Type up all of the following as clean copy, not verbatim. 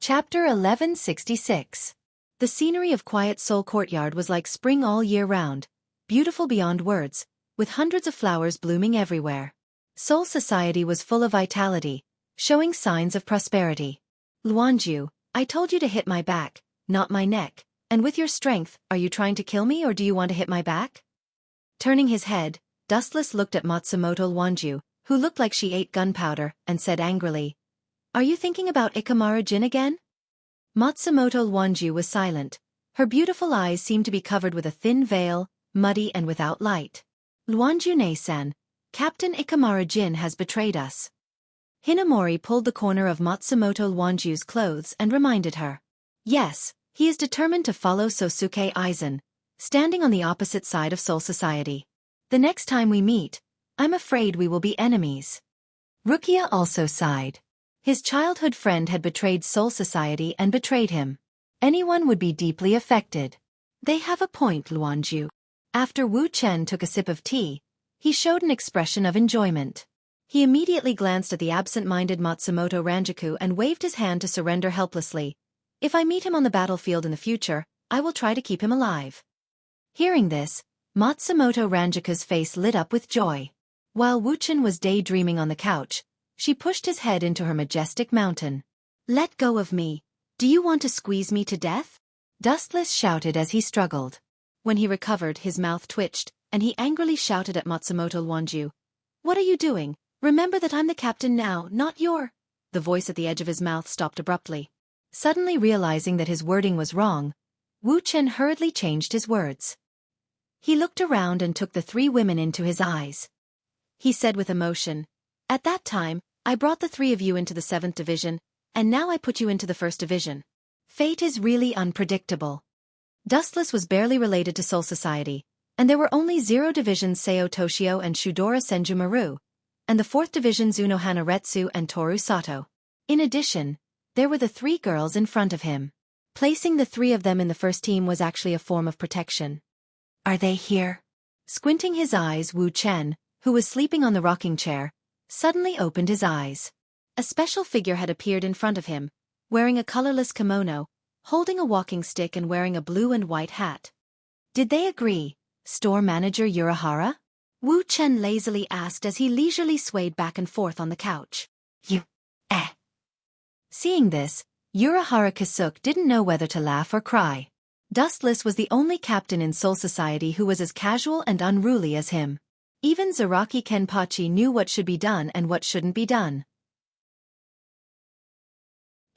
Chapter 1166. The scenery of Quiet Soul Courtyard was like spring all year round, beautiful beyond words, with hundreds of flowers blooming everywhere. Soul Society was full of vitality, showing signs of prosperity. Luanju, I told you to hit my back, not my neck, and with your strength, are you trying to kill me or do you want to hit my back? Turning his head, Dustless looked at Matsumoto Luanju, who looked like she ate gunpowder, and said angrily, "Are you thinking about Ikamaru-jin again?" Matsumoto Luanju was silent. Her beautiful eyes seemed to be covered with a thin veil, muddy and without light. "Luanju-ne-san, Captain Ikamaru-jin has betrayed us." Hinamori pulled the corner of Matsumoto Luanju's clothes and reminded her. "Yes, he is determined to follow Sosuke Aizen, standing on the opposite side of Soul Society. The next time we meet, I'm afraid we will be enemies." Rukia also sighed. His childhood friend had betrayed Soul Society and betrayed him. Anyone would be deeply affected. They have a point, Luanju. After Wu Chen took a sip of tea, he showed an expression of enjoyment. He immediately glanced at the absent-minded Matsumoto Ranjaku and waved his hand to surrender helplessly. "If I meet him on the battlefield in the future, I will try to keep him alive." Hearing this, Matsumoto Ranjaku's face lit up with joy. While Wu Chen was daydreaming on the couch, she pushed his head into her majestic mountain. "Let go of me. Do you want to squeeze me to death?" Dustless shouted as he struggled. When he recovered, his mouth twitched, and he angrily shouted at Matsumoto Luanju. "What are you doing? Remember that I'm the captain now, not your—" The voice at the edge of his mouth stopped abruptly. Suddenly realizing that his wording was wrong, Wu Chen hurriedly changed his words. He looked around and took the three women into his eyes. He said with emotion, "At that time, I brought the three of you into the 7th Division, and now I put you into the 1st Division. Fate is really unpredictable." Dustless was barely related to Soul Society, and there were only 0 divisions Seo Toshio and Shudora Senjumaru, and the 4th Division Zunohana Retsu and Toru Sato. In addition, there were the 3 girls in front of him. Placing the 3 of them in the first team was actually a form of protection. "Are they here?" Squinting his eyes, Wu Chen, who was sleeping on the rocking chair, suddenly opened his eyes. A special figure had appeared in front of him, wearing a colorless kimono, holding a walking stick and wearing a blue and white hat. "Did they agree, store manager Urahara?" Wu Chen lazily asked as he leisurely swayed back and forth on the couch. Seeing this, Urahara Kisuke didn't know whether to laugh or cry. Dustless was the only captain in Soul Society who was as casual and unruly as him. Even Zaraki Kenpachi knew what should be done and what shouldn't be done.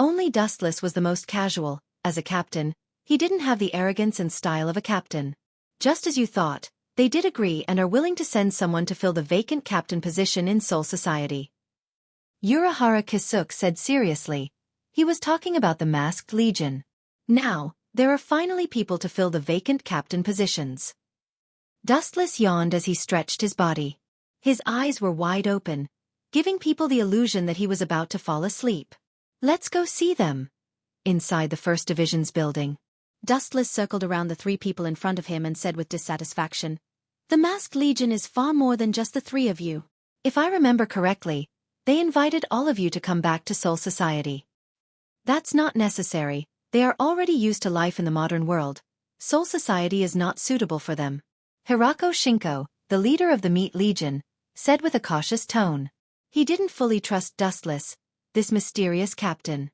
Only Dustless was the most casual. As a captain, he didn't have the arrogance and style of a captain. Just as you thought, they did agree and are willing to send someone to fill the vacant captain position in Soul Society. Urahara Kisuke said seriously. He was talking about the Masked Legion. Now, there are finally people to fill the vacant captain positions. Dustless yawned as he stretched his body. His eyes were wide open, giving people the illusion that he was about to fall asleep. "Let's go see them." Inside the 1st Division's building, Dustless circled around the 3 people in front of him and said with dissatisfaction, "The Masked Legion is far more than just the 3 of you. If I remember correctly, they invited all of you to come back to Soul Society." "That's not necessary. They are already used to life in the modern world. Soul Society is not suitable for them." Hirako Shinko, the leader of the Meat Legion, said with a cautious tone. He didn't fully trust Dustless, this mysterious captain.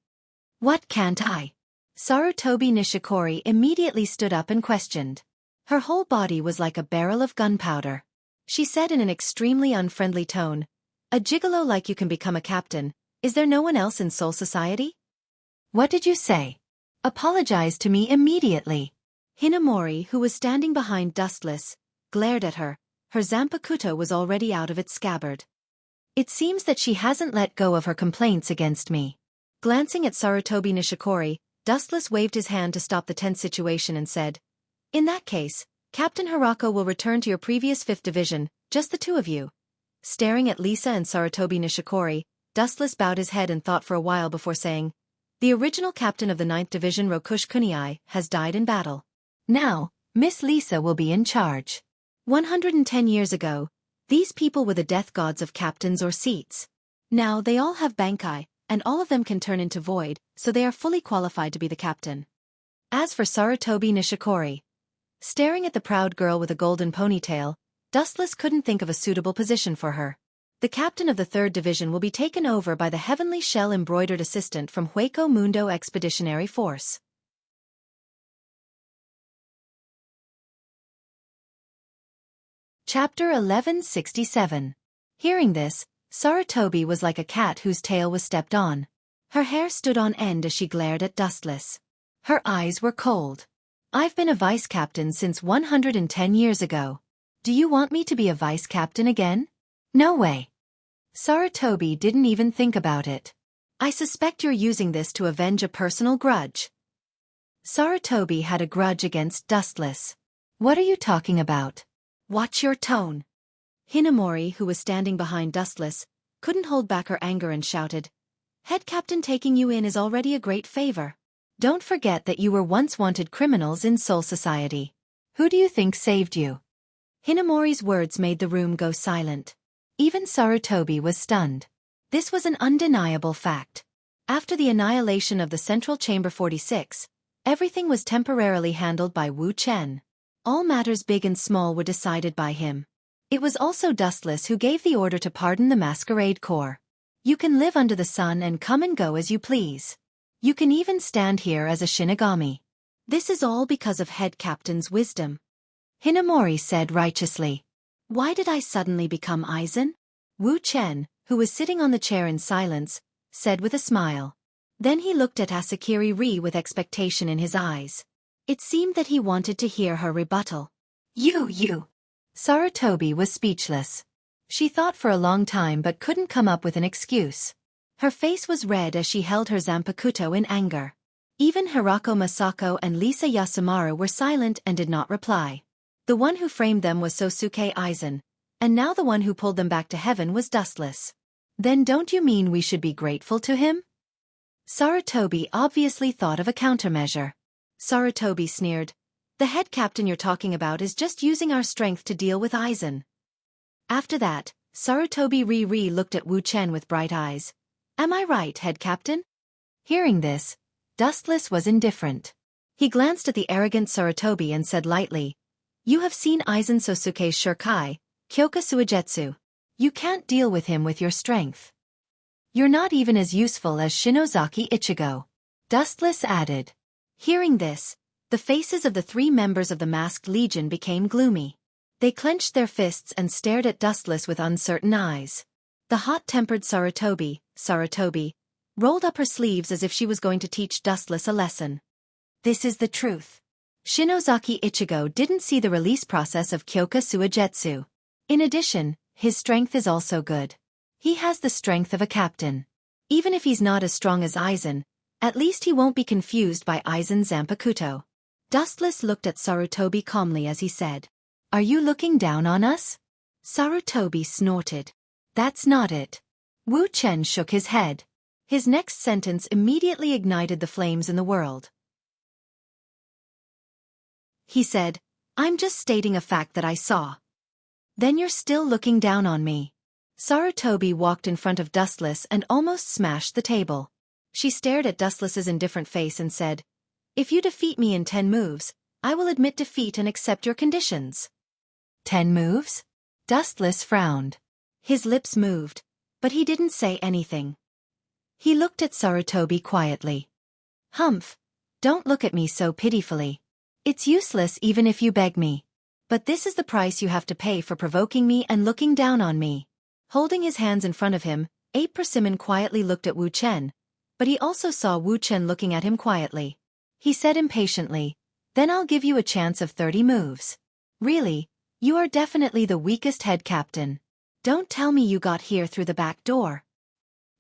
"What can't I?" Sarutobi Nishikori immediately stood up and questioned. Her whole body was like a barrel of gunpowder. She said in an extremely unfriendly tone, "A gigolo like you can become a captain. Is there no one else in Soul Society?" "What did you say? Apologize to me immediately." Hinamori, who was standing behind Dustless, glared at her. Her zanpakuto was already out of its scabbard. "It seems that she hasn't let go of her complaints against me." Glancing at Sarutobi Nishikori, Dustless waved his hand to stop the tense situation and said, "In that case, Captain Hirako will return to your previous 5th Division, just the 2 of you." Staring at Lisa and Sarutobi Nishikori, Dustless bowed his head and thought for a while before saying, "The original captain of the 9th Division Rokush Kunai has died in battle. Now, Miss Lisa will be in charge." 110 years ago, these people were the death gods of captains or seats. Now they all have bankai, and all of them can turn into void, so they are fully qualified to be the captain. As for Sarutobi Nishikori, staring at the proud girl with a golden ponytail, Dustless couldn't think of a suitable position for her. The captain of the 3rd Division will be taken over by the heavenly shell-embroidered assistant from Hueco Mundo Expeditionary Force. Chapter 1167. Hearing this, Sarutobi was like a cat whose tail was stepped on. Her hair stood on end as she glared at Dustless. Her eyes were cold. I've been a vice-captain since 110 years ago. Do you want me to be a vice-captain again? No way. Sarutobi didn't even think about it. I suspect you're using this to avenge a personal grudge. Sarutobi had a grudge against Dustless. What are you talking about? Watch your tone. Hinamori, who was standing behind Dustless, couldn't hold back her anger and shouted, Head captain taking you in is already a great favor. Don't forget that you were once wanted criminals in Soul Society. Who do you think saved you? Hinamori's words made the room go silent. Even Sarutobi was stunned. This was an undeniable fact. After the annihilation of the Central Chamber 46, everything was temporarily handled by Wu Chen. All matters big and small were decided by him. It was also Dustless who gave the order to pardon the Masquerade Corps. You can live under the sun and come and go as you please. You can even stand here as a Shinigami. This is all because of head captain's wisdom. Hinamori said righteously. Why did I suddenly become Aizen? Wu Chen, who was sitting on the chair in silence, said with a smile. Then he looked at Asakiri-ri with expectation in his eyes. It seemed that he wanted to hear her rebuttal. You. Sarutobi was speechless. She thought for a long time but couldn't come up with an excuse. Her face was red as she held her zanpakuto in anger. Even Hirako Masako and Lisa Yasumaru were silent and did not reply. The one who framed them was Sosuke Aizen, and now the one who pulled them back to heaven was Dustless. Then don't you mean we should be grateful to him? Sarutobi obviously thought of a countermeasure. Sarutobi sneered. The head captain you're talking about is just using our strength to deal with Aizen. After that, Sarutobi looked at Wu Chen with bright eyes. Am I right, head captain? Hearing this, Dustless was indifferent. He glanced at the arrogant Sarutobi and said lightly, You have seen Aizen Sosuke's Shurkai, Kyoka Suigetsu. You can't deal with him with your strength. You're not even as useful as Shinozaki Ichigo. Dustless added. Hearing this, the faces of the 3 members of the Masked Legion became gloomy. They clenched their fists and stared at Dustless with uncertain eyes. The hot-tempered Sarutobi, rolled up her sleeves as if she was going to teach Dustless a lesson. This is the truth. Shinozaki Ichigo didn't see the release process of Kyoka Suigetsu. In addition, his strength is also good. He has the strength of a captain. Even if he's not as strong as Aizen, at least he won't be confused by Aizen's zanpakuto. Dustless looked at Sarutobi calmly as he said, Are you looking down on us? Sarutobi snorted. That's not it. Wu Chen shook his head. His next sentence immediately ignited the flames in the world. He said, I'm just stating a fact that I saw. Then you're still looking down on me. Sarutobi walked in front of Dustless and almost smashed the table. She stared at Dustless's indifferent face and said, If you defeat me in 10 moves, I will admit defeat and accept your conditions. 10 moves? Dustless frowned. His lips moved, but he didn't say anything. He looked at Sarutobi quietly. Humph, don't look at me so pitifully. It's useless even if you beg me. But this is the price you have to pay for provoking me and looking down on me. Holding his hands in front of him, Ape Persimmon quietly looked at Wu Chen, but he also saw Wu Chen looking at him quietly. He said impatiently, Then I'll give you a chance of 30 moves. Really, you are definitely the weakest head captain. Don't tell me you got here through the back door.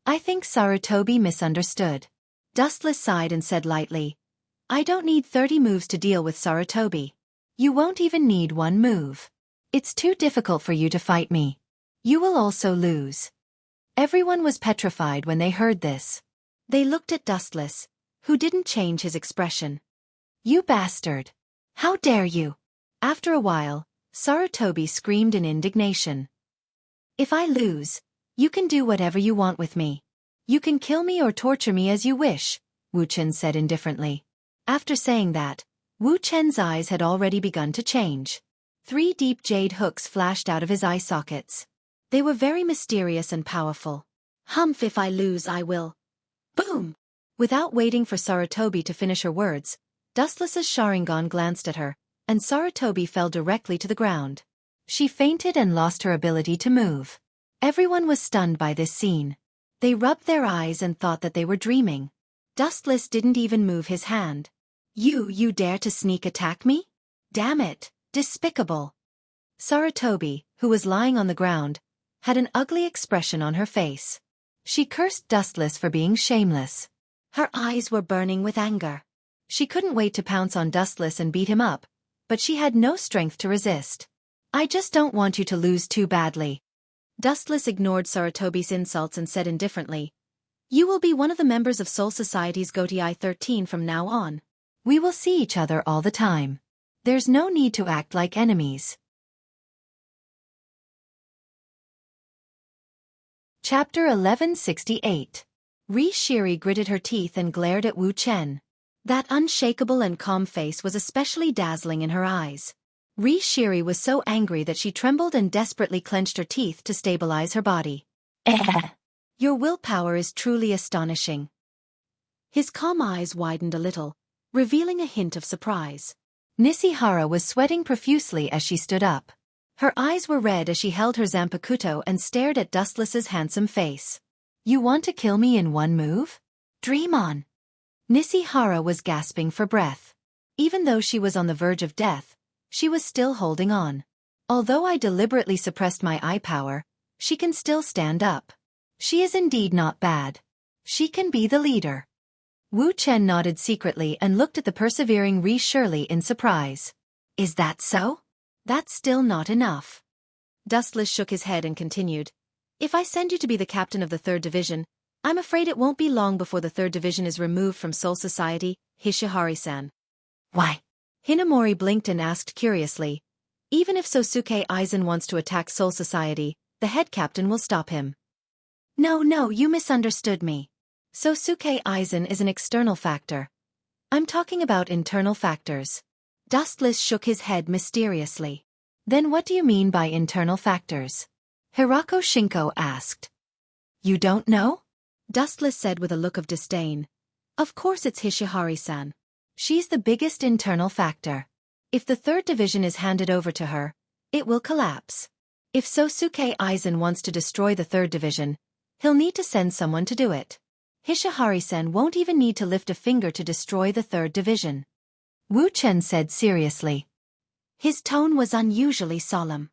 I think Sarutobi misunderstood. Dustless sighed and said lightly, I don't need 30 moves to deal with Sarutobi. You won't even need 1 move. It's too difficult for you to fight me. You will also lose. Everyone was petrified when they heard this. They looked at Dustless, who didn't change his expression. You bastard! How dare you! After a while, Sarutobi screamed in indignation. If I lose, you can do whatever you want with me. You can kill me or torture me as you wish, Wu Chen said indifferently. After saying that, Wu Chen's eyes had already begun to change. 3 deep jade hooks flashed out of his eye sockets. They were very mysterious and powerful. Humph, if I lose I will. Boom! Without waiting for Sarutobi to finish her words, Dustless's Sharingan glanced at her, and Sarutobi fell directly to the ground. She fainted and lost her ability to move. Everyone was stunned by this scene. They rubbed their eyes and thought that they were dreaming. Dustless didn't even move his hand. You dare to sneak attack me? Damn it, despicable. Sarutobi, who was lying on the ground, had an ugly expression on her face. She cursed Dustless for being shameless. Her eyes were burning with anger. She couldn't wait to pounce on Dustless and beat him up, but she had no strength to resist. I just don't want you to lose too badly. Dustless ignored Sarutobi's insults and said indifferently, You will be one of the members of Soul Society's Goatee 13 from now on. We will see each other all the time. There's no need to act like enemies. Chapter 1168. Ri Shiri gritted her teeth and glared at Wu Chen. That unshakable and calm face was especially dazzling in her eyes. Ri Shiri was so angry that she trembled and desperately clenched her teeth to stabilize her body. Your willpower is truly astonishing. His calm eyes widened a little, revealing a hint of surprise. Nishihara was sweating profusely as she stood up. Her eyes were red as she held her Zanpakuto and stared at Dustless's handsome face. You want to kill me in one move? Dream on. Nishihara was gasping for breath. Even though she was on the verge of death, she was still holding on. Although I deliberately suppressed my eye power, she can still stand up. She is indeed not bad. She can be the leader. Wu Chen nodded secretly and looked at the persevering Ri Shiri in surprise. Is that so? That's still not enough. Dustless shook his head and continued. If I send you to be the captain of the 3rd Division, I'm afraid it won't be long before the 3rd Division is removed from Soul Society, Hishihari-san. Why? Hinamori blinked and asked curiously. Even if Sosuke Aizen wants to attack Soul Society, the head captain will stop him. No, you misunderstood me. Sosuke Aizen is an external factor. I'm talking about internal factors. Dustless shook his head mysteriously. Then what do you mean by internal factors? Hirako Shinko asked. You don't know? Dustless said with a look of disdain. Of course it's Hishihari-san. She's the biggest internal factor. If the 3rd Division is handed over to her, it will collapse. If Sosuke Aizen wants to destroy the 3rd Division, he'll need to send someone to do it. Hishihari-san won't even need to lift a finger to destroy the 3rd Division. Wu Chen said seriously. His tone was unusually solemn.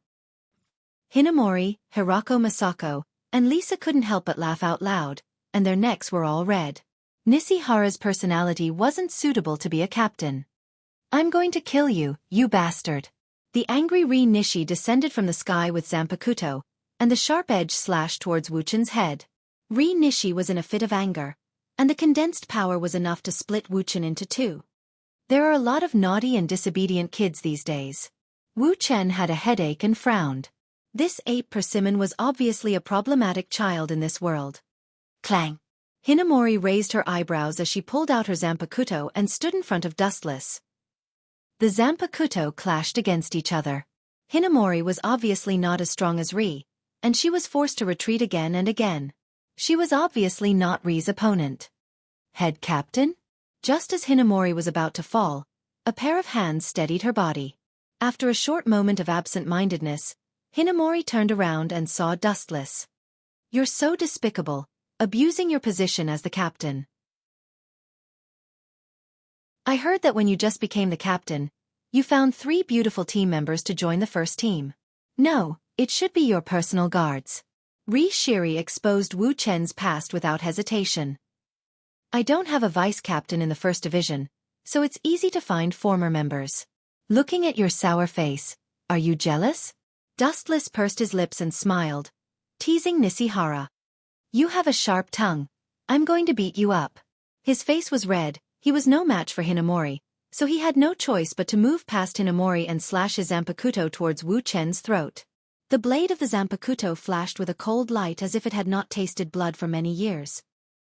Hinamori, Hirako Masako, and Lisa couldn't help but laugh out loud, and their necks were all red. Nishihara's personality wasn't suitable to be a captain. I'm going to kill you, you bastard. The angry Ri Nishi descended from the sky with Zanpakuto, and the sharp edge slashed towards Wu Chen's head. Ri Nishi was in a fit of anger, and the condensed power was enough to split Wu Chen into 2. There are a lot of naughty and disobedient kids these days. Wu Chen had a headache and frowned. This ape persimmon was obviously a problematic child in this world. Clang! Hinamori raised her eyebrows as she pulled out her Zanpakuto and stood in front of Dustless. The Zanpakuto clashed against each other. Hinamori was obviously not as strong as Ri, and she was forced to retreat again and again. She was obviously not Ri's opponent. Head captain? Just as Hinamori was about to fall, a pair of hands steadied her body. After a short moment of absent-mindedness, Hinamori turned around and saw Dustless. You're so despicable, abusing your position as the captain. I heard that when you just became the captain, you found 3 beautiful team members to join the first team. No, it should be your personal guards. Ri Shiri exposed Wu Chen's past without hesitation. I don't have a vice-captain in the 1st Division, so it's easy to find former members. Looking at your sour face, are you jealous? Dustless pursed his lips and smiled, teasing Nishihara. You have a sharp tongue. I'm going to beat you up. His face was red, he was no match for Hinamori, so he had no choice but to move past Hinamori and slash his Zanpakuto towards Wu Chen's throat. The blade of the Zanpakuto flashed with a cold light as if it had not tasted blood for many years.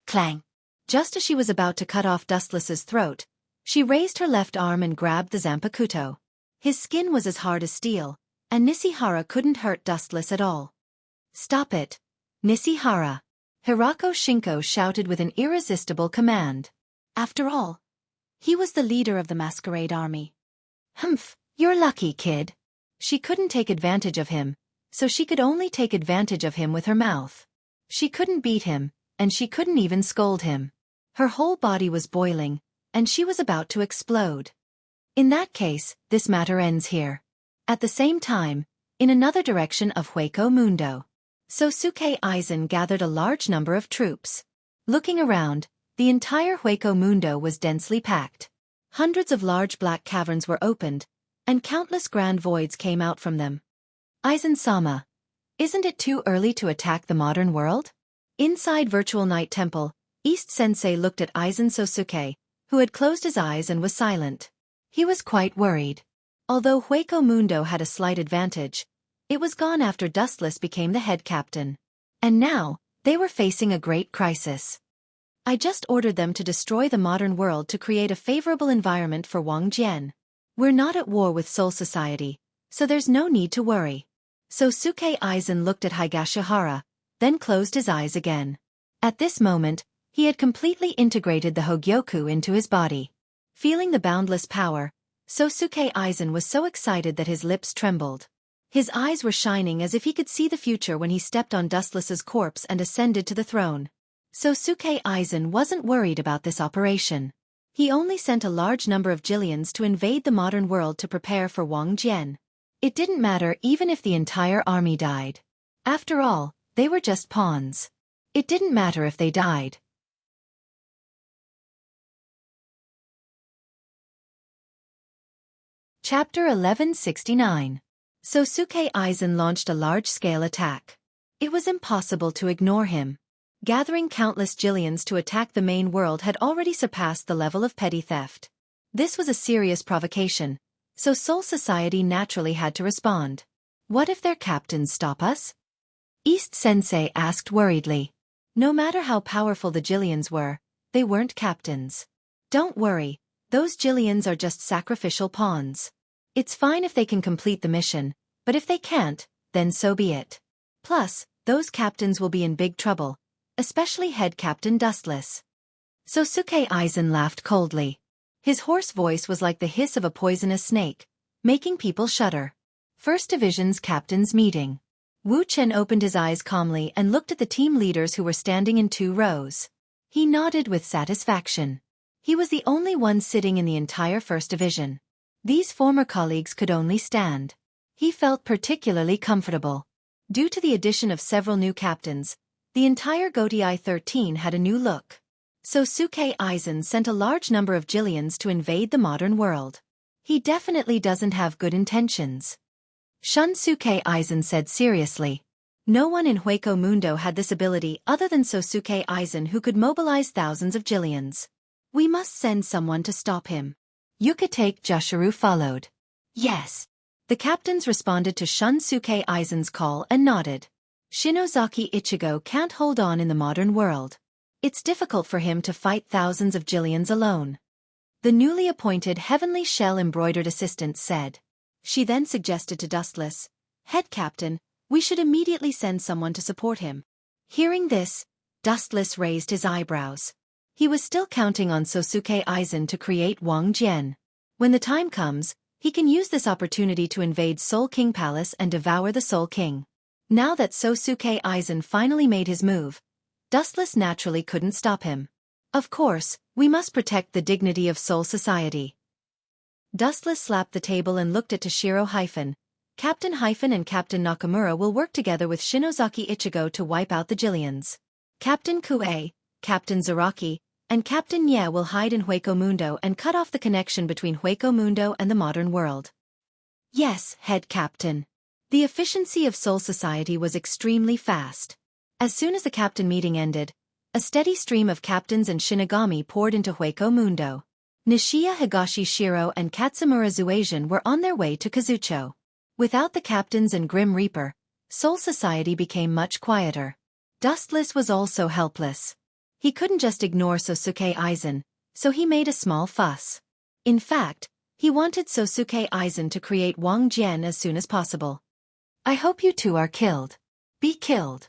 Clang! Just as she was about to cut off Dustless's throat, she raised her left arm and grabbed the Zanpakuto. His skin was as hard as steel, and Nishihara couldn't hurt Dustless at all. Stop it, Nishihara! Hirako Shinko shouted with an irresistible command. After all, he was the leader of the masquerade army. Humph, you're lucky, kid. She couldn't take advantage of him, so she could only take advantage of him with her mouth. She couldn't beat him, and she couldn't even scold him. Her whole body was boiling, and she was about to explode. In that case, this matter ends here. At the same time, in another direction of Hueco Mundo, Sosuke Aizen gathered a large number of troops. Looking around, the entire Hueco Mundo was densely packed. Hundreds of large black caverns were opened, and countless grand voids came out from them. Aizen-sama, isn't it too early to attack the modern world? Inside Virtual Night Temple, East Sensei looked at Aizen Sosuke, who had closed his eyes and was silent. He was quite worried. Although Hueco Mundo had a slight advantage, it was gone after Dustless became the head captain. And now, they were facing a great crisis. I just ordered them to destroy the modern world to create a favorable environment for Wang Jian. We're not at war with Soul Society, so there's no need to worry. Sosuke Aizen looked at Higashihara, then closed his eyes again. At this moment, he had completely integrated the Hogyoku into his body. Feeling the boundless power, Sosuke Aizen was so excited that his lips trembled. His eyes were shining as if he could see the future when he stepped on Dustless's corpse and ascended to the throne. Sosuke Aizen wasn't worried about this operation. He only sent a large number of Jillians to invade the modern world to prepare for Wang Jian. It didn't matter even if the entire army died. After all, they were just pawns. It didn't matter if they died. Chapter 1169. Sosuke Aizen launched a large-scale attack. It was impossible to ignore him. Gathering countless Jillians to attack the main world had already surpassed the level of petty theft. This was a serious provocation, so Soul Society naturally had to respond. What if their captains stop us? East Sensei asked worriedly. No matter how powerful the Jillians were, they weren't captains. Don't worry, those Jillians are just sacrificial pawns. It's fine if they can complete the mission, but if they can't, then so be it. Plus, those captains will be in big trouble, especially head captain Dustless. Sosuke Aizen laughed coldly. His hoarse voice was like the hiss of a poisonous snake, making people shudder. First Division's captain's meeting. Wu Chen opened his eyes calmly and looked at the team leaders who were standing in 2 rows. He nodded with satisfaction. He was the only one sitting in the entire First Division. These former colleagues could only stand. He felt particularly comfortable. Due to the addition of several new captains, the entire Gotei 13 had a new look. Sosuke Aizen sent a large number of Jillians to invade the modern world. He definitely doesn't have good intentions. Shunsuke Aizen said seriously. No one in Hueco Mundo had this ability other than Sosuke Aizen, who could mobilize thousands of Jillians. We must send someone to stop him. Yukitake Jushiru followed. Yes. The captains responded to Shunsuke Aizen's call and nodded. Shinozaki Ichigo can't hold on in the modern world. It's difficult for him to fight thousands of Jillians alone. The newly appointed Heavenly Shell embroidered assistant said. She then suggested to Dustless, Head Captain, we should immediately send someone to support him. Hearing this, Dustless raised his eyebrows. He was still counting on Sosuke Aizen to create Wang Jian. When the time comes, he can use this opportunity to invade Soul King Palace and devour the Soul King. Now that Sosuke Aizen finally made his move, Dustless naturally couldn't stop him. Of course, we must protect the dignity of Soul Society. Dustless slapped the table and looked at Toshiro Hyphen. Captain Hyphen and Captain Nakamura will work together with Shinozaki Ichigo to wipe out the Jillians. Captain Kue, Captain Zaraki, and Captain Ye will hide in Hueco Mundo and cut off the connection between Hueco Mundo and the modern world. Yes, Head Captain. The efficiency of Soul Society was extremely fast. As soon as the captain meeting ended, a steady stream of captains and Shinigami poured into Hueco Mundo. Nishiya Higashi Shiro and Katsumura Zuasian were on their way to Kazucho. Without the captains and Grim Reaper, Soul Society became much quieter. Dustless was also helpless. He couldn't just ignore Sosuke Aizen, so he made a small fuss. In fact, he wanted Sosuke Aizen to create Wang Jian as soon as possible. I hope you two are killed. Be killed.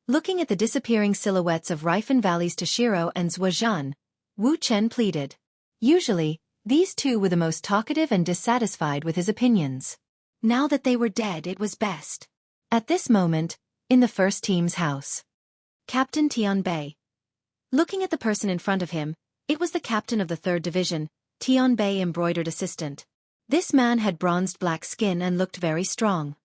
Looking at the disappearing silhouettes of Rifen Valley's Toshiro and Zhuozhan, Wu Chen pleaded. Usually, these two were the most talkative and dissatisfied with his opinions. Now that they were dead, it was best. At this moment, in the first team's house, Captain Tianbei. Looking at the person in front of him, it was the captain of the 3rd Division, Tianbei embroidered assistant. This man had bronzed black skin and looked very strong.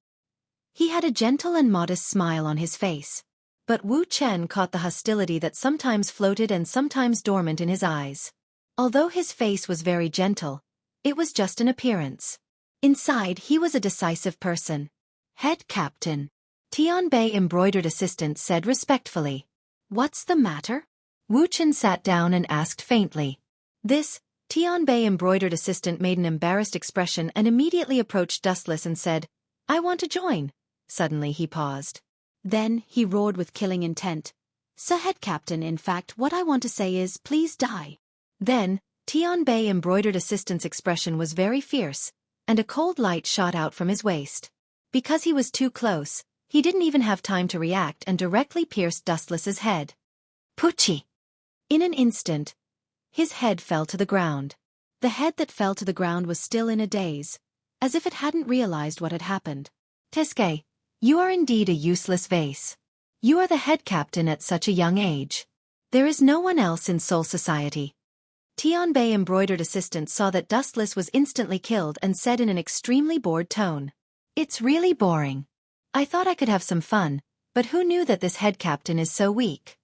He had a gentle and modest smile on his face. But Wu Chen caught the hostility that sometimes floated and sometimes dormant in his eyes. Although his face was very gentle, it was just an appearance. Inside he was a decisive person. Head Captain. Tianbei embroidered assistant said respectfully. What's the matter? Wu Chen sat down and asked faintly. This, Tianbei embroidered assistant made an embarrassed expression and immediately approached Dustless and said, I want to join. Suddenly he paused. Then he roared with killing intent. Sir Head Captain, in fact, what I want to say is, please die. Then, Tianbei embroidered assistant's expression was very fierce, and a cold light shot out from his waist. Because he was too close, he didn't even have time to react and directly pierced Dustless's head. Pucci! In an instant, his head fell to the ground. The head that fell to the ground was still in a daze, as if it hadn't realized what had happened. Tesuke, you are indeed a useless vase. You are the head captain at such a young age. There is no one else in Soul Society. Tianbei embroidered assistant saw that Dustless was instantly killed and said in an extremely bored tone. It's really boring. I thought I could have some fun, but who knew that this head captain is so weak?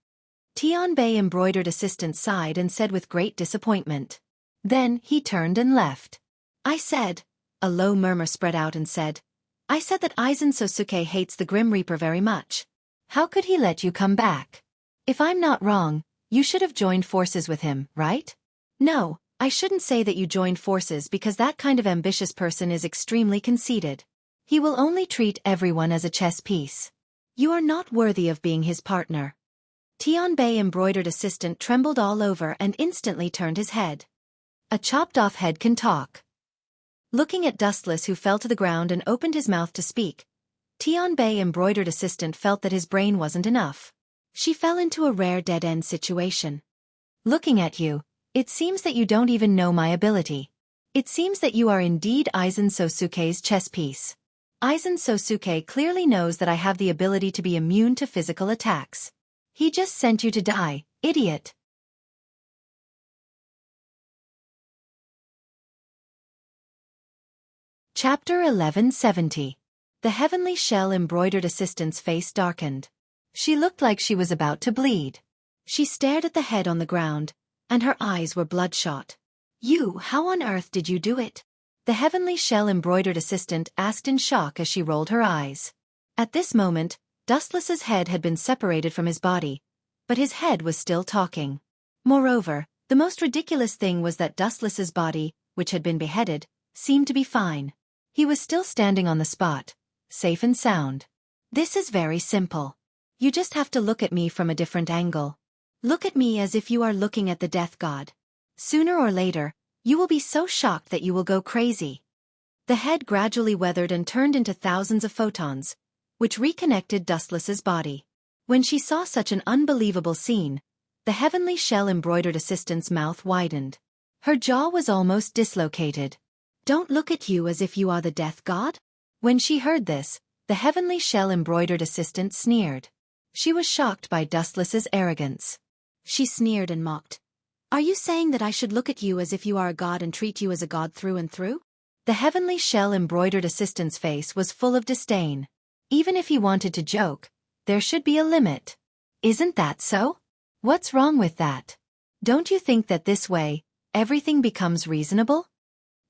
Tianbei embroidered assistant sighed and said with great disappointment. Then he turned and left. I said, a low murmur spread out and said, I said that Aizen Sosuke hates the Grim Reaper very much. How could he let you come back? If I'm not wrong, you should have joined forces with him, right? No, I shouldn't say that you joined forces because that kind of ambitious person is extremely conceited. He will only treat everyone as a chess piece. You are not worthy of being his partner. Tianbei embroidered assistant trembled all over and instantly turned his head. A chopped-off head can talk. Looking at Dustless who fell to the ground and opened his mouth to speak, Tianbei embroidered assistant felt that his brain wasn't enough. She fell into a rare dead-end situation. Looking at you, it seems that you don't even know my ability. It seems that you are indeed Aizen Sosuke's chess piece. Aizen Sosuke clearly knows that I have the ability to be immune to physical attacks. He just sent you to die, idiot. Chapter 1170. The heavenly shell embroidered assistant's face darkened. She looked like she was about to bleed. She stared at the head on the ground, and her eyes were bloodshot. How on earth did you do it? The heavenly shell embroidered assistant asked in shock as she rolled her eyes. At this moment, Dustless's head had been separated from his body, but his head was still talking. Moreover, the most ridiculous thing was that Dustless's body, which had been beheaded, seemed to be fine. He was still standing on the spot, safe and sound. This is very simple. You just have to look at me from a different angle. Look at me as if you are looking at the death god. Sooner or later, you will be so shocked that you will go crazy. The head gradually weathered and turned into thousands of photons, which reconnected Dustless's body. When she saw such an unbelievable scene, the heavenly shell embroidered assistant's mouth widened. Her jaw was almost dislocated. Don't look at you as if you are the death god? When she heard this, the heavenly shell embroidered assistant sneered. She was shocked by Dustless's arrogance. She sneered and mocked. Are you saying that I should look at you as if you are a god and treat you as a god through and through? The heavenly shell embroidered assistant's face was full of disdain. Even if he wanted to joke, there should be a limit. Isn't that so? What's wrong with that? Don't you think that this way, everything becomes reasonable?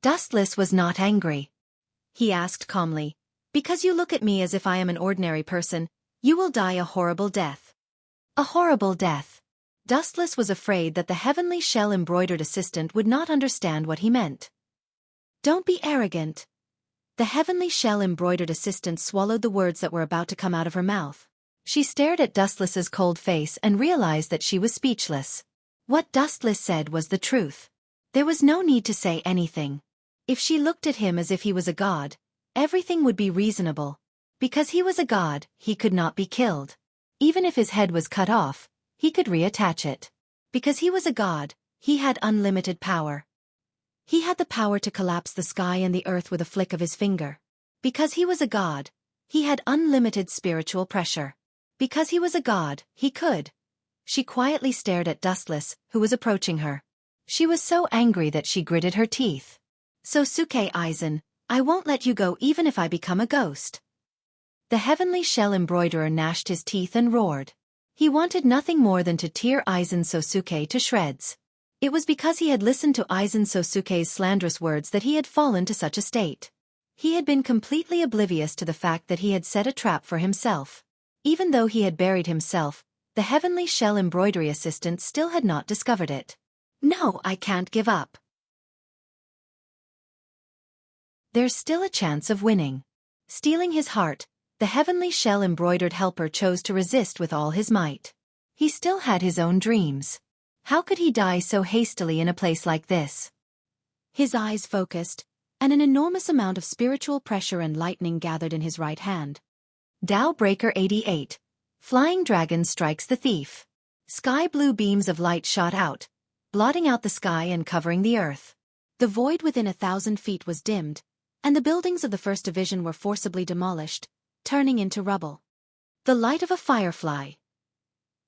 Dustless was not angry. He asked calmly, because you look at me as if I am an ordinary person, you will die a horrible death. A horrible death. Dustless was afraid that the heavenly shell embroidered assistant would not understand what he meant. Don't be arrogant. The heavenly shell embroidered assistant swallowed the words that were about to come out of her mouth. She stared at Dustless's cold face and realized that she was speechless. What Dustless said was the truth. There was no need to say anything. If she looked at him as if he was a god, everything would be reasonable. Because he was a god, he could not be killed. Even if his head was cut off, he could reattach it. Because he was a god, he had unlimited power. He had the power to collapse the sky and the earth with a flick of his finger. Because he was a god, he had unlimited spiritual pressure. Because he was a god, he could. She quietly stared at Dustless, who was approaching her. She was so angry that she gritted her teeth. Sosuke Aizen, I won't let you go even if I become a ghost. The heavenly shell embroiderer gnashed his teeth and roared. He wanted nothing more than to tear Aizen Sosuke to shreds. It was because he had listened to Aizen Sosuke's slanderous words that he had fallen to such a state. He had been completely oblivious to the fact that he had set a trap for himself. Even though he had buried himself, the heavenly shell embroidery assistant still had not discovered it. No, I can't give up. There's still a chance of winning. Stealing his heart, the heavenly shell embroidered helper chose to resist with all his might. He still had his own dreams. How could he die so hastily in a place like this? His eyes focused, and an enormous amount of spiritual pressure and lightning gathered in his right hand. Tao Breaker 88. Flying Dragon strikes the thief. Sky blue beams of light shot out, blotting out the sky and covering the earth. The void within 1,000 feet was dimmed, and the buildings of the First Division were forcibly demolished, turning into rubble. The light of a firefly.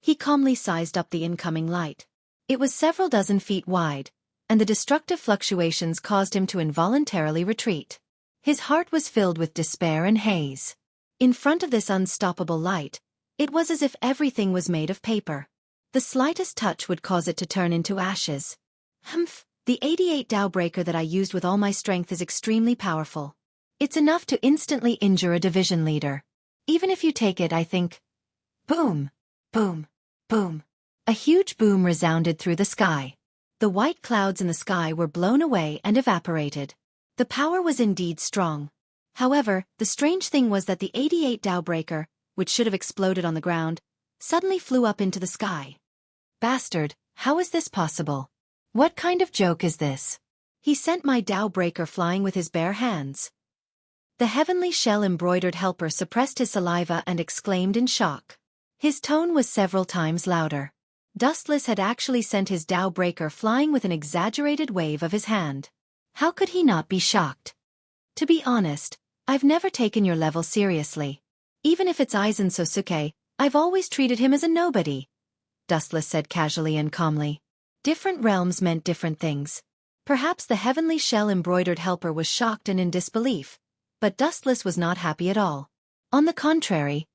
He calmly sized up the incoming light. It was several dozen feet wide, and the destructive fluctuations caused him to involuntarily retreat. His heart was filled with despair and haze. In front of this unstoppable light, it was as if everything was made of paper. The slightest touch would cause it to turn into ashes. Humph, the 88 Tao Breaker that I used with all my strength is extremely powerful. It's enough to instantly injure a division leader. Even if you take it, I think. Boom! Boom! Boom! A huge boom resounded through the sky. The white clouds in the sky were blown away and evaporated. The power was indeed strong. However, the strange thing was that the 88 Tao Breaker, which should have exploded on the ground, suddenly flew up into the sky. Bastard, how is this possible? What kind of joke is this? He sent my Tao Breaker flying with his bare hands. The heavenly shell-embroidered helper suppressed his saliva and exclaimed in shock. His tone was several times louder. Dustless had actually sent his Tao Breaker flying with an exaggerated wave of his hand. How could he not be shocked? To be honest, I've never taken your level seriously. Even if it's Aizen Sosuke, I've always treated him as a nobody. Dustless said casually and calmly. Different realms meant different things. Perhaps the heavenly shell-embroidered helper was shocked and in disbelief, but Dustless was not happy at all. On the contrary,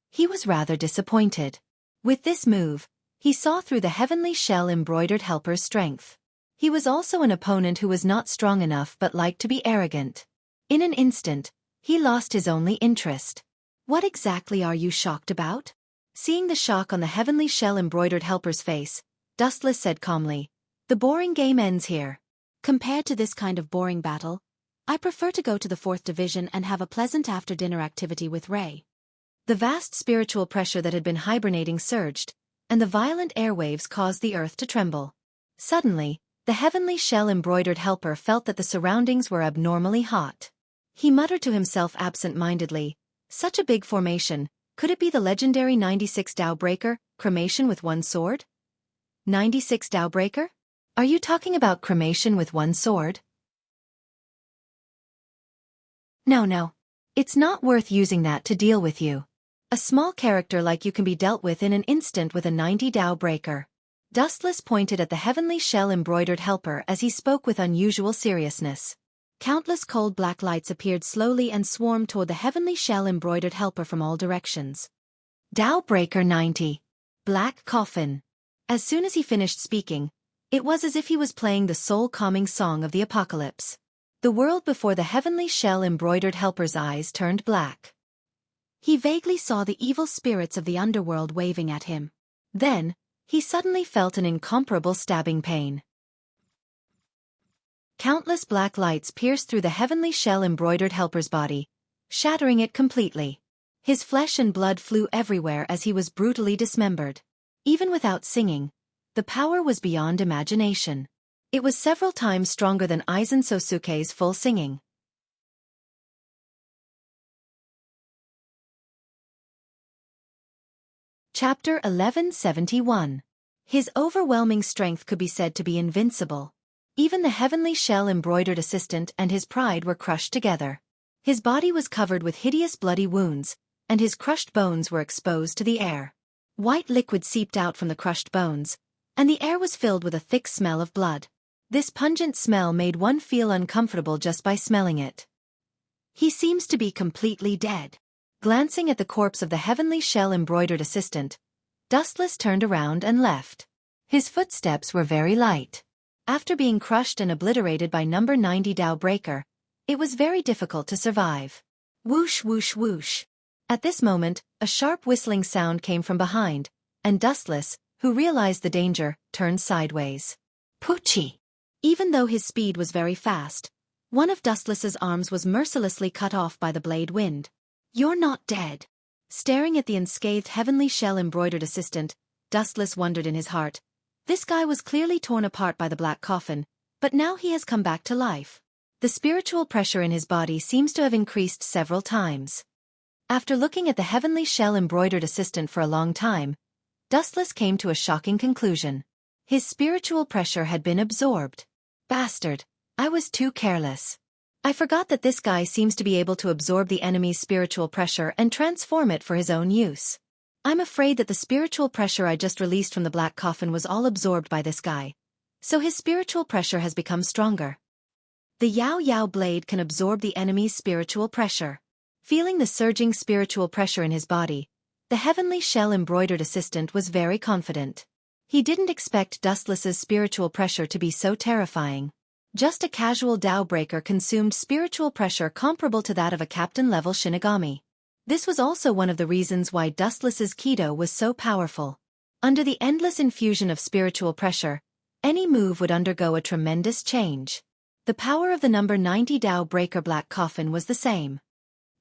he was rather disappointed. With this move, he saw through the heavenly shell-embroidered helper's strength. He was also an opponent who was not strong enough but liked to be arrogant. In an instant, he lost his only interest. What exactly are you shocked about? Seeing the shock on the heavenly shell-embroidered helper's face, Dustless said calmly, the boring game ends here. Compared to this kind of boring battle, I prefer to go to the 4th Division and have a pleasant after-dinner activity with Ray. The vast spiritual pressure that had been hibernating surged, and the violent airwaves caused the earth to tremble. Suddenly, the heavenly shell-embroidered helper felt that the surroundings were abnormally hot. He muttered to himself absent-mindedly, such a big formation, could it be the legendary 96 Tao Breaker, cremation with one sword? 96 Tao Breaker? Are you talking about cremation with one sword? No. It's not worth using that to deal with you. A small character like you can be dealt with in an instant with a 90 Tao Breaker. Dustless pointed at the heavenly shell-embroidered helper as he spoke with unusual seriousness. Countless cold black lights appeared slowly and swarmed toward the heavenly shell-embroidered helper from all directions. Tao Breaker 90. Black Coffin. As soon as he finished speaking, it was as if he was playing the soul-calming song of the apocalypse. The world before the heavenly shell-embroidered helper's eyes turned black. He vaguely saw the evil spirits of the underworld waving at him. Then, he suddenly felt an incomparable stabbing pain. Countless black lights pierced through the heavenly shell-embroidered helper's body, shattering it completely. His flesh and blood flew everywhere as he was brutally dismembered. Even without singing, the power was beyond imagination. It was several times stronger than Aizen Sosuke's full singing. Chapter 1171. His overwhelming strength could be said to be invincible. Even the heavenly shell embroidered assistant and his pride were crushed together. His body was covered with hideous bloody wounds, and his crushed bones were exposed to the air. White liquid seeped out from the crushed bones, and the air was filled with a thick smell of blood. This pungent smell made one feel uncomfortable just by smelling it. He seems to be completely dead. Glancing at the corpse of the heavenly shell-embroidered assistant, Dustless turned around and left. His footsteps were very light. After being crushed and obliterated by number 90 Dao Breaker, it was very difficult to survive. Whoosh whoosh whoosh. At this moment, a sharp whistling sound came from behind, and Dustless, who realized the danger, turned sideways. Poochie! Even though his speed was very fast, one of Dustless's arms was mercilessly cut off by the blade wind. You're not dead. Staring at the unscathed heavenly shell-embroidered assistant, Dustless wondered in his heart. This guy was clearly torn apart by the black coffin, but now he has come back to life. The spiritual pressure in his body seems to have increased several times. After looking at the heavenly shell-embroidered assistant for a long time, Dustless came to a shocking conclusion. His spiritual pressure had been absorbed. Bastard, I was too careless. I forgot that this guy seems to be able to absorb the enemy's spiritual pressure and transform it for his own use. I'm afraid that the spiritual pressure I just released from the black coffin was all absorbed by this guy. So his spiritual pressure has become stronger. The Yao Yao blade can absorb the enemy's spiritual pressure. Feeling the surging spiritual pressure in his body, the heavenly shell-embroidered assistant was very confident. He didn't expect Dustless's spiritual pressure to be so terrifying. Just a casual Dao Breaker consumed spiritual pressure comparable to that of a captain-level Shinigami. This was also one of the reasons why Dustless's Kido was so powerful. Under the endless infusion of spiritual pressure, any move would undergo a tremendous change. The power of the number 90 Dao Breaker Black Coffin was the same.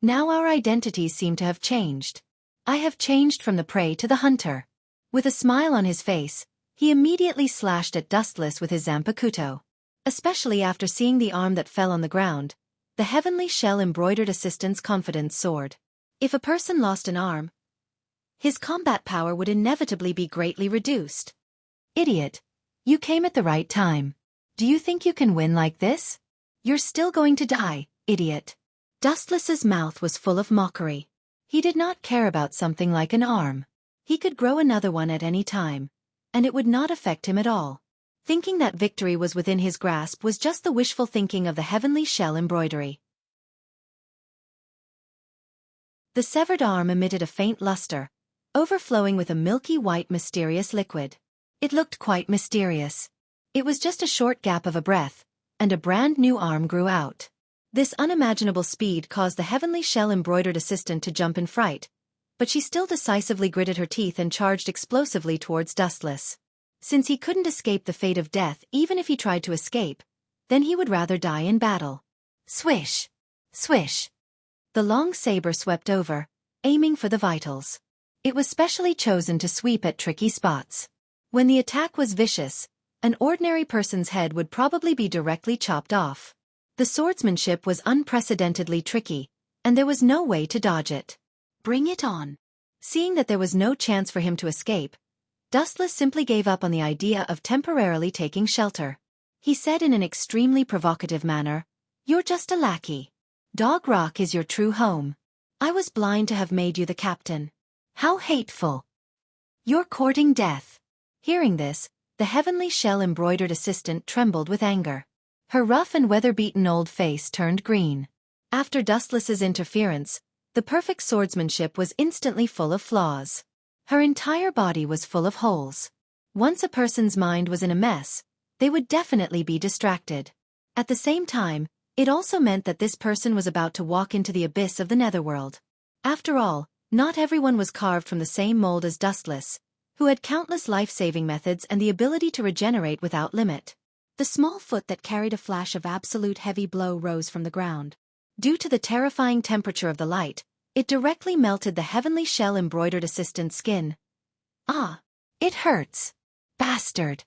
Now our identities seem to have changed. I have changed from the prey to the hunter. With a smile on his face, he immediately slashed at Dustless with his Zanpakuto. Especially after seeing the arm that fell on the ground, the heavenly shell-embroidered assistant's confidence soared. If a person lost an arm, his combat power would inevitably be greatly reduced. Idiot. You came at the right time. Do you think you can win like this? You're still going to die, idiot. Dustless's mouth was full of mockery. He did not care about something like an arm. He could grow another one at any time, and it would not affect him at all. Thinking that victory was within his grasp was just the wishful thinking of the heavenly shell embroidery. The severed arm emitted a faint luster, overflowing with a milky white mysterious liquid. It looked quite mysterious. It was just a short gap of a breath, and a brand new arm grew out. This unimaginable speed caused the heavenly shell-embroidered assistant to jump in fright, but she still decisively gritted her teeth and charged explosively towards Dustless. Since he couldn't escape the fate of death even if he tried to escape, then he would rather die in battle. Swish! Swish! The long saber swept over, aiming for the vitals. It was specially chosen to sweep at tricky spots. When the attack was vicious, an ordinary person's head would probably be directly chopped off. The swordsmanship was unprecedentedly tricky, and there was no way to dodge it. Bring it on. Seeing that there was no chance for him to escape, Dustless simply gave up on the idea of temporarily taking shelter. He said in an extremely provocative manner, "You're just a lackey. Dog Rock is your true home. I was blind to have made you the captain. How hateful. You're courting death." Hearing this, the heavenly shell-embroidered assistant trembled with anger. Her rough and weather-beaten old face turned green. After Dustless's interference, the perfect swordsmanship was instantly full of flaws. Her entire body was full of holes. Once a person's mind was in a mess, they would definitely be distracted. At the same time, it also meant that this person was about to walk into the abyss of the netherworld. After all, not everyone was carved from the same mold as Dustless, who had countless life-saving methods and the ability to regenerate without limit. The small foot that carried a flash of absolute heavy blow rose from the ground. Due to the terrifying temperature of the light, It directly melted the heavenly shell-embroidered assistant's skin. Ah! It hurts! Bastard!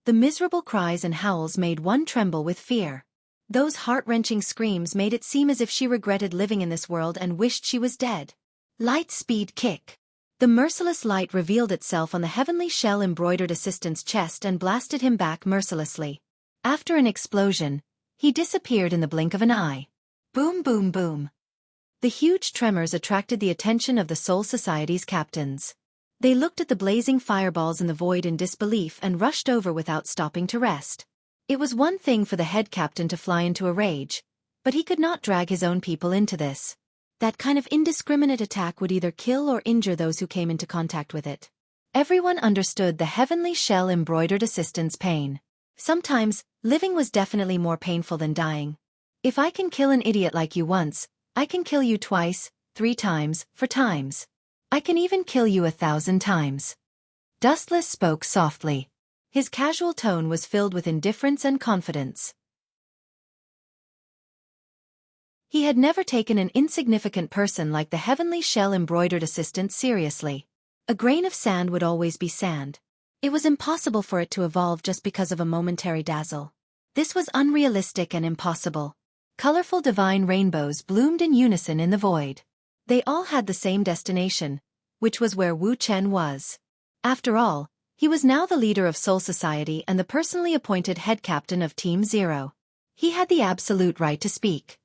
The miserable cries and howls made one tremble with fear. Those heart-wrenching screams made it seem as if she regretted living in this world and wished she was dead. Light speed kick. The merciless light revealed itself on the heavenly shell-embroidered assistant's chest and blasted him back mercilessly. After an explosion, he disappeared in the blink of an eye. Boom boom boom. The huge tremors attracted the attention of the Soul Society's captains. They looked at the blazing fireballs in the void in disbelief and rushed over without stopping to rest. It was one thing for the head captain to fly into a rage, but he could not drag his own people into this. That kind of indiscriminate attack would either kill or injure those who came into contact with it. Everyone understood the heavenly shell-embroidered assistant's pain. Sometimes, living was definitely more painful than dying. If I can kill an idiot like you once, I can kill you twice, 3 times, 4 times. I can even kill you 1,000 times. Dustless spoke softly. His casual tone was filled with indifference and confidence. He had never taken an insignificant person like the heavenly shell-embroidered assistant seriously. A grain of sand would always be sand. It was impossible for it to evolve just because of a momentary dazzle. This was unrealistic and impossible. Colorful divine rainbows bloomed in unison in the void. They all had the same destination, which was where Wu Chen was. After all, he was now the leader of Soul Society and the personally appointed head captain of Team Zero. He had the absolute right to speak.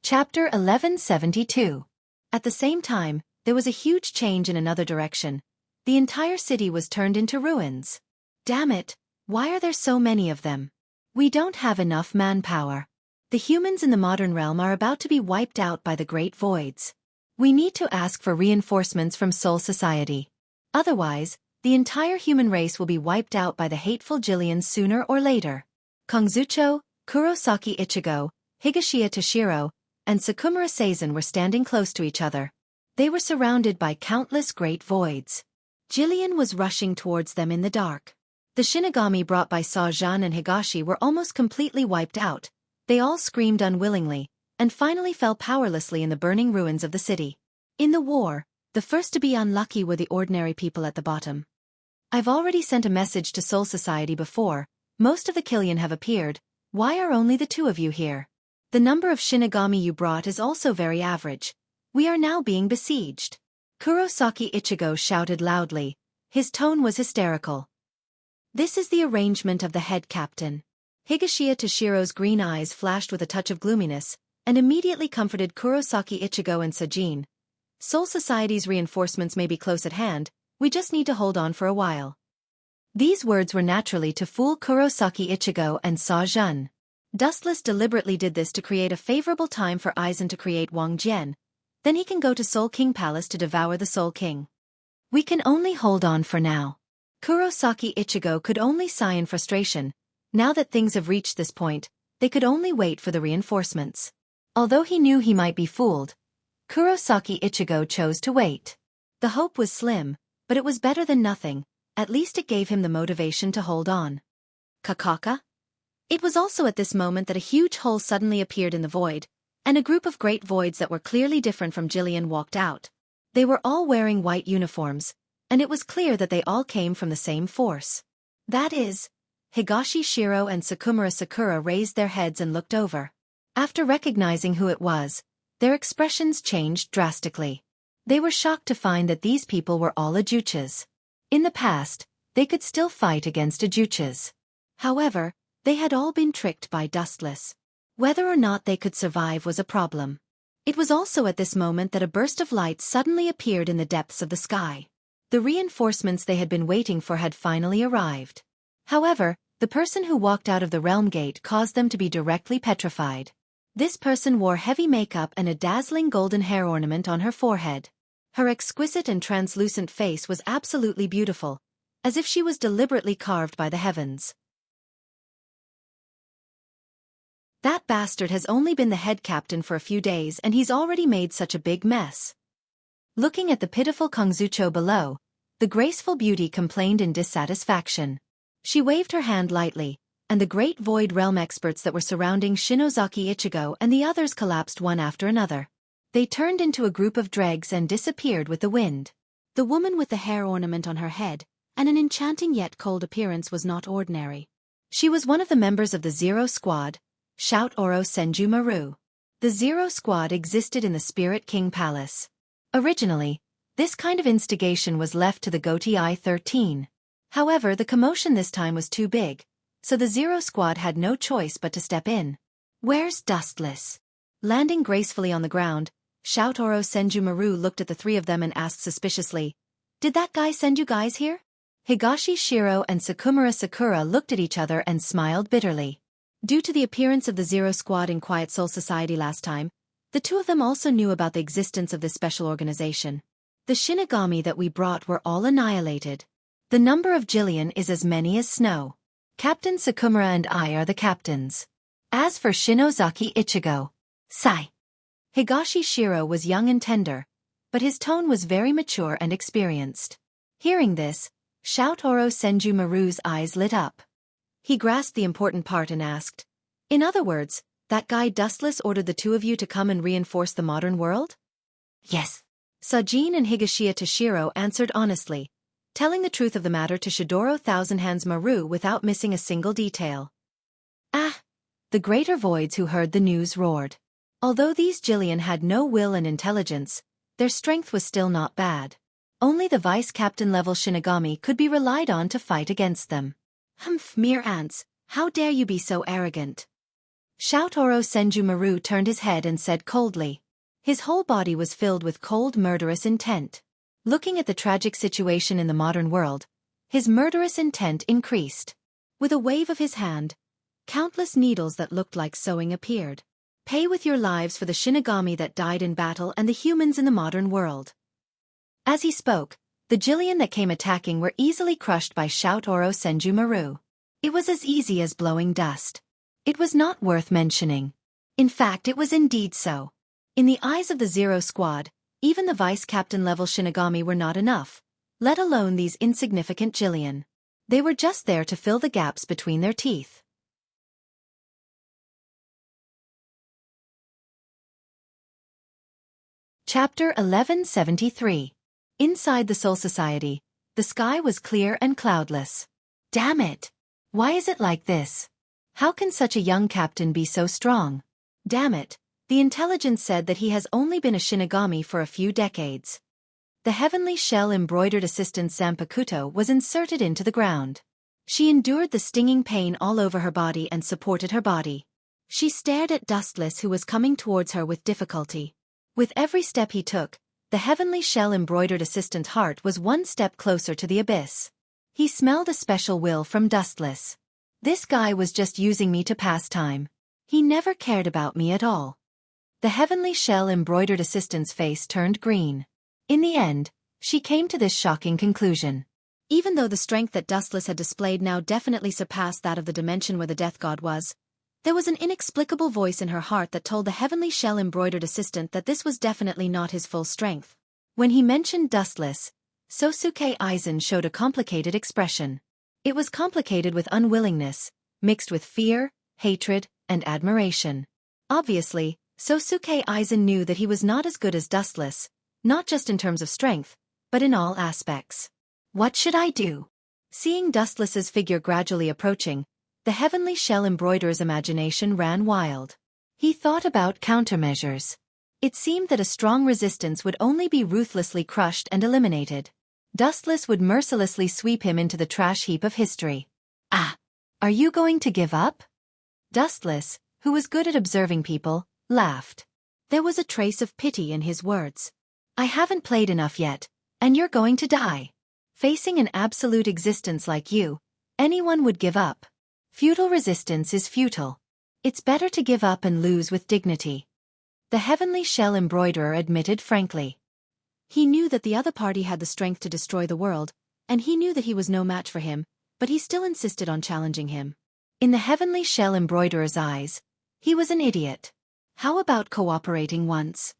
Chapter 1172. At the same time, there was a huge change in another direction. The entire city was turned into ruins. Damn it, why are there so many of them? We don't have enough manpower. The humans in the modern realm are about to be wiped out by the Great Voids. We need to ask for reinforcements from Soul Society. Otherwise, the entire human race will be wiped out by the hateful Jillians sooner or later. Kongzucho, Kurosaki Ichigo, Higashia Toshiro, and Sakumura Seizen were standing close to each other. They were surrounded by countless great voids. Jillian was rushing towards them in the dark. The Shinigami brought by Sajan and Higashi were almost completely wiped out. They all screamed unwillingly, and finally fell powerlessly in the burning ruins of the city. In the war, the first to be unlucky were the ordinary people at the bottom. I've already sent a message to Soul Society before. Most of the Killian have appeared. Why are only the 2 of you here? The number of Shinigami you brought is also very average. We are now being besieged. Kurosaki Ichigo shouted loudly. His tone was hysterical. This is the arrangement of the head captain. Higashia Toshiro's green eyes flashed with a touch of gloominess, and immediately comforted Kurosaki Ichigo and Sajin. Soul Society's reinforcements may be close at hand, we just need to hold on for a while. These words were naturally to fool Kurosaki Ichigo and Sajin. Dustless deliberately did this to create a favorable time for Aizen to create Wang Jian. Then he can go to Soul King Palace to devour the Soul King. We can only hold on for now. Kurosaki Ichigo could only sigh in frustration. Now that things have reached this point, they could only wait for the reinforcements. Although he knew he might be fooled, Kurosaki Ichigo chose to wait. The hope was slim, but it was better than nothing. At least it gave him the motivation to hold on. Kakaka? It was also at this moment that a huge hole suddenly appeared in the void, and a group of great voids that were clearly different from Jillian walked out. They were all wearing white uniforms, and it was clear that they all came from the same force. That is, Higashi Shiro and Sakumura Sakura raised their heads and looked over. After recognizing who it was, their expressions changed drastically. They were shocked to find that these people were all Ajuchas. In the past, they could still fight against Ajuchas. However, they had all been tricked by Dustless. Whether or not they could survive was a problem. It was also at this moment that a burst of light suddenly appeared in the depths of the sky. The reinforcements they had been waiting for had finally arrived. However, the person who walked out of the realm gate caused them to be directly petrified. This person wore heavy makeup and a dazzling golden hair ornament on her forehead. Her exquisite and translucent face was absolutely beautiful, as if she was deliberately carved by the heavens. That bastard has only been the head captain for a few days and he's already made such a big mess. Looking at the pitiful Kongzucho below, the graceful beauty complained in dissatisfaction. She waved her hand lightly, and the great void realm experts that were surrounding Shinozaki Ichigo and the others collapsed one after another. They turned into a group of dregs and disappeared with the wind. The woman with the hair ornament on her head, and an enchanting yet cold appearance was not ordinary. She was one of the members of the Zero Squad, Shout Oro Senju Maru. The Zero Squad existed in the Spirit King Palace. Originally, this kind of instigation was left to the Goatee Eye 13. However, the commotion this time was too big, so the Zero Squad had no choice but to step in. "Where's Dustless?" Landing gracefully on the ground, Shout Oro Senju Maru looked at the three of them and asked suspiciously, "Did that guy send you guys here?" Higashi Shiro and Sakumura Sakura looked at each other and smiled bitterly. Due to the appearance of the Zero Squad in Quiet Soul Society last time, the two of them also knew about the existence of this special organization. "The Shinigami that we brought were all annihilated. The number of Jillian is as many as snow. Captain Sakumura and I are the captains. As for Shinozaki Ichigo, sigh." Higashi Shiro was young and tender, but his tone was very mature and experienced. Hearing this, Shout Oro Senju Maru's eyes lit up. He grasped the important part and asked, "In other words, that guy Dustless ordered the two of you to come and reinforce the modern world?" "Yes." Sajin and Higashiya Toshiro answered honestly, telling the truth of the matter to Shidoro Thousand Hands Maru without missing a single detail. "Ah!" The greater voids who heard the news roared. Although these Jillian had no will and intelligence, their strength was still not bad. Only the vice-captain level Shinigami could be relied on to fight against them. "Humph, mere ants, how dare you be so arrogant?" Shout Oro Senju Maru turned his head and said coldly. His whole body was filled with cold murderous intent. Looking at the tragic situation in the modern world, his murderous intent increased. With a wave of his hand, countless needles that looked like sewing appeared. "Pay with your lives for the Shinigami that died in battle and the humans in the modern world." As he spoke, the Jillian that came attacking were easily crushed by Shout Oro Senju Maru. It was as easy as blowing dust. It was not worth mentioning. In fact, it was indeed so. In the eyes of the Zero Squad, even the vice-captain level Shinigami were not enough, let alone these insignificant Jillian. They were just there to fill the gaps between their teeth. Chapter 1173. Inside the Soul Society, the sky was clear and cloudless. Damn it! Why is it like this? How can such a young captain be so strong? Damn it, the intelligence said that he has only been a Shinigami for a few decades. The heavenly shell-embroidered assistant Zanpakuto was inserted into the ground. She endured the stinging pain all over her body and supported her body. She stared at Dustless who was coming towards her with difficulty. With every step he took, the heavenly shell-embroidered assistant's heart was one step closer to the abyss. He smelled a special will from Dustless. This guy was just using me to pass time. He never cared about me at all. The heavenly shell-embroidered assistant's face turned green. In the end, she came to this shocking conclusion. Even though the strength that Dustless had displayed now definitely surpassed that of the dimension where the Death God was, there was an inexplicable voice in her heart that told the heavenly shell-embroidered assistant that this was definitely not his full strength. When he mentioned Dustless, Sosuke Aizen showed a complicated expression. It was complicated with unwillingness, mixed with fear, hatred, and admiration. Obviously, Sosuke Aizen knew that he was not as good as Dustless, not just in terms of strength, but in all aspects. What should I do? Seeing Dustless's figure gradually approaching, the heavenly shell embroiderer's imagination ran wild. He thought about countermeasures. It seemed that a strong resistance would only be ruthlessly crushed and eliminated. Dustless would mercilessly sweep him into the trash heap of history. "Ah! Are you going to give up?" Dustless, who was good at observing people, laughed. There was a trace of pity in his words. "I haven't played enough yet, and you're going to die. Facing an absolute existence like you, anyone would give up. Futile resistance is futile. It's better to give up and lose with dignity." The heavenly shell embroiderer admitted frankly. He knew that the other party had the strength to destroy the world, and he knew that he was no match for him, but he still insisted on challenging him. In the heavenly shell embroiderer's eyes, he was an idiot. How about cooperating once?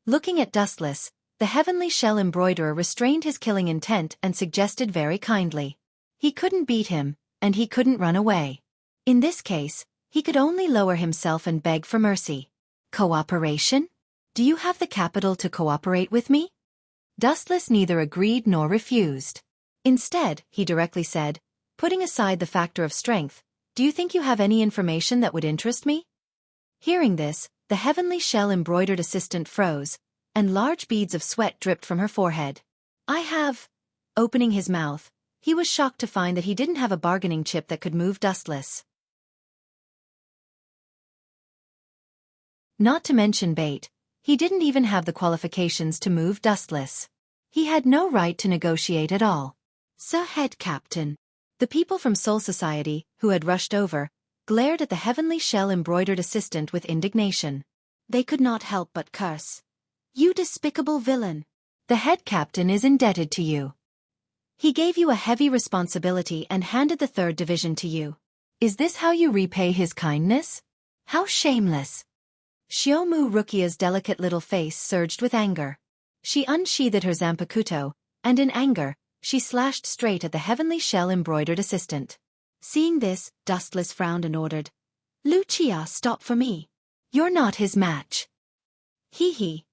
Looking at Dustless, the heavenly shell embroiderer restrained his killing intent and suggested very kindly. He couldn't beat him, and he couldn't run away. In this case, he could only lower himself and beg for mercy. Cooperation? Do you have the capital to cooperate with me? Dustless neither agreed nor refused. Instead, he directly said, putting aside the factor of strength, do you think you have any information that would interest me? Hearing this, the heavenly shell-embroidered assistant froze, and large beads of sweat dripped from her forehead. I have. Opening his mouth, he was shocked to find that he didn't have a bargaining chip that could move Dustless. Not to mention bait, he didn't even have the qualifications to move Dustless. He had no right to negotiate at all. Sir Head Captain. The people from Soul Society, who had rushed over, glared at the heavenly shell-embroidered assistant with indignation. They could not help but curse. You despicable villain! The head captain is indebted to you. He gave you a heavy responsibility and handed the 3rd division to you. Is this how you repay his kindness? How shameless! Xiaomu Rukia's delicate little face surged with anger. She unsheathed her zanpakuto, and in anger, she slashed straight at the heavenly shell-embroidered assistant. Seeing this, Dustless frowned and ordered, Wuxia, stop for me. You're not his match. Hee.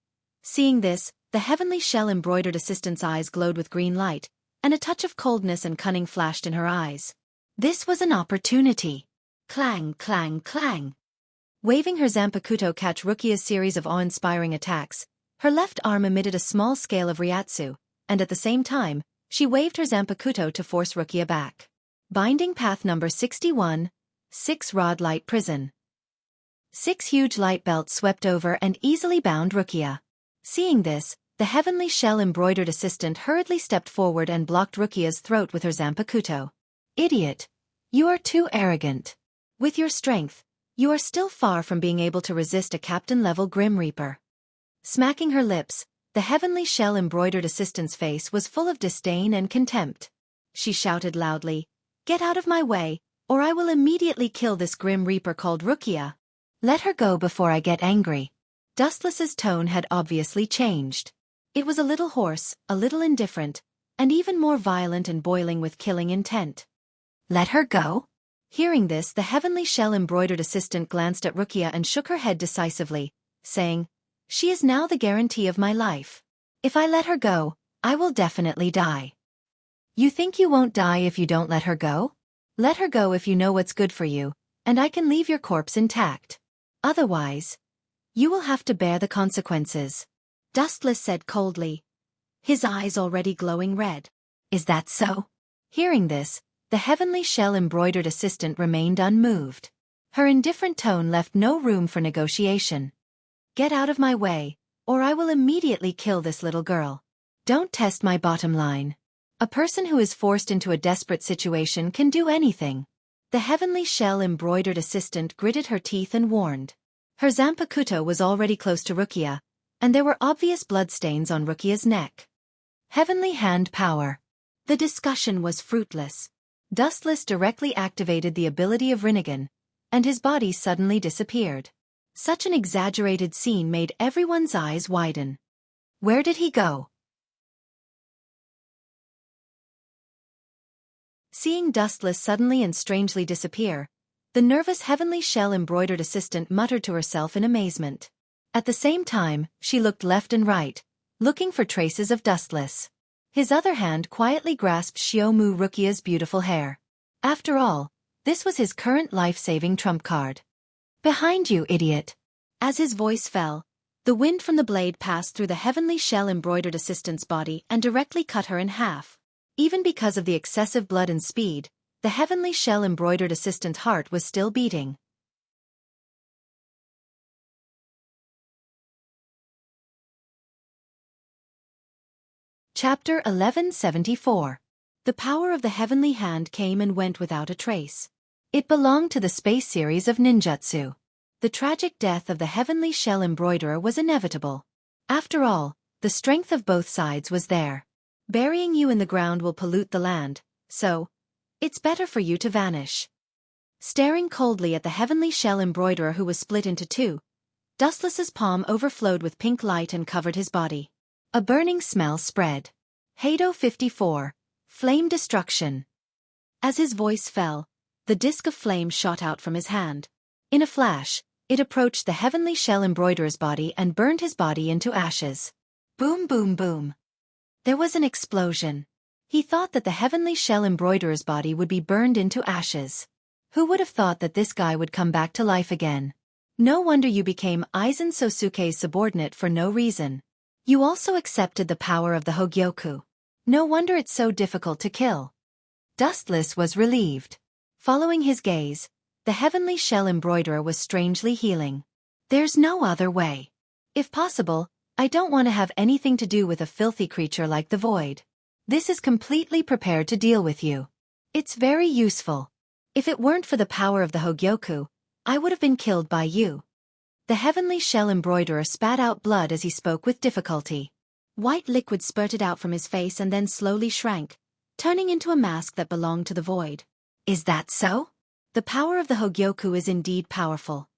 Seeing this, the heavenly shell-embroidered assistant's eyes glowed with green light, and a touch of coldness and cunning flashed in her eyes. This was an opportunity. Clang, clang, clang. Waving her zanpakuto catch Rukia's series of awe-inspiring attacks, her left arm emitted a small scale of ryatsu, and at the same time, she waved her zanpakuto to force Rukia back. Binding path number 61, 6-rod light prison. 6 huge light belts swept over and easily bound Rukia. Seeing this, the heavenly shell-embroidered assistant hurriedly stepped forward and blocked Rukia's throat with her zanpakuto. Idiot! You are too arrogant. With your strength, you are still far from being able to resist a captain-level Grim Reaper. Smacking her lips, the heavenly shell-embroidered assistant's face was full of disdain and contempt. She shouted loudly, Get out of my way, or I will immediately kill this Grim Reaper called Wuxia. Let her go before I get angry. Dustless's tone had obviously changed. It was a little hoarse, a little indifferent, and even more violent and boiling with killing intent. Let her go? Hearing this, the heavenly shell-embroidered assistant glanced at Wuxia and shook her head decisively, saying, She is now the guarantee of my life. If I let her go, I will definitely die. You think you won't die if you don't let her go? Let her go if you know what's good for you, and I can leave your corpse intact. Otherwise, you will have to bear the consequences. Dustless said coldly, his eyes already glowing red. Is that so? Hearing this, the heavenly shell-embroidered assistant remained unmoved. Her indifferent tone left no room for negotiation. Get out of my way, or I will immediately kill this little girl. Don't test my bottom line. A person who is forced into a desperate situation can do anything. The heavenly shell-embroidered assistant gritted her teeth and warned. Her zanpakuto was already close to Wuxia, and there were obvious bloodstains on Rukia's neck. Heavenly hand power. The discussion was fruitless. Dustless directly activated the ability of Rinnegan, and his body suddenly disappeared. Such an exaggerated scene made everyone's eyes widen. Where did he go? Seeing Dustless suddenly and strangely disappear, the nervous heavenly shell-embroidered assistant muttered to herself in amazement. At the same time, she looked left and right, looking for traces of Dustless. His other hand quietly grasped Xiaomu Rukia's beautiful hair. After all, this was his current life-saving trump card. Behind you, idiot! As his voice fell, the wind from the blade passed through the heavenly shell-embroidered assistant's body and directly cut her in half. Even because of the excessive blood and speed, the heavenly shell-embroidered assistant's heart was still beating. Chapter 1174. The power of the heavenly hand came and went without a trace. It belonged to the space series of ninjutsu. The tragic death of the heavenly shell embroiderer was inevitable. After all, the strength of both sides was there. Burying you in the ground will pollute the land, so it's better for you to vanish. Staring coldly at the heavenly shell embroiderer who was split into two, Dustless's palm overflowed with pink light and covered his body. A burning smell spread. Hado 54. Flame destruction. As his voice fell, The disk of flame shot out from his hand. In a flash, it approached the heavenly shell embroiderer's body and burned his body into ashes. Boom, boom, boom. There was an explosion. He thought that the heavenly shell embroiderer's body would be burned into ashes. Who would have thought that this guy would come back to life again? No wonder you became Aizen Sosuke's subordinate for no reason. You also accepted the power of the Hogyoku. No wonder it's so difficult to kill. Dustless was relieved. Following his gaze, the heavenly shell embroiderer was strangely healing. There's no other way. If possible, I don't want to have anything to do with a filthy creature like the Void. This is completely prepared to deal with you. It's very useful. If it weren't for the power of the Hogyoku, I would have been killed by you. The heavenly shell embroiderer spat out blood as he spoke with difficulty. White liquid spurted out from his face and then slowly shrank, turning into a mask that belonged to the Void. Is that so? The power of the Hogyoku is indeed powerful.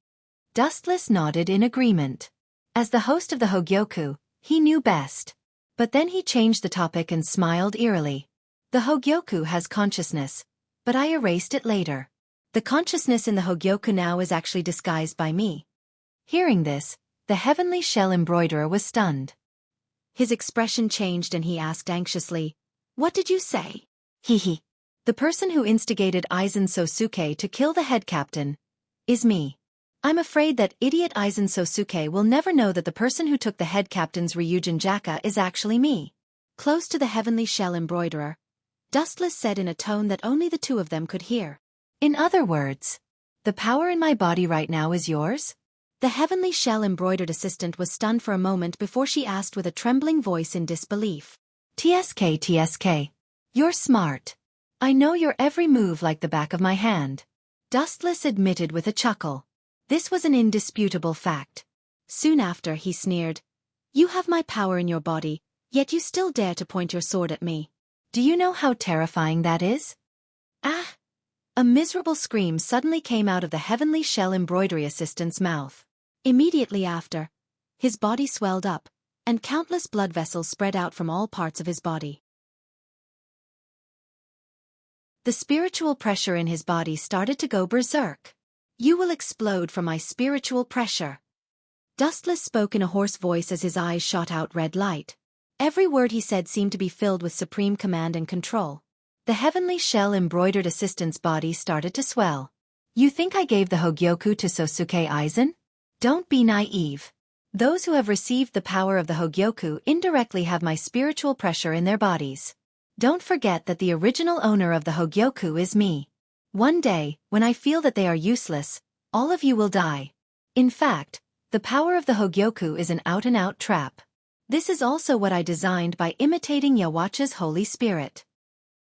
Dustless nodded in agreement. As the host of the Hogyoku, he knew best. But then he changed the topic and smiled eerily. The Hogyoku has consciousness, but I erased it later. The consciousness in the Hogyoku now is actually disguised by me. Hearing this, the heavenly shell embroiderer was stunned. His expression changed and he asked anxiously, "What did you say?" He. The person who instigated Aizen Sosuke to kill the head captain is me. I'm afraid that idiot Aizen Sosuke will never know that the person who took the head captain's Ryujin Jaka is actually me. Close to the heavenly shell embroiderer, Dustless said in a tone that only the two of them could hear. In other words, the power in my body right now is yours? The heavenly shell embroidered assistant was stunned for a moment before she asked with a trembling voice in disbelief. TSK. You're smart. I know your every move like the back of my hand. Dustless admitted with a chuckle. This was an indisputable fact. Soon after, he sneered. You have my power in your body, yet you still dare to point your sword at me. Do you know how terrifying that is? Ah! A miserable scream suddenly came out of the heavenly shell embroidery assistant's mouth. Immediately after, his body swelled up, and countless blood vessels spread out from all parts of his body. The spiritual pressure in his body started to go berserk. You will explode from my spiritual pressure. Dustless spoke in a hoarse voice as his eyes shot out red light. Every word he said seemed to be filled with supreme command and control. The heavenly shell embroidered assistant's body started to swell. You think I gave the Hogyoku to Sosuke Aizen? Don't be naive. Those who have received the power of the Hogyoku indirectly have my spiritual pressure in their bodies. Don't forget that the original owner of the Hogyoku is me. One day, when I feel that they are useless, all of you will die. In fact, the power of the Hogyoku is an out-and-out trap. This is also what I designed by imitating Yawacha's Holy Spirit.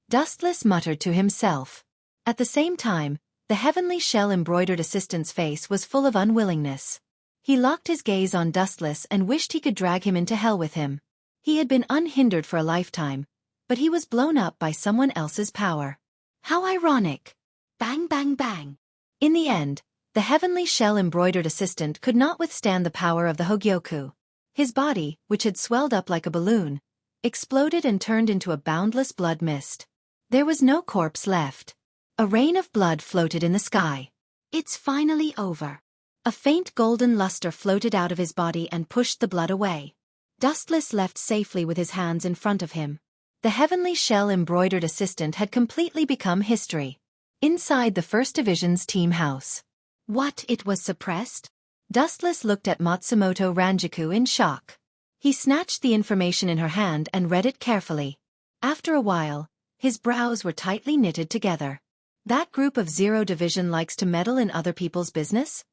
Dustless muttered to himself. At the same time, the heavenly shell embroidered assistant's face was full of unwillingness. He locked his gaze on Dustless and wished he could drag him into hell with him. He had been unhindered for a lifetime, but he was blown up by someone else's power. How ironic! Bang, bang, bang. In the end, the heavenly shell embroidered assistant could not withstand the power of the Hogyoku. His body, which had swelled up like a balloon, exploded and turned into a boundless blood mist. There was no corpse left. A rain of blood floated in the sky. It's finally over. A faint golden luster floated out of his body and pushed the blood away. Dustless left safely with his hands in front of him. The heavenly shell embroidered assistant had completely become history. Inside the 1st Division's team house. What, it was suppressed? Dustless looked at Matsumoto Ranjaku in shock. He snatched the information in her hand and read it carefully. After a while, his brows were tightly knitted together. That group of 0 Division likes to meddle in other people's business?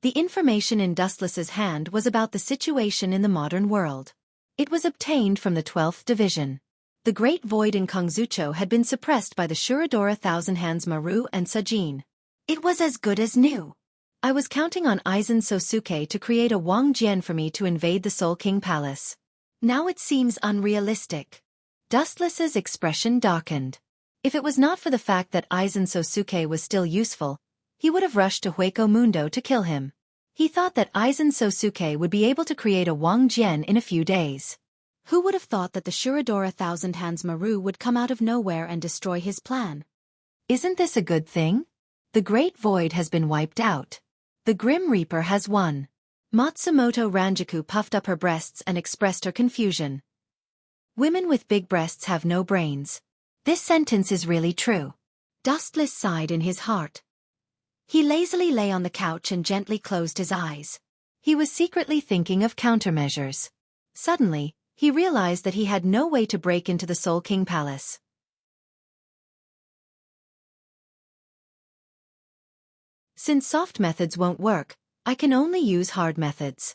The information in Dustless's hand was about the situation in the modern world. It was obtained from the 12th Division. The Great Void in Kongzucho had been suppressed by the Shuradora Thousand Hands Maru and Sajin. It was as good as new. I was counting on Aizen Sosuke to create a Wang Jian for me to invade the Soul King Palace. Now it seems unrealistic. Dustless's expression darkened. If it was not for the fact that Aizen Sosuke was still useful, he would have rushed to Hueco Mundo to kill him. He thought that Aizen Sosuke would be able to create a Wang Jian in a few days. Who would have thought that the Shuradora Thousand Hands Maru would come out of nowhere and destroy his plan? Isn't this a good thing? The Great Void has been wiped out. The Grim Reaper has won. Matsumoto Ranjaku puffed up her breasts and expressed her confusion. Women with big breasts have no brains. This sentence is really true. Dustless sighed in his heart. He lazily lay on the couch and gently closed his eyes. He was secretly thinking of countermeasures. Suddenly, he realized that he had no way to break into the Soul King Palace. Since soft methods won't work, I can only use hard methods.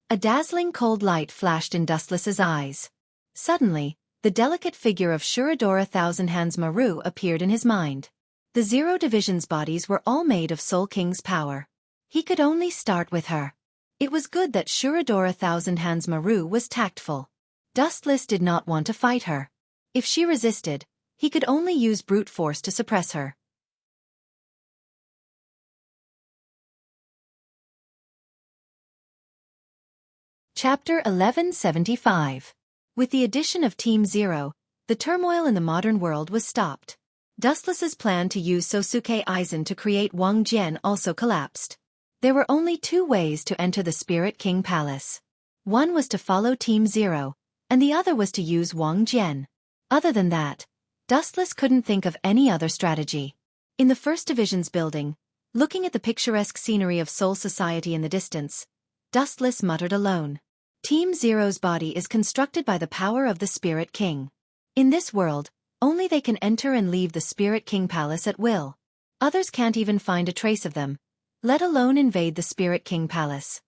A dazzling cold light flashed in Dustless's eyes. Suddenly, the delicate figure of Shuradora Thousand Hands Maru appeared in his mind. The Zero Division's bodies were all made of Soul King's power. He could only start with her. It was good that Shuradora Thousand Hands Maru was tactful. Dustless did not want to fight her. If she resisted, he could only use brute force to suppress her. Chapter 1175. With the addition of Team Zero, the turmoil in the modern world was stopped. Dustless's plan to use Sosuke Aizen to create Wang Jian also collapsed. There were only two ways to enter the Spirit King Palace. One was to follow Team Zero, and the other was to use Wang Jian. Other than that, Dustless couldn't think of any other strategy. In the First Division's building, looking at the picturesque scenery of Soul Society in the distance, Dustless muttered alone. Team Zero's body is constructed by the power of the Spirit King. In this world, only they can enter and leave the Spirit King Palace at will. Others can't even find a trace of them, let alone invade the Spirit King Palace.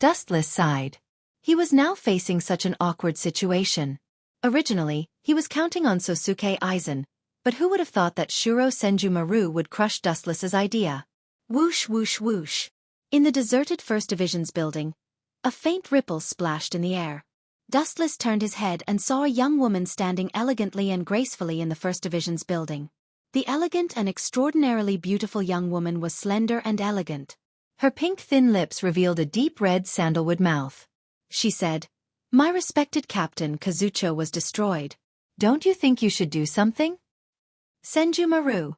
Dustless sighed. He was now facing such an awkward situation. Originally, he was counting on Sosuke Aizen, but who would have thought that Shuro Senju Maru would crush Dustless's idea? Whoosh whoosh whoosh. In the deserted First Division's building, a faint ripple splashed in the air. Dustless turned his head and saw a young woman standing elegantly and gracefully in the First Division's building. The elegant and extraordinarily beautiful young woman was slender and elegant. Her pink thin lips revealed a deep red sandalwood mouth. She said, "My respected Captain Kazucho was destroyed. Don't you think you should do something?" Senju Maru.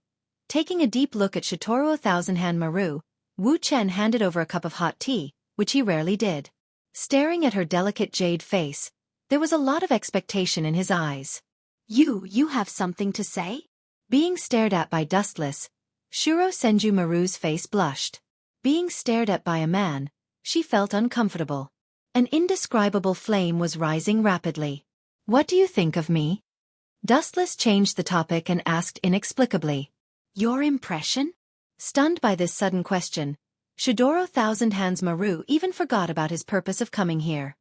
Taking a deep look at Shitoru Thousand-Hand Maru, Wu Chen handed over a cup of hot tea, which he rarely did. Staring at her delicate jade face, there was a lot of expectation in his eyes. You have something to say?" Being stared at by Dustless, Shuro Senju Maru's face blushed. Being stared at by a man, she felt uncomfortable. An indescribable flame was rising rapidly. "What do you think of me?" Dustless changed the topic and asked inexplicably. "Your impression?" Stunned by this sudden question, Shidoro Thousand Hands Maru even forgot about his purpose of coming here.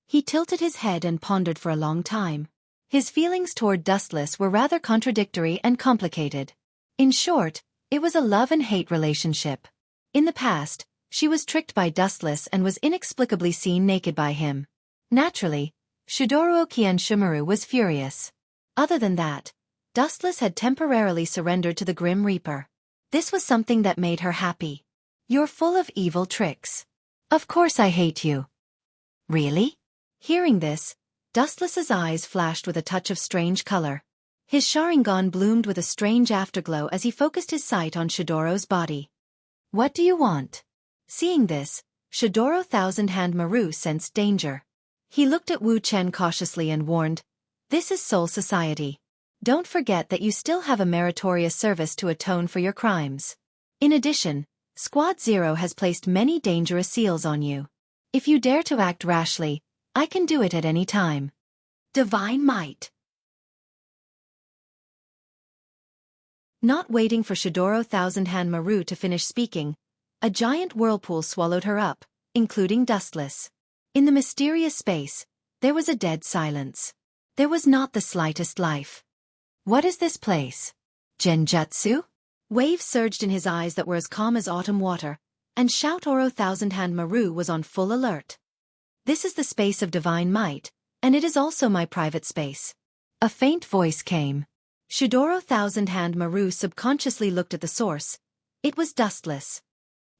He tilted his head and pondered for a long time. His feelings toward Dustless were rather contradictory and complicated. In short, it was a love and hate relationship. In the past, she was tricked by Dustless and was inexplicably seen naked by him. Naturally, Shidoro Shimaru was furious. Other than that, Dustless had temporarily surrendered to the Grim Reaper. This was something that made her happy. "You're full of evil tricks. Of course I hate you." "Really?" Hearing this, Dustless's eyes flashed with a touch of strange color. His Sharingan bloomed with a strange afterglow as he focused his sight on Shidoro's body. "What do you want?" Seeing this, Shidoro Thousand-Hand Maru sensed danger. He looked at Wu Chen cautiously and warned, "This is Soul Society. Don't forget that you still have a meritorious service to atone for your crimes. In addition, Squad Zero has placed many dangerous seals on you. If you dare to act rashly, I can do it at any time." Divine Might. Not waiting for Shidoro Thousand-Hand Maru to finish speaking, a giant whirlpool swallowed her up, including Dustless. In the mysterious space, there was a dead silence. There was not the slightest life. "What is this place? Genjutsu?" Waves surged in his eyes that were as calm as autumn water, and Shitoro Thousand-Hand Maru was on full alert. "This is the space of divine might, and it is also my private space." A faint voice came. Shidoro Thousand-Hand Maru subconsciously looked at the source. It was Dustless.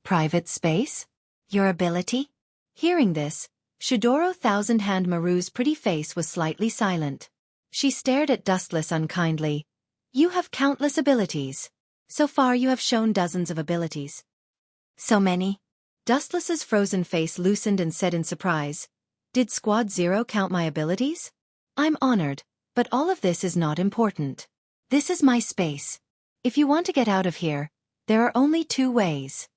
"Private space? Your ability?" Hearing this, Shidoro Thousand-Hand Maru's pretty face was slightly silent. She stared at Dustless unkindly. "You have countless abilities. So far you have shown dozens of abilities. So many? Dustless's frozen face loosened and said in surprise, "Did Squad Zero count my abilities? I'm honored, but all of this is not important. This is my space. If you want to get out of here, there are only 2 ways."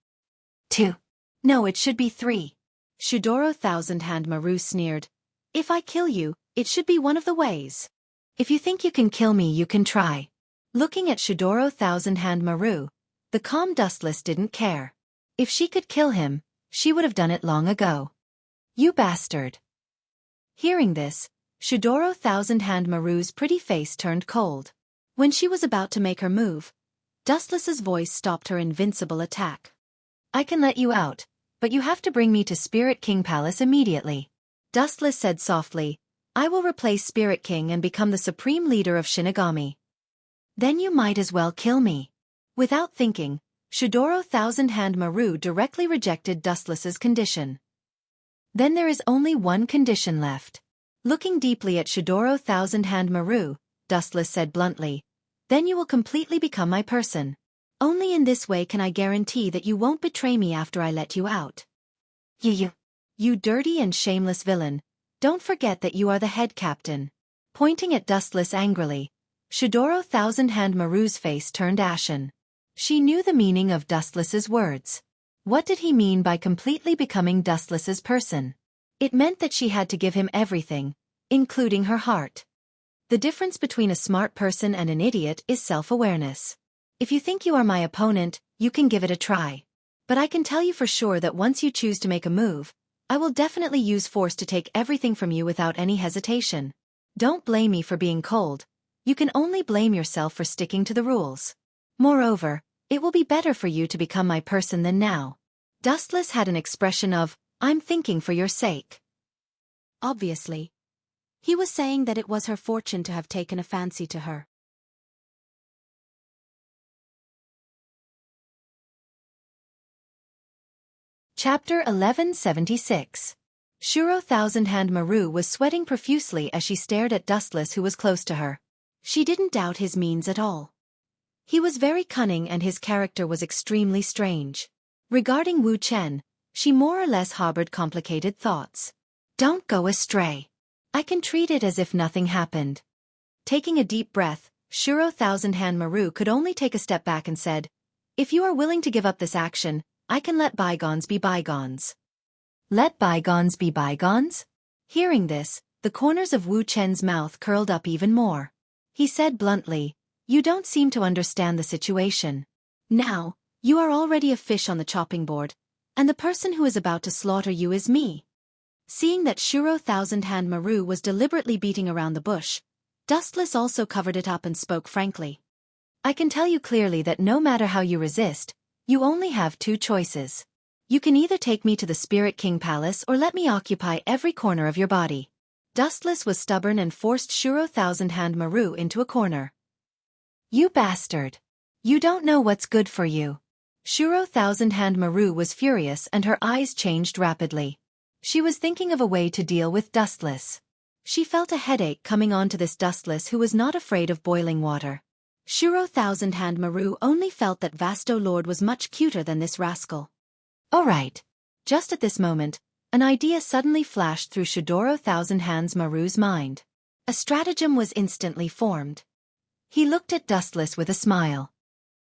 2. No, it should be 3. Shudoro Thousand Hand Maru sneered. "If I kill you, it should be one of the ways. If you think you can kill me, you can try." Looking at Shudoro Thousand Hand Maru, the calm Dustless didn't care. If she could kill him, she would have done it long ago. "You bastard." Hearing this, Shudoro Thousand Hand Maru's pretty face turned cold. When she was about to make her move, Dustless's voice stopped her invincible attack. "I can let you out, but you have to bring me to Spirit King Palace immediately." Dustless said softly, "I will replace Spirit King and become the supreme leader of Shinigami." "Then you might as well kill me." Without thinking, Shudoro Thousand Hand Maru directly rejected Dustless's condition. "Then there is only one condition left." Looking deeply at Shudoro Thousand Hand Maru, Dustless said bluntly, "Then you will completely become my person. Only in this way can I guarantee that you won't betray me after I let you out." You dirty and shameless villain, don't forget that you are the head captain." Pointing at Dustless angrily, Shudoro Thousand Hand Maru's face turned ashen. She knew the meaning of Dustless's words. What did he mean by completely becoming Dustless's person? It meant that she had to give him everything, including her heart. The difference between a smart person and an idiot is self-awareness. If you think you are my opponent, you can give it a try. But I can tell you for sure that once you choose to make a move, I will definitely use force to take everything from you without any hesitation. Don't blame me for being cold. You can only blame yourself for sticking to the rules. Moreover, it will be better for you to become my person than now." Dustless had an expression of, "I'm thinking for your sake." Obviously, he was saying that it was her fortune to have taken a fancy to her. Chapter 1176. Shuro Thousand Hand Maru was sweating profusely as she stared at Dustless, who was close to her. She didn't doubt his means at all. He was very cunning and his character was extremely strange. Regarding Wu Chen, she more or less harbored complicated thoughts. "Don't go astray. I can treat it as if nothing happened." Taking a deep breath, Shuro Thousand Hand Maru could only take a step back and said, "If you are willing to give up this action, I can let bygones be bygones." Let bygones be bygones? Hearing this, the corners of Wu Chen's mouth curled up even more. He said bluntly, "You don't seem to understand the situation. Now, you are already a fish on the chopping board, and the person who is about to slaughter you is me." Seeing that Shuro Thousand Hand Maru was deliberately beating around the bush, Dustless also covered it up and spoke frankly. "I can tell you clearly that no matter how you resist, you only have 2 choices. You can either take me to the Spirit King Palace or let me occupy every corner of your body." Dustless was stubborn and forced Shuro Thousand Hand Maru into a corner. "You bastard! You don't know what's good for you." Shuro Thousand Hand Maru was furious and her eyes changed rapidly. She was thinking of a way to deal with Dustless. She felt a headache coming on to this Dustless who was not afraid of boiling water. Shuro Thousand Hand Maru only felt that Vasto Lord was much cuter than this rascal. All right. Just at this moment, an idea suddenly flashed through Shudoro Thousand Hands Maru's mind. A stratagem was instantly formed. He looked at Dustless with a smile.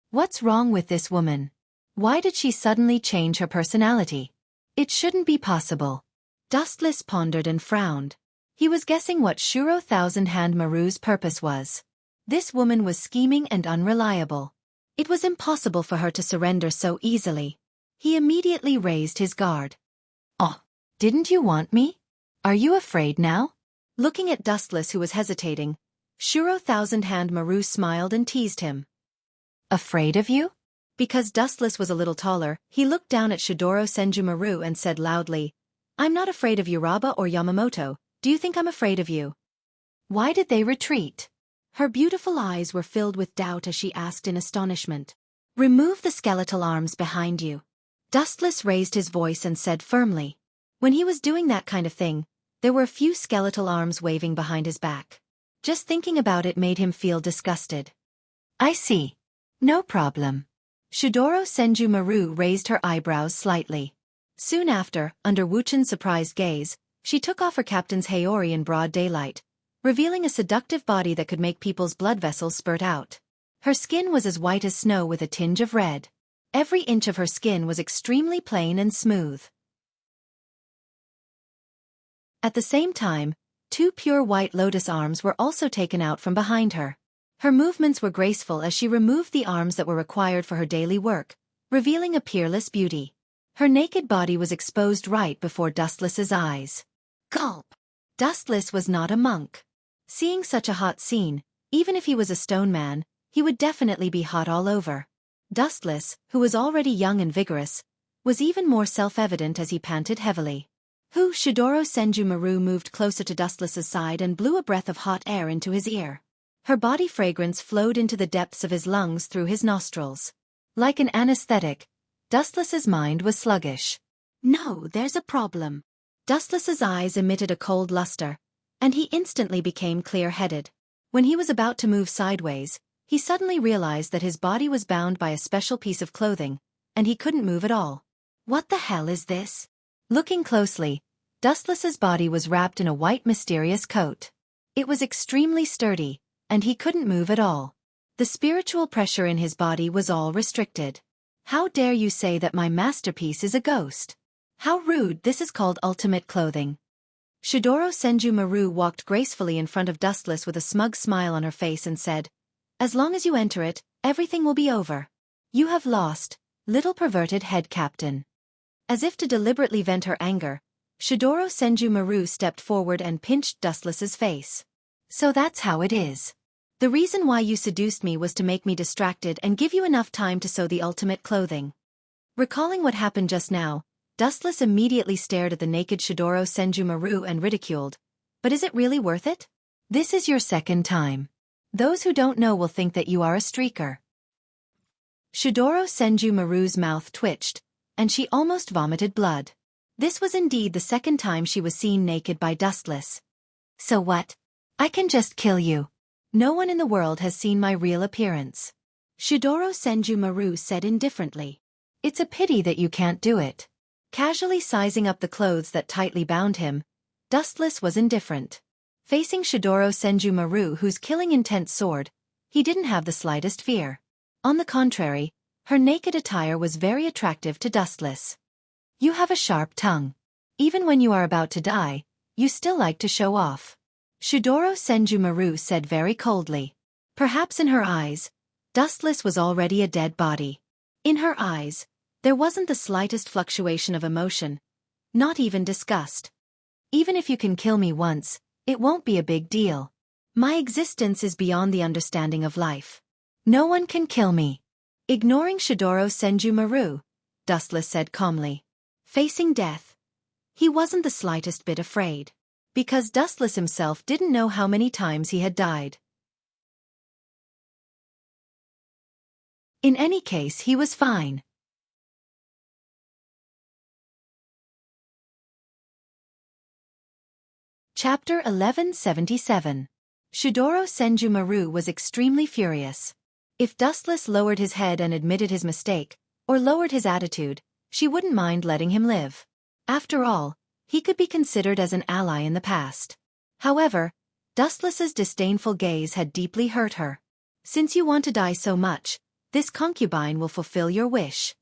What's wrong with this woman? Why did she suddenly change her personality? It shouldn't be possible. Dustless pondered and frowned. He was guessing what Shuro Thousand Hand Maru's purpose was. This woman was scheming and unreliable. It was impossible for her to surrender so easily. He immediately raised his guard. "Oh, didn't you want me? Are you afraid now?" Looking at Dustless, who was hesitating, Shuro Thousand Hand Maru smiled and teased him. "Afraid of you?" Because Dustless was a little taller, he looked down at Shudoro Senju Maru and said loudly, "I'm not afraid of Yuraba or Yamamoto. Do you think I'm afraid of you?" Why did they retreat? Her beautiful eyes were filled with doubt as she asked in astonishment. "Remove the skeletal arms behind you." Dustless raised his voice and said firmly. When he was doing that kind of thing, there were a few skeletal arms waving behind his back. Just thinking about it made him feel disgusted. "I see. No problem. Shidoro Senju raised her eyebrows slightly. Soon after, under Wuchan's surprised gaze, she took off her captain's Haori in broad daylight, revealing a seductive body that could make people's blood vessels spurt out. Her skin was as white as snow with a tinge of red. Every inch of her skin was extremely plain and smooth. At the same time, 2 pure white lotus arms were also taken out from behind her. Her movements were graceful as she removed the arms that were required for her daily work, revealing a peerless beauty. Her naked body was exposed right before Dustless's eyes. Gulp! Dustless was not a monk. Seeing such a hot scene, even if he was a stone man, he would definitely be hot all over. Dustless, who was already young and vigorous, was even more self-evident as he panted heavily. Shidoro Senju moved closer to Dustless's side and blew a breath of hot air into his ear. Her body fragrance flowed into the depths of his lungs through his nostrils. Like an anesthetic, Dustless's mind was sluggish. No, there's a problem. Dustless's eyes emitted a cold luster, and he instantly became clear-headed. When he was about to move sideways, he suddenly realized that his body was bound by a special piece of clothing, and he couldn't move at all. What the hell is this? Looking closely, Dustless's body was wrapped in a white mysterious coat. It was extremely sturdy, and he couldn't move at all. The spiritual pressure in his body was all restricted. How dare you say that my masterpiece is a ghost? How rude, this is called ultimate clothing. Shidoro Senju walked gracefully in front of Dustless with a smug smile on her face and said, "As long as you enter it, everything will be over. You have lost, little perverted head captain." As if to deliberately vent her anger, Shidoro Senju stepped forward and pinched Dustless's face. "So that's how it is. The reason why you seduced me was to make me distracted and give you enough time to sew the ultimate clothing." Recalling what happened just now, Dustless immediately stared at the naked Shidoro Senju and ridiculed, "But is it really worth it? This is your second time. Those who don't know will think that you are a streaker." Shidoro Senju mouth twitched, and she almost vomited blood. This was indeed the second time she was seen naked by Dustless. "So what? I can just kill you. No one in the world has seen my real appearance," Shidoro Senju said indifferently. "It's a pity that you can't do it." Casually sizing up the clothes that tightly bound him, Dustless was indifferent. Facing Shidoro Senju whose killing intent soared, he didn't have the slightest fear. On the contrary, her naked attire was very attractive to Dustless. "You have a sharp tongue. Even when you are about to die, you still like to show off," Shidoro Senju said very coldly. Perhaps in her eyes, Dustless was already a dead body. In her eyes, there wasn't the slightest fluctuation of emotion, not even disgust. "Even if you can kill me once, it won't be a big deal. My existence is beyond the understanding of life. No one can kill me." Ignoring Shidoro Senju, Dustless said calmly. Facing death, he wasn't the slightest bit afraid. Because Dustless himself didn't know how many times he had died. In any case, he was fine. Chapter 1177. Shidoro Senju was extremely furious. If Dustless lowered his head and admitted his mistake, or lowered his attitude, she wouldn't mind letting him live. After all, he could be considered as an ally in the past. However, Dustless's disdainful gaze had deeply hurt her. "Since you want to die so much, this concubine will fulfill your wish."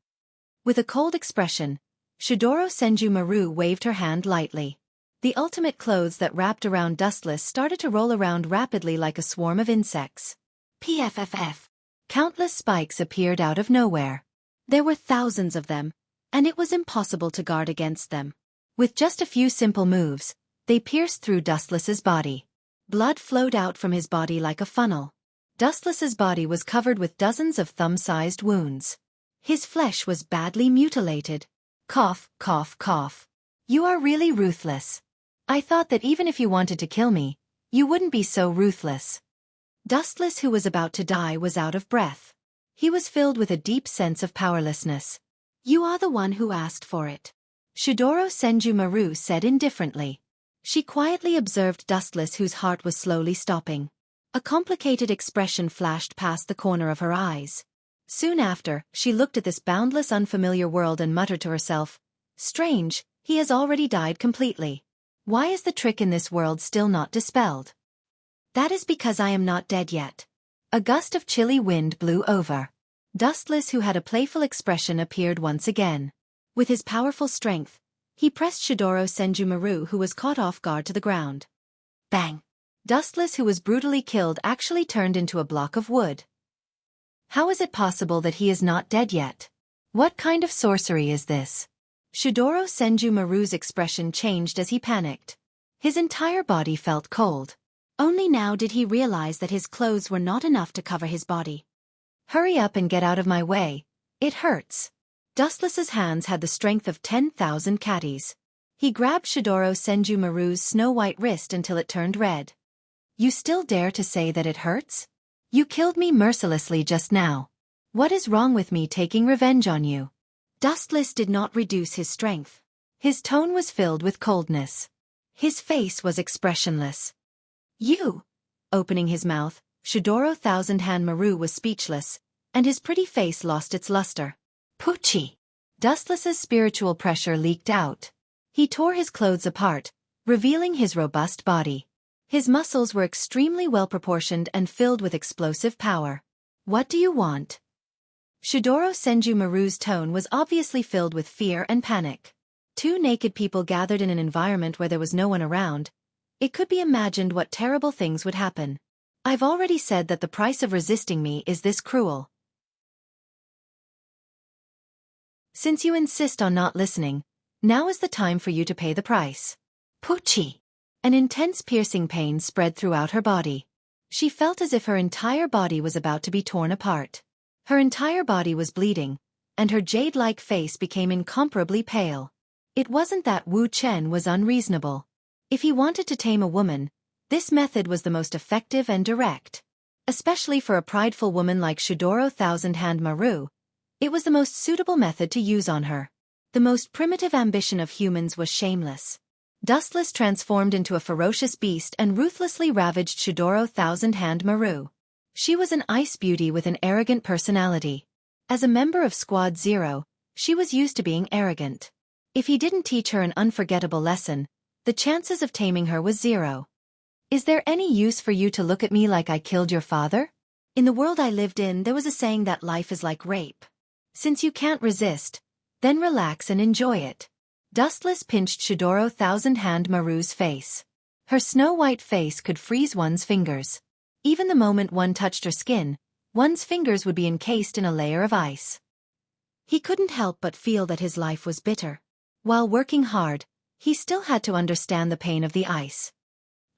With a cold expression, Shidoro Senju waved her hand lightly. The ultimate clothes that wrapped around Dustless started to roll around rapidly like a swarm of insects. Pfff. Countless spikes appeared out of nowhere. There were thousands of them, and it was impossible to guard against them. With just a few simple moves, they pierced through Dustless's body. Blood flowed out from his body like a funnel. Dustless's body was covered with dozens of thumb-sized wounds. His flesh was badly mutilated. Cough, cough, cough. "You are really ruthless. I thought that even if you wanted to kill me, you wouldn't be so ruthless." Dustless, who was about to die, was out of breath. He was filled with a deep sense of powerlessness. "You are the one who asked for it," Shidoro Senju said indifferently. She quietly observed Dustless, whose heart was slowly stopping. A complicated expression flashed past the corner of her eyes. Soon after, she looked at this boundless unfamiliar world and muttered to herself, "Strange, he has already died completely. Why is the trick in this world still not dispelled? That is because I am not dead yet." A gust of chilly wind blew over. Dustless, who had a playful expression, appeared once again. With his powerful strength, he pressed Shidoro Senjumaru, who was caught off guard, to the ground. Bang! Dustless, who was brutally killed, actually turned into a block of wood. How is it possible that he is not dead yet? What kind of sorcery is this? Shidoro Senjumaru's expression changed as he panicked. His entire body felt cold. Only now did he realize that his clothes were not enough to cover his body. "Hurry up and get out of my way. It hurts." Dustless's hands had the strength of 10,000 catties. He grabbed Shidoro Senjumaru's snow-white wrist until it turned red. "You still dare to say that it hurts? You killed me mercilessly just now. What is wrong with me taking revenge on you?" Dustless did not reduce his strength. His tone was filled with coldness. His face was expressionless. "You?" Opening his mouth, Shidoro Thousand Hand Maru was speechless, and his pretty face lost its luster. "Poochie!" Dustless's spiritual pressure leaked out. He tore his clothes apart, revealing his robust body. His muscles were extremely well-proportioned and filled with explosive power. "What do you want?" Shidoro Senjumaru's tone was obviously filled with fear and panic. Two naked people gathered in an environment where there was no one around. It could be imagined what terrible things would happen. "I've already said that the price of resisting me is this cruel. Since you insist on not listening, now is the time for you to pay the price." Poochie! An intense piercing pain spread throughout her body. She felt as if her entire body was about to be torn apart. Her entire body was bleeding, and her jade-like face became incomparably pale. It wasn't that Wu Chen was unreasonable. If he wanted to tame a woman, this method was the most effective and direct. Especially for a prideful woman like Shidoro Thousand Hand Maru, it was the most suitable method to use on her. The most primitive ambition of humans was shameless. Dustless transformed into a ferocious beast and ruthlessly ravaged Shidoro Thousand Hand Maru. She was an ice beauty with an arrogant personality. As a member of Squad Zero, she was used to being arrogant. If he didn't teach her an unforgettable lesson, the chances of taming her was zero. "Is there any use for you to look at me like I killed your father? In the world I lived in, there was a saying that life is like rape. Since you can't resist, then relax and enjoy it." Dustless pinched Shidoro Thousand Hand Maru's face. Her snow-white face could freeze one's fingers. Even the moment one touched her skin, one's fingers would be encased in a layer of ice. He couldn't help but feel that his life was bitter. While working hard, he still had to understand the pain of the ice.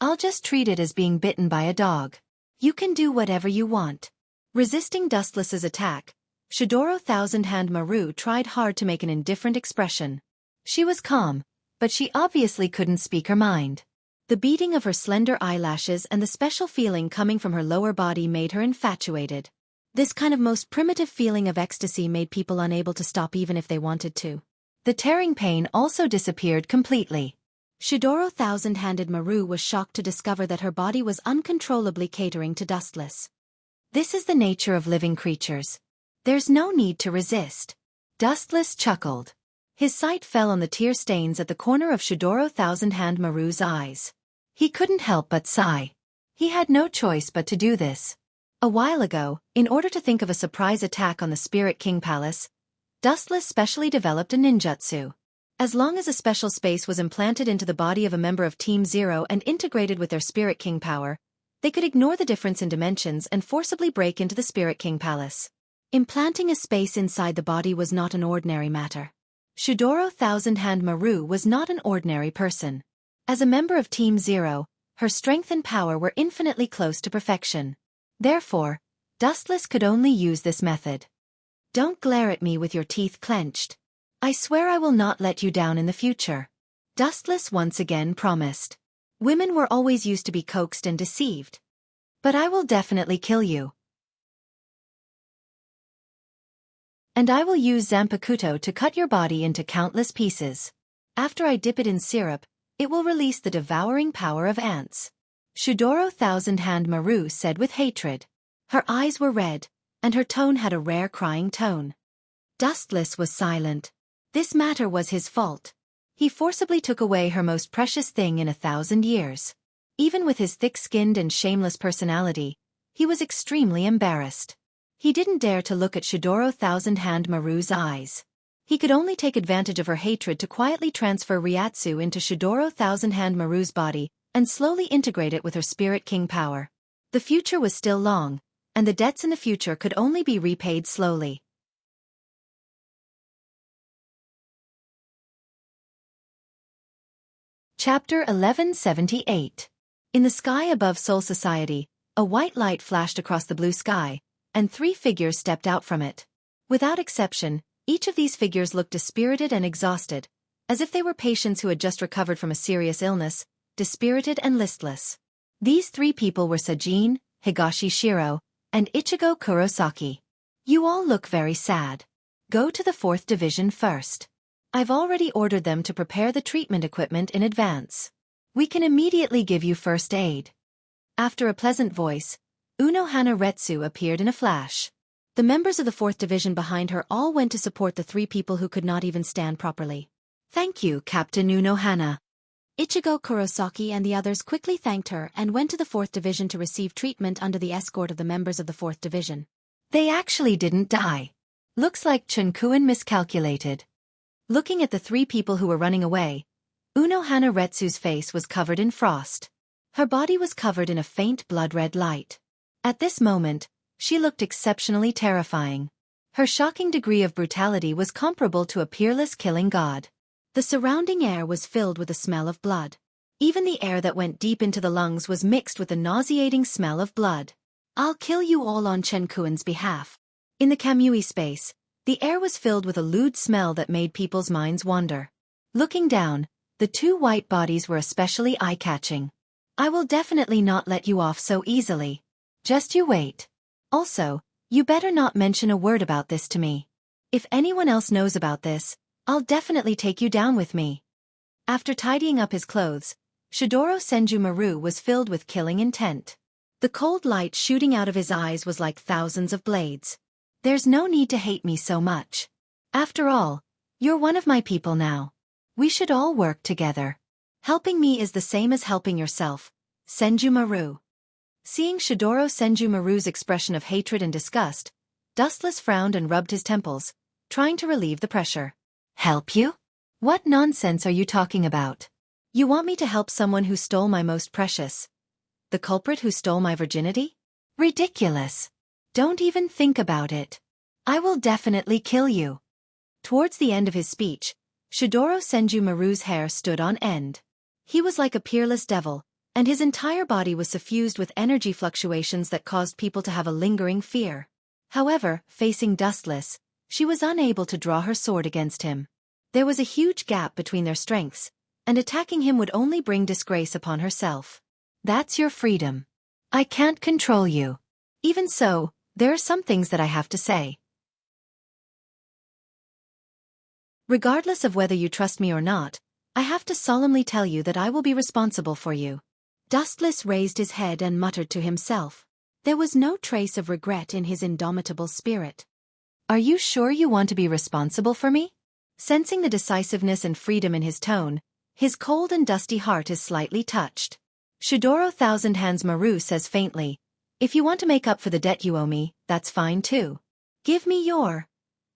"I'll just treat it as being bitten by a dog. You can do whatever you want." Resisting Dustless's attack, Shidoro Thousand Hand Maru tried hard to make an indifferent expression. She was calm, but she obviously couldn't speak her mind. The beating of her slender eyelashes and the special feeling coming from her lower body made her infatuated. This kind of most primitive feeling of ecstasy made people unable to stop even if they wanted to. The tearing pain also disappeared completely. Shidoro Thousand-Handed Maru was shocked to discover that her body was uncontrollably catering to Dustless. This is the nature of living creatures. There's no need to resist. Dustless chuckled. His sight fell on the tear stains at the corner of Shidoro Thousand-Hand Maru's eyes. He couldn't help but sigh. He had no choice but to do this. A while ago, in order to think of a surprise attack on the Spirit King Palace, Dustless specially developed a ninjutsu. As long as a special space was implanted into the body of a member of Team Zero and integrated with their Spirit King power, they could ignore the difference in dimensions and forcibly break into the Spirit King Palace. Implanting a space inside the body was not an ordinary matter. Shidoro Thousand-Hand Maru was not an ordinary person. As a member of Team Zero, her strength and power were infinitely close to perfection. Therefore, Dustless could only use this method. "Don't glare at me with your teeth clenched. I swear I will not let you down in the future," Dustless once again promised. "Women were always used to be coaxed and deceived. But I will definitely kill you. And I will use Zanpakuto to cut your body into countless pieces. After I dip it in syrup, it will release the devouring power of ants," Shidoro Thousand-Hand Maru said with hatred. Her eyes were red, and her tone had a rare crying tone. Dustless was silent. This matter was his fault. He forcibly took away her most precious thing in 1,000 years. Even with his thick-skinned and shameless personality, he was extremely embarrassed. He didn't dare to look at Shidoro Thousand-Hand Maru's eyes. He could only take advantage of her hatred to quietly transfer Ryatsu into Shidoro Thousand-Hand Maru's body and slowly integrate it with her Spirit King power. The future was still long, and the debts in the future could only be repaid slowly. Chapter 1178. In the sky above Soul Society, a white light flashed across the blue sky, and 3 figures stepped out from it. Without exception, each of these figures looked dispirited and exhausted, as if they were patients who had just recovered from a serious illness, dispirited and listless. These 3 people were Sajin, Higashi Shiro, and Ichigo Kurosaki. You all look very sad. Go to the 4th Division first. I've already ordered them to prepare the treatment equipment in advance. We can immediately give you first aid. After a pleasant voice, Unohana Retsu appeared in a flash. The members of the 4th Division behind her all went to support the 3 people who could not even stand properly. Thank you, Captain Unohana. Ichigo Kurosaki and the others quickly thanked her and went to the 4th Division to receive treatment under the escort of the members of the 4th Division. They actually didn't die. Looks like Chunkuin miscalculated. Looking at the 3 people who were running away, Unohana Retsu's face was covered in frost. Her body was covered in a faint blood-red light. At this moment, she looked exceptionally terrifying. Her shocking degree of brutality was comparable to a peerless killing god. The surrounding air was filled with the smell of blood. Even the air that went deep into the lungs was mixed with the nauseating smell of blood. I'll kill you all on Chenkuin's behalf. In the Kamui space, the air was filled with a lewd smell that made people's minds wander. Looking down, the 2 white bodies were especially eye-catching. I will definitely not let you off so easily. Just you wait. Also, you better not mention a word about this to me. If anyone else knows about this, I'll definitely take you down with me. After tidying up his clothes, Shidoro Senju Maru was filled with killing intent. The cold light shooting out of his eyes was like thousands of blades. There's no need to hate me so much. After all, you're one of my people now. We should all work together. Helping me is the same as helping yourself, Senju Maru. Seeing Shidoro Senju Maru's expression of hatred and disgust, Dustless frowned and rubbed his temples, trying to relieve the pressure. Help you? What nonsense are you talking about? You want me to help someone who stole my most precious? The culprit who stole my virginity? Ridiculous. Don't even think about it. I will definitely kill you. Towards the end of his speech, Shidoro Senju Maru's hair stood on end. He was like a peerless devil, and his entire body was suffused with energy fluctuations that caused people to have a lingering fear. However, facing Dustless, she was unable to draw her sword against him. There was a huge gap between their strengths, and attacking him would only bring disgrace upon herself. That's your freedom. I can't control you. Even so, there are some things that I have to say. Regardless of whether you trust me or not, I have to solemnly tell you that I will be responsible for you. Dustless raised his head and muttered to himself. There was no trace of regret in his indomitable spirit. Are you sure you want to be responsible for me? Sensing the decisiveness and freedom in his tone, his cold and dusty heart is slightly touched. Shidoro Thousand Hands Maru says faintly, if you want to make up for the debt you owe me, that's fine too. Give me your...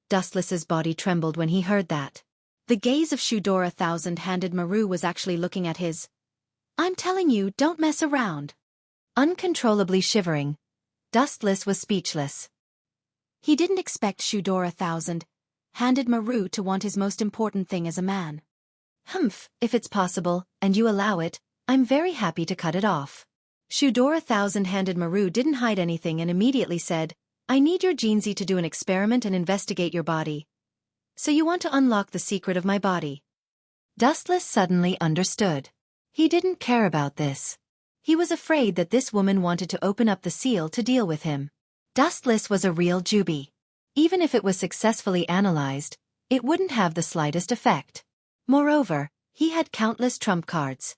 Dustless's body trembled when he heard that. The gaze of Shidoro Thousand-Handed Maru was actually looking at his. I'm telling you, don't mess around. Uncontrollably shivering, Dustless was speechless. He didn't expect Shidoro Thousand-Handed Maru to want his most important thing as a man. Humph, if it's possible, and you allow it, I'm very happy to cut it off. Shidoro Thousand-Handed Maru didn't hide anything and immediately said, I need your Jinzi to do an experiment and investigate your body. So you want to unlock the secret of my body. Dustless suddenly understood. He didn't care about this. He was afraid that this woman wanted to open up the seal to deal with him. Dustless was a real Jubi. Even if it was successfully analyzed, it wouldn't have the slightest effect. Moreover, he had countless trump cards.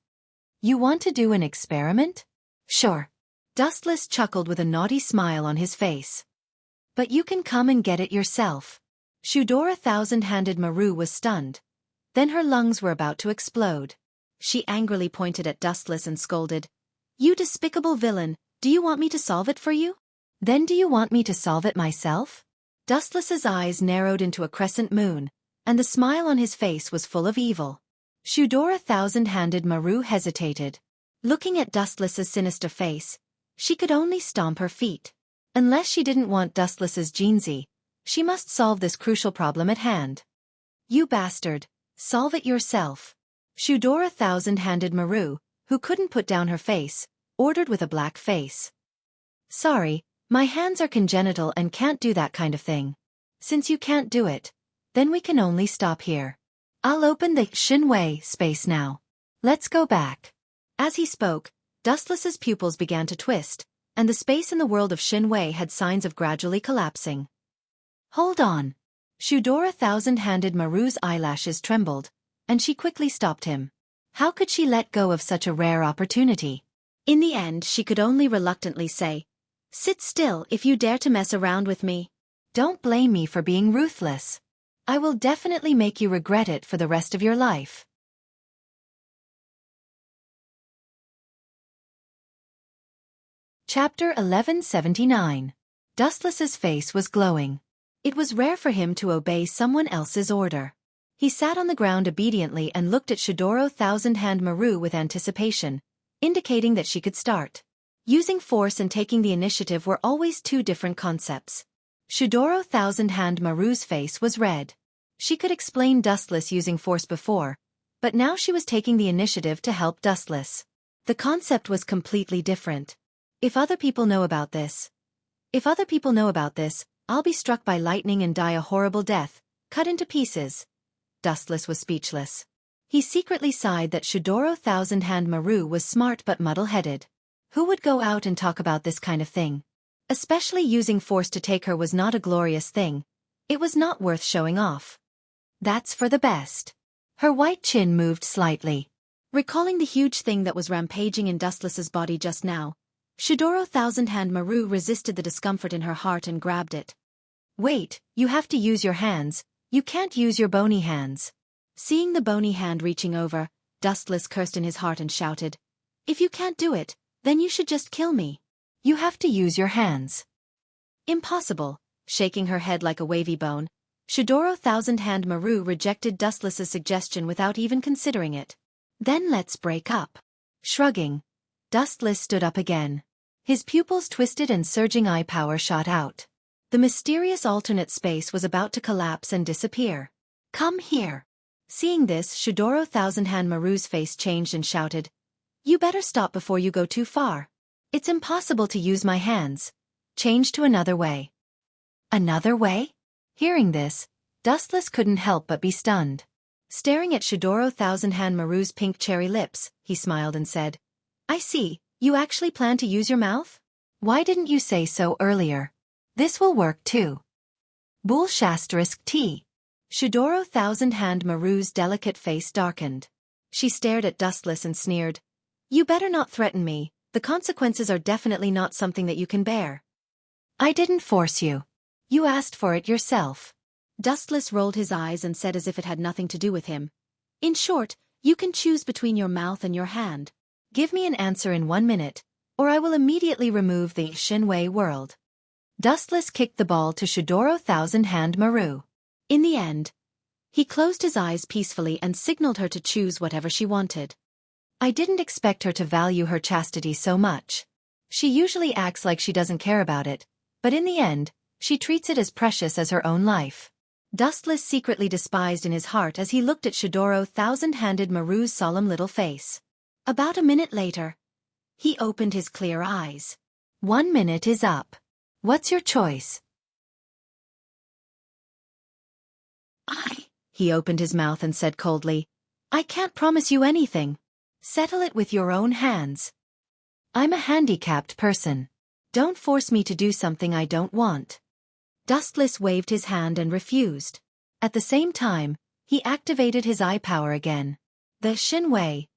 You want to do an experiment? Sure. Dustless chuckled with a naughty smile on his face. But you can come and get it yourself. Shudora Thousand-Handed Maru was stunned. Then her lungs were about to explode. She angrily pointed at Dustless and scolded, "You despicable villain, do you want me to solve it for you? Then do you want me to solve it myself?" Dustless's eyes narrowed into a crescent moon, and the smile on his face was full of evil. Shudora Thousand-Handed Maru hesitated. Looking at Dustless's sinister face, she could only stomp her feet. Unless she didn't want Dustless's Jeansy, she must solve this crucial problem at hand. "You bastard, solve it yourself." Shudora Thousand-Handed Maru, who couldn't put down her face, ordered with a black face. "Sorry, my hands are congenital and can't do that kind of thing. Since you can't do it, then we can only stop here. I'll open the Shinwei space now. Let's go back." As he spoke, Dustless's pupils began to twist, and the space in the world of Shinwei had signs of gradually collapsing. "Hold on." Shudora Thousand-Handed Maru's eyelashes trembled, and she quickly stopped him. How could she let go of such a rare opportunity? In the end, she could only reluctantly say, "Sit still if you dare to mess around with me. Don't blame me for being ruthless. I will definitely make you regret it for the rest of your life." Chapter 1179. Dustless's face was glowing. It was rare for him to obey someone else's order. He sat on the ground obediently and looked at Shudora Thousand-Handed Maru with anticipation, indicating that she could start. Using force and taking the initiative were always two different concepts. Shudora Thousand-Handed Maru's face was red. She could explain Dustless using force before, but now she was taking the initiative to help Dustless. The concept was completely different. If other people know about this, I'll be struck by lightning and die a horrible death, cut into pieces. Dustless was speechless. He secretly sighed that Shudora Thousand-Handed Maru was smart but muddle-headed. Who would go out and talk about this kind of thing? Especially using force to take her was not a glorious thing. It was not worth showing off. That's for the best. Her white chin moved slightly. Recalling the huge thing that was rampaging in Dustless's body just now, Shudora Thousand-Handed Maru resisted the discomfort in her heart and grabbed it. "Wait, you have to use your hands. You can't use your bony hands." Seeing the bony hand reaching over, Dustless cursed in his heart and shouted, "If you can't do it, then you should just kill me. You have to use your hands." "Impossible." Shaking her head like a wavy bone, Shudora Thousand-Handed Maru rejected Dustless's suggestion without even considering it. "Then let's break up." Shrugging, Dustless stood up again. His pupils twisted and surging eye power shot out. The mysterious alternate space was about to collapse and disappear. "Come here." Seeing this, Shudora Thousand-Handed Maru's face changed and shouted, "You better stop before you go too far. It's impossible to use my hands. Change to another way." "Another way?" Hearing this, Dustless couldn't help but be stunned. Staring at Shudora Thousand-Handed Maru's pink cherry lips, he smiled and said, "I see, you actually plan to use your mouth? Why didn't you say so earlier? This will work too." Bull*T. Shudora Thousand-Handed Maru's delicate face darkened. She stared at Dustless and sneered, "You better not threaten me, the consequences are definitely not something that you can bear." "I didn't force you. You asked for it yourself." Dustless rolled his eyes and said as if it had nothing to do with him, "In short, you can choose between your mouth and your hand. Give me an answer in 1 minute, or I will immediately remove the Shinwei world." Dustless kicked the ball to Shudora Thousand-Handed Maru. In the end, he closed his eyes peacefully and signaled her to choose whatever she wanted. I didn't expect her to value her chastity so much. She usually acts like she doesn't care about it, but in the end, she treats it as precious as her own life. Dustless secretly despised in his heart as he looked at Shudora Thousand-Handed Maru's solemn little face. About a minute later, he opened his clear eyes. 1 minute is up. What's your choice? He opened his mouth and said coldly, "I can't promise you anything. Settle it with your own hands. I'm a handicapped person. Don't force me to do something I don't want." Dustless waved his hand and refused. At the same time, he activated his eye power again. The Shinwei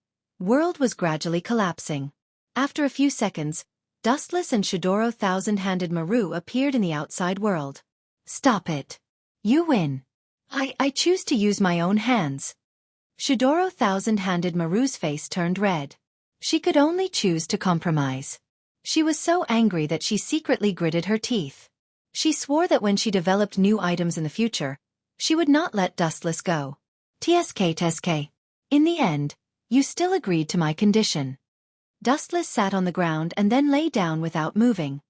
world was gradually collapsing. After a few seconds, Dustless and Shidoro Thousand-Handed Maru appeared in the outside world. Stop it. You win. I choose to use my own hands. Shidoro Thousand-Handed Maru's face turned red. She could only choose to compromise. She was so angry that she secretly gritted her teeth. She swore that when she developed new items in the future, she would not let Dustless go. TSK. In the end, you still agreed to my condition. Dustless sat on the ground and then lay down without moving.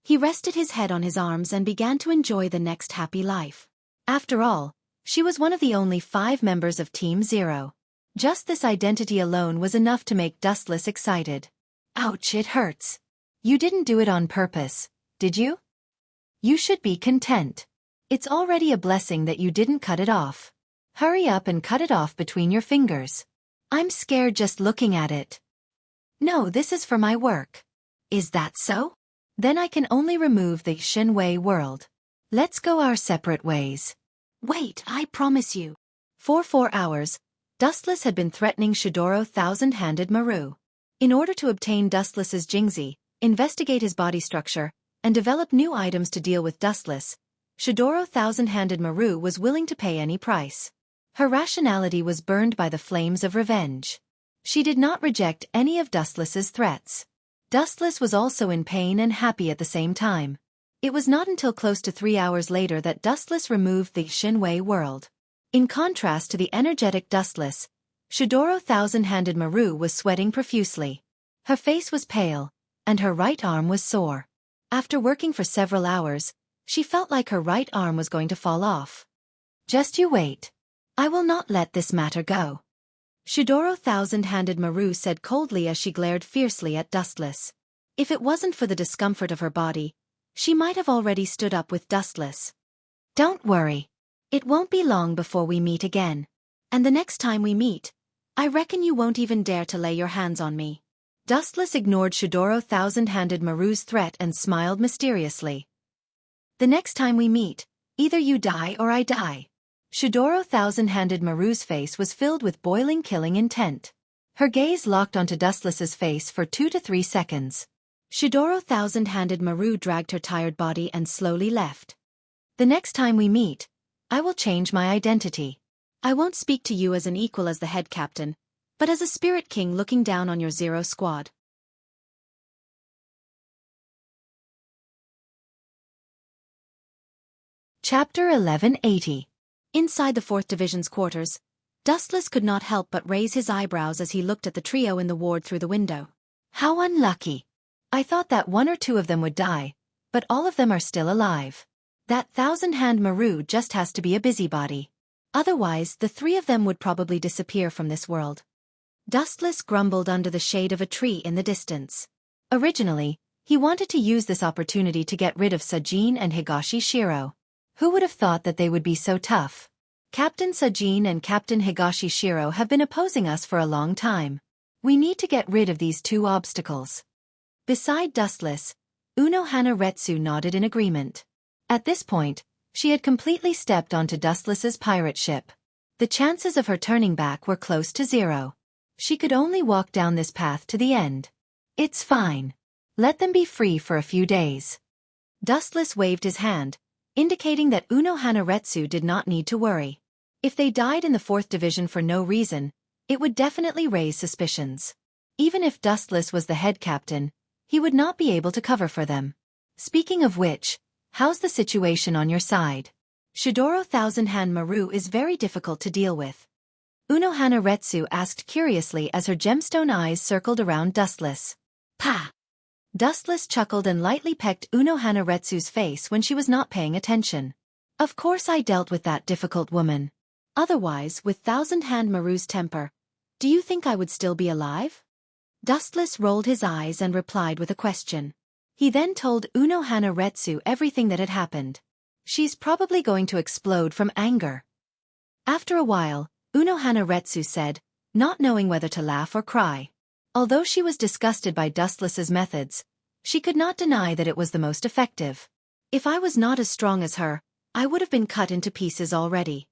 He rested his head on his arms and began to enjoy the next happy life. After all, she was one of the only 5 members of Team Zero. Just this identity alone was enough to make Dustless excited. Ouch, it hurts. You didn't do it on purpose, did you? You should be content. It's already a blessing that you didn't cut it off. Hurry up and cut it off between your fingers. I'm scared just looking at it. No, this is for my work. Is that so? Then I can only remove the Shenwei world. Let's go our separate ways. Wait, I promise you. For 4 hours, Dustless had been threatening Shidoro Thousand-Handed Maru. In order to obtain Dustless's Jingzi, investigate his body structure, and develop new items to deal with Dustless, Shidoro Thousand-Handed Maru was willing to pay any price. Her rationality was burned by the flames of revenge. She did not reject any of Dustless's threats. Dustless was also in pain and happy at the same time. It was not until close to 3 hours later that Dustless removed the Shenwei world. In contrast to the energetic Dustless, Shidoro Thousand-Handed Maru was sweating profusely. Her face was pale, and her right arm was sore. After working for several hours, she felt like her right arm was going to fall off. Just you wait. I will not let this matter go. Shidoro Thousand-Handed Maru said coldly as she glared fiercely at Dustless. If it wasn't for the discomfort of her body, she might have already stood up with Dustless. Don't worry. It won't be long before we meet again. And the next time we meet, I reckon you won't even dare to lay your hands on me. Dustless ignored Shidoro Thousand-Handed Maru's threat and smiled mysteriously. The next time we meet, either you die or I die. Shidoro Thousand-Handed Maru's face was filled with boiling killing intent. Her gaze locked onto Dustless's face for 2 to 3 seconds. Shidoro Thousand-Handed Maru dragged her tired body and slowly left. The next time we meet, I will change my identity. I won't speak to you as an equal as the head captain, but as a spirit king looking down on your Zero squad. Chapter 1180. Inside the 4th Division's quarters, Dustless could not help but raise his eyebrows as he looked at the trio in the ward through the window. How unlucky. I thought that 1 or 2 of them would die, but all of them are still alive. That Thousand-Hand Maru just has to be a busybody. Otherwise, the 3 of them would probably disappear from this world. Dustless grumbled under the shade of a tree in the distance. Originally, he wanted to use this opportunity to get rid of Sajin and Higashi Shiro. Who would have thought that they would be so tough? Captain Sajin and Captain Higashi Shiro have been opposing us for a long time. We need to get rid of these 2 obstacles. Beside Dustless, Unohana Retsu nodded in agreement. At this point, she had completely stepped onto Dustless's pirate ship. The chances of her turning back were close to 0. She could only walk down this path to the end. It's fine. Let them be free for a few days. Dustless waved his hand, indicating that Unohana Retsu did not need to worry. If they died in the 4th Division for no reason, it would definitely raise suspicions. Even if Dustless was the head captain, he would not be able to cover for them. Speaking of which, how's the situation on your side? Shidoro Thousand-Hand Maru is very difficult to deal with. Unohana Retsu asked curiously as her gemstone eyes circled around Dustless. Pah! Dustless chuckled and lightly pecked Unohana Retsu's face when she was not paying attention. Of course I dealt with that difficult woman. Otherwise, with Thousand-Hand Maru's temper, do you think I would still be alive? Dustless rolled his eyes and replied with a question. He then told Unohana Retsu everything that had happened. She's probably going to explode from anger. After a while, Unohana Retsu said, not knowing whether to laugh or cry. Although she was disgusted by Dustless's methods, she could not deny that it was the most effective. If I was not as strong as her, I would have been cut into pieces already.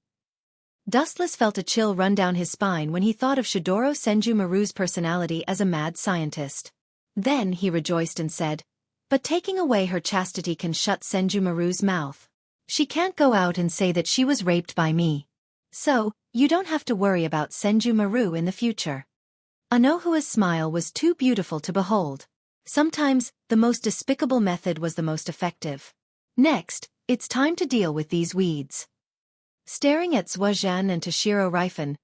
Dustless felt a chill run down his spine when he thought of Shidoro Senju Maru's personality as a mad scientist. Then he rejoiced and said, "But taking away her chastity can shut Senju Maru's mouth. She can't go out and say that she was raped by me. So, you don't have to worry about Senju Maru in the future." Anohua's smile was too beautiful to behold. Sometimes, the most despicable method was the most effective. Next, it's time to deal with these weeds. Staring at Zhuozhan and Toshiro Rifen,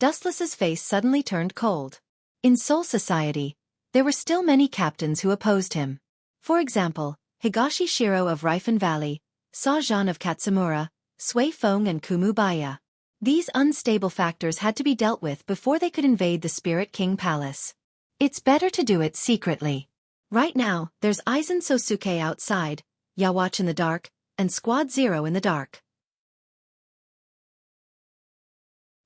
Dustless's face suddenly turned cold. In Soul Society, there were still many captains who opposed him. For example, Higashi Shiro of Rifen Valley, Sa-Zhan of Katsumura, Sui Feng and Kumubaya. These unstable factors had to be dealt with before they could invade the Spirit King Palace. It's better to do it secretly. Right now, there's Aizen Sosuke outside, Yawatch in the dark, and Squad Zero in the dark.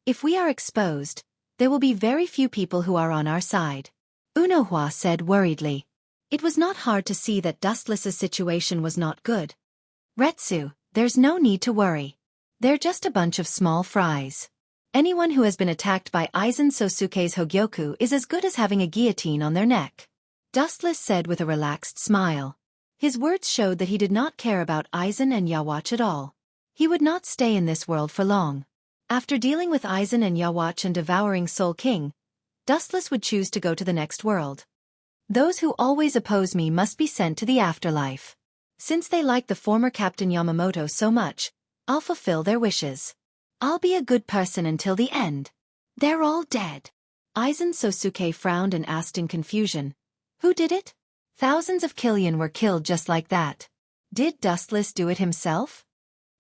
If we are exposed, there will be very few people who are on our side. Unohua said worriedly. It was not hard to see that Dustless's situation was not good. Retsu, there's no need to worry. They're just a bunch of small fries. Anyone who has been attacked by Aizen Sosuke's Hogyoku is as good as having a guillotine on their neck. Dustless said with a relaxed smile. His words showed that he did not care about Aizen and Yawatch at all. He would not stay in this world for long. After dealing with Aizen and Yawatch and devouring Soul King, Dustless would choose to go to the next world. Those who always oppose me must be sent to the afterlife. Since they like the former Captain Yamamoto so much, I'll fulfill their wishes. I'll be a good person until the end. They're all dead. Aizen Sosuke frowned and asked in confusion. Who did it? Thousands of Killian were killed just like that. Did Dustless do it himself?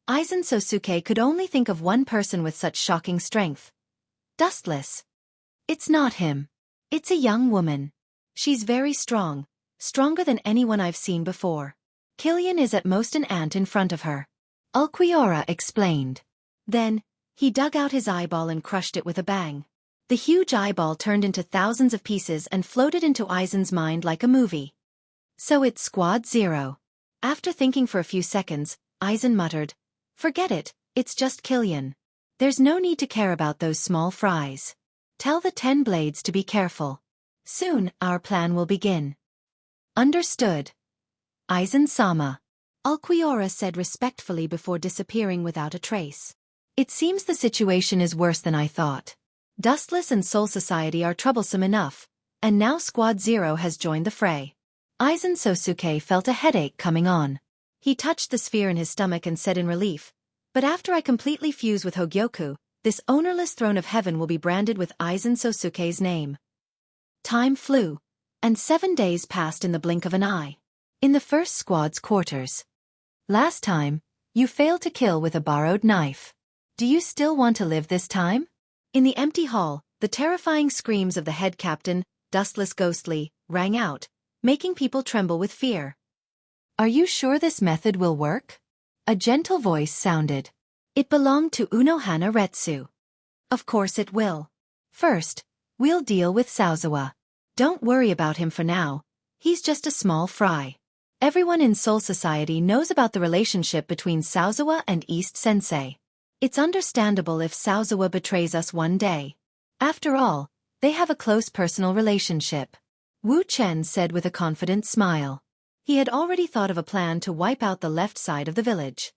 Aizen Sosuke could only think of one person with such shocking strength. Dustless. It's not him. It's a young woman. She's very strong, stronger than anyone I've seen before. Killian is at most an ant in front of her. Ulquiorra explained. Then, he dug out his eyeball and crushed it with a bang. The huge eyeball turned into thousands of pieces and floated into Aizen's mind like a movie. So it's Squad Zero. After thinking for a few seconds, Aizen muttered, "Forget it, it's just Killian. There's no need to care about those small fries. Tell the 10 Blades to be careful. Soon, our plan will begin." Understood. Aizen-sama. Ulquiorra said respectfully before disappearing without a trace. It seems the situation is worse than I thought. Dustless and Soul Society are troublesome enough, and now Squad Zero has joined the fray. Aizen Sosuke felt a headache coming on. He touched the sphere in his stomach and said in relief, "But after I completely fuse with Hogyoku, this ownerless throne of heaven will be branded with Aizen Sosuke's name." Time flew, and 7 days passed in the blink of an eye. In the first squad's quarters. Last time, you failed to kill with a borrowed knife. Do you still want to live this time? In the empty hall, the terrifying screams of the head captain, Dustless Ghostly, rang out, making people tremble with fear. Are you sure this method will work? A gentle voice sounded. It belonged to Unohana Retsu. Of course it will. First, we'll deal with Sauzawa. Don't worry about him for now. He's just a small fry. Everyone in Soul Society knows about the relationship between Sauzawa and East Sensei. It's understandable if Sauzawa betrays us one day. After all, they have a close personal relationship. Wu Chen said with a confident smile. He had already thought of a plan to wipe out the left side of the village.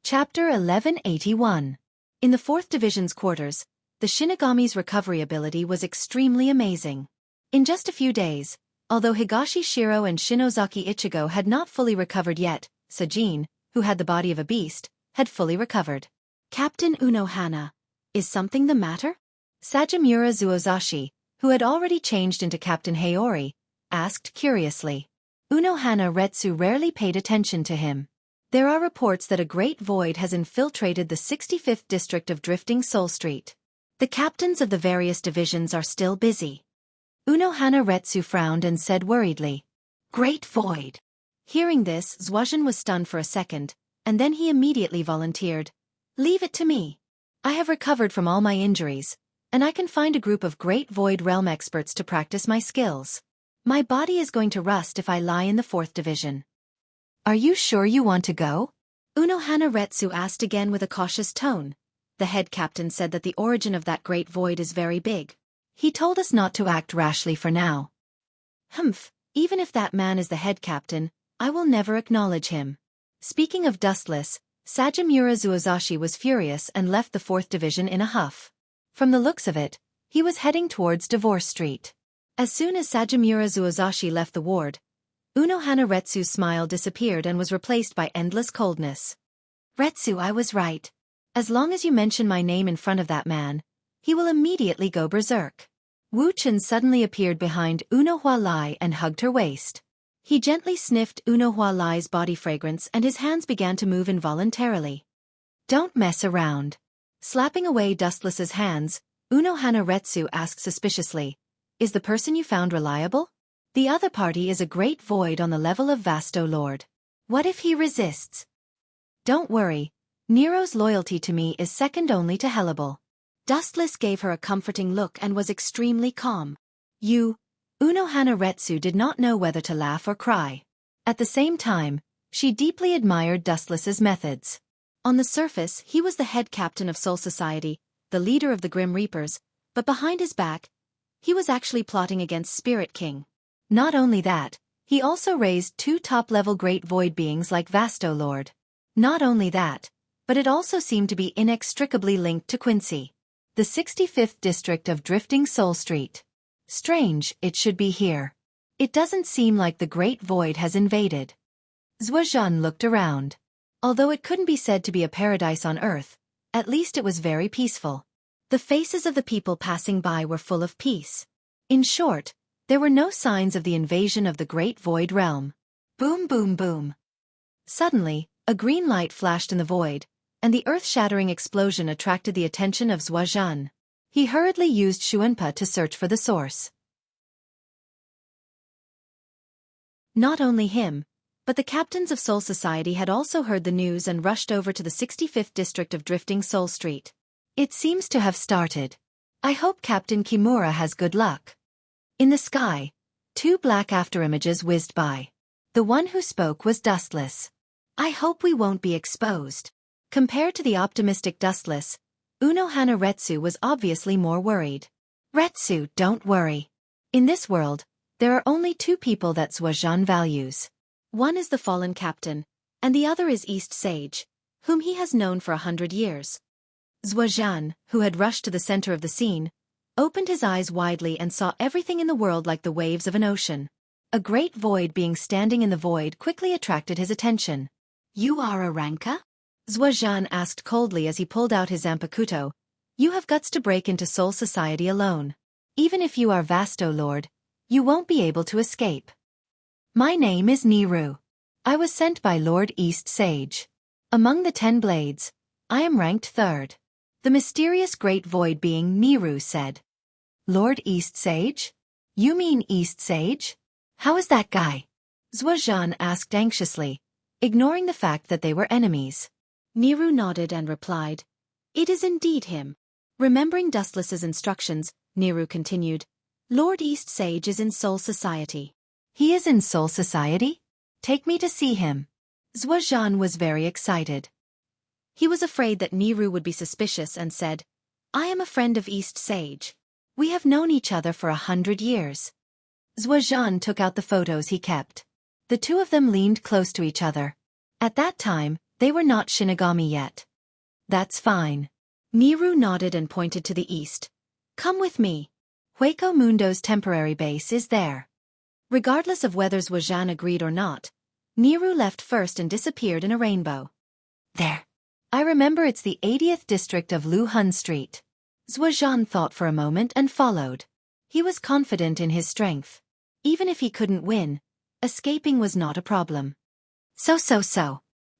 Chapter 1181. In the 4th Division's quarters, the Shinigami's recovery ability was extremely amazing. In just a few days, although Higashi Shiro and Shinozaki Ichigo had not fully recovered yet, Sajin, who had the body of a beast, had fully recovered. Captain Unohana, is something the matter? Sajimura Zuozashi, who had already changed into Captain Haori, asked curiously. Unohana Retsu rarely paid attention to him. There are reports that a great void has infiltrated the 65th district of Drifting Soul Street. The captains of the various divisions are still busy. Unohana Retsu frowned and said worriedly, "Great void." Hearing this, Zhuozhan was stunned for a second, and then he immediately volunteered, "Leave it to me. I have recovered from all my injuries, and I can find a group of Great Void Realm experts to practice my skills. My body is going to rust if I lie in the 4th Division." "Are you sure you want to go?" Unohana Retsu asked again with a cautious tone. the head captain said that the origin of that great void is very big. He told us not to act rashly for now. Humph, even if that man is the head captain, I will never acknowledge him. Speaking of dustless, Sajimura Zuozashi was furious and left the 4th Division in a huff. From the looks of it, he was heading towards Divorce Street. As soon as Sajimura Zuozashi left the ward, Unohana Retsu's smile disappeared and was replaced by endless coldness. Retsu, I was right. As long as you mention my name in front of that man, he will immediately go berserk. Wu Chen suddenly appeared behind Unohua Lai and hugged her waist. He gently sniffed Unohua Lai's body fragrance and his hands began to move involuntarily. Don't mess around. Slapping away Dustless's hands, Unohana Retsu asked suspiciously, is the person you found reliable? The other party is a great void on the level of Vasto Lord. What if he resists? Don't worry, Nero's loyalty to me is second only to Hellable. Dustless gave her a comforting look and was extremely calm. Unohana Retsu did not know whether to laugh or cry. At the same time, she deeply admired Dustless's methods. On the surface, he was the head captain of Soul Society, the leader of the Grim Reapers, but behind his back, he was actually plotting against Spirit King. Not only that, he also raised 2 top-level Great Void beings like Vasto Lord. Not only that, but it also seemed to be inextricably linked to Quincy, the 65th district of Drifting Soul Street. Strange, it should be here. It doesn't seem like the Great Void has invaded. Zhuozhan looked around. Although it couldn't be said to be a paradise on Earth, at least it was very peaceful. The faces of the people passing by were full of peace. In short, there were no signs of the invasion of the Great Void realm. Boom boom boom. Suddenly, a green light flashed in the void, and the earth-shattering explosion attracted the attention of Zhuozhan. He hurriedly used Xuanpa to search for the source. Not only him, but the captains of Soul Society had also heard the news and rushed over to the 65th district of Drifting Soul Street. It seems to have started. I hope Captain Kimura has good luck. In the sky, 2 black afterimages whizzed by. The one who spoke was Dustless. I hope we won't be exposed. Compared to the optimistic Dustless, Unohana Retsu was obviously more worried. Retsu, don't worry. In this world, there are only 2 people that Zhuozhan values. One is the fallen captain, and the other is East Sage, whom he has known for 100 years. Zhuozhan, who had rushed to the center of the scene, opened his eyes widely and saw everything in the world like the waves of an ocean. A great void being standing in the void quickly attracted his attention. You are a Ranka? Zhuozhan asked coldly as he pulled out his Zanpakuto. You have guts to break into Soul Society alone. Even if you are Vasto Lord, you won't be able to escape. My name is Niru. I was sent by Lord East Sage. Among the 10 blades, I am ranked 3rd. The mysterious great void being Niru said. Lord East Sage? You mean East Sage? How is that guy? Zhuozhan asked anxiously, ignoring the fact that they were enemies. Niru nodded and replied, It is indeed him. Remembering Dustless's instructions, Niru continued, Lord East Sage is in Soul Society. He is in Soul Society? Take me to see him. Zhuozhan was very excited. He was afraid that Niru would be suspicious and said, I am a friend of East Sage. We have known each other for 100 years. Zhuozhan took out the photos he kept. The 2 of them leaned close to each other. At that time, they were not Shinigami yet. That's fine. Niru nodded and pointed to the east. Come with me. Hueco Mundo's temporary base is there. Regardless of whether Zhuozhan agreed or not, Niru left first and disappeared in a rainbow. There. I remember it's the 80th district of Luhun Street. Zhuozhan thought for a moment and followed. He was confident in his strength. Even if he couldn't win, escaping was not a problem. So.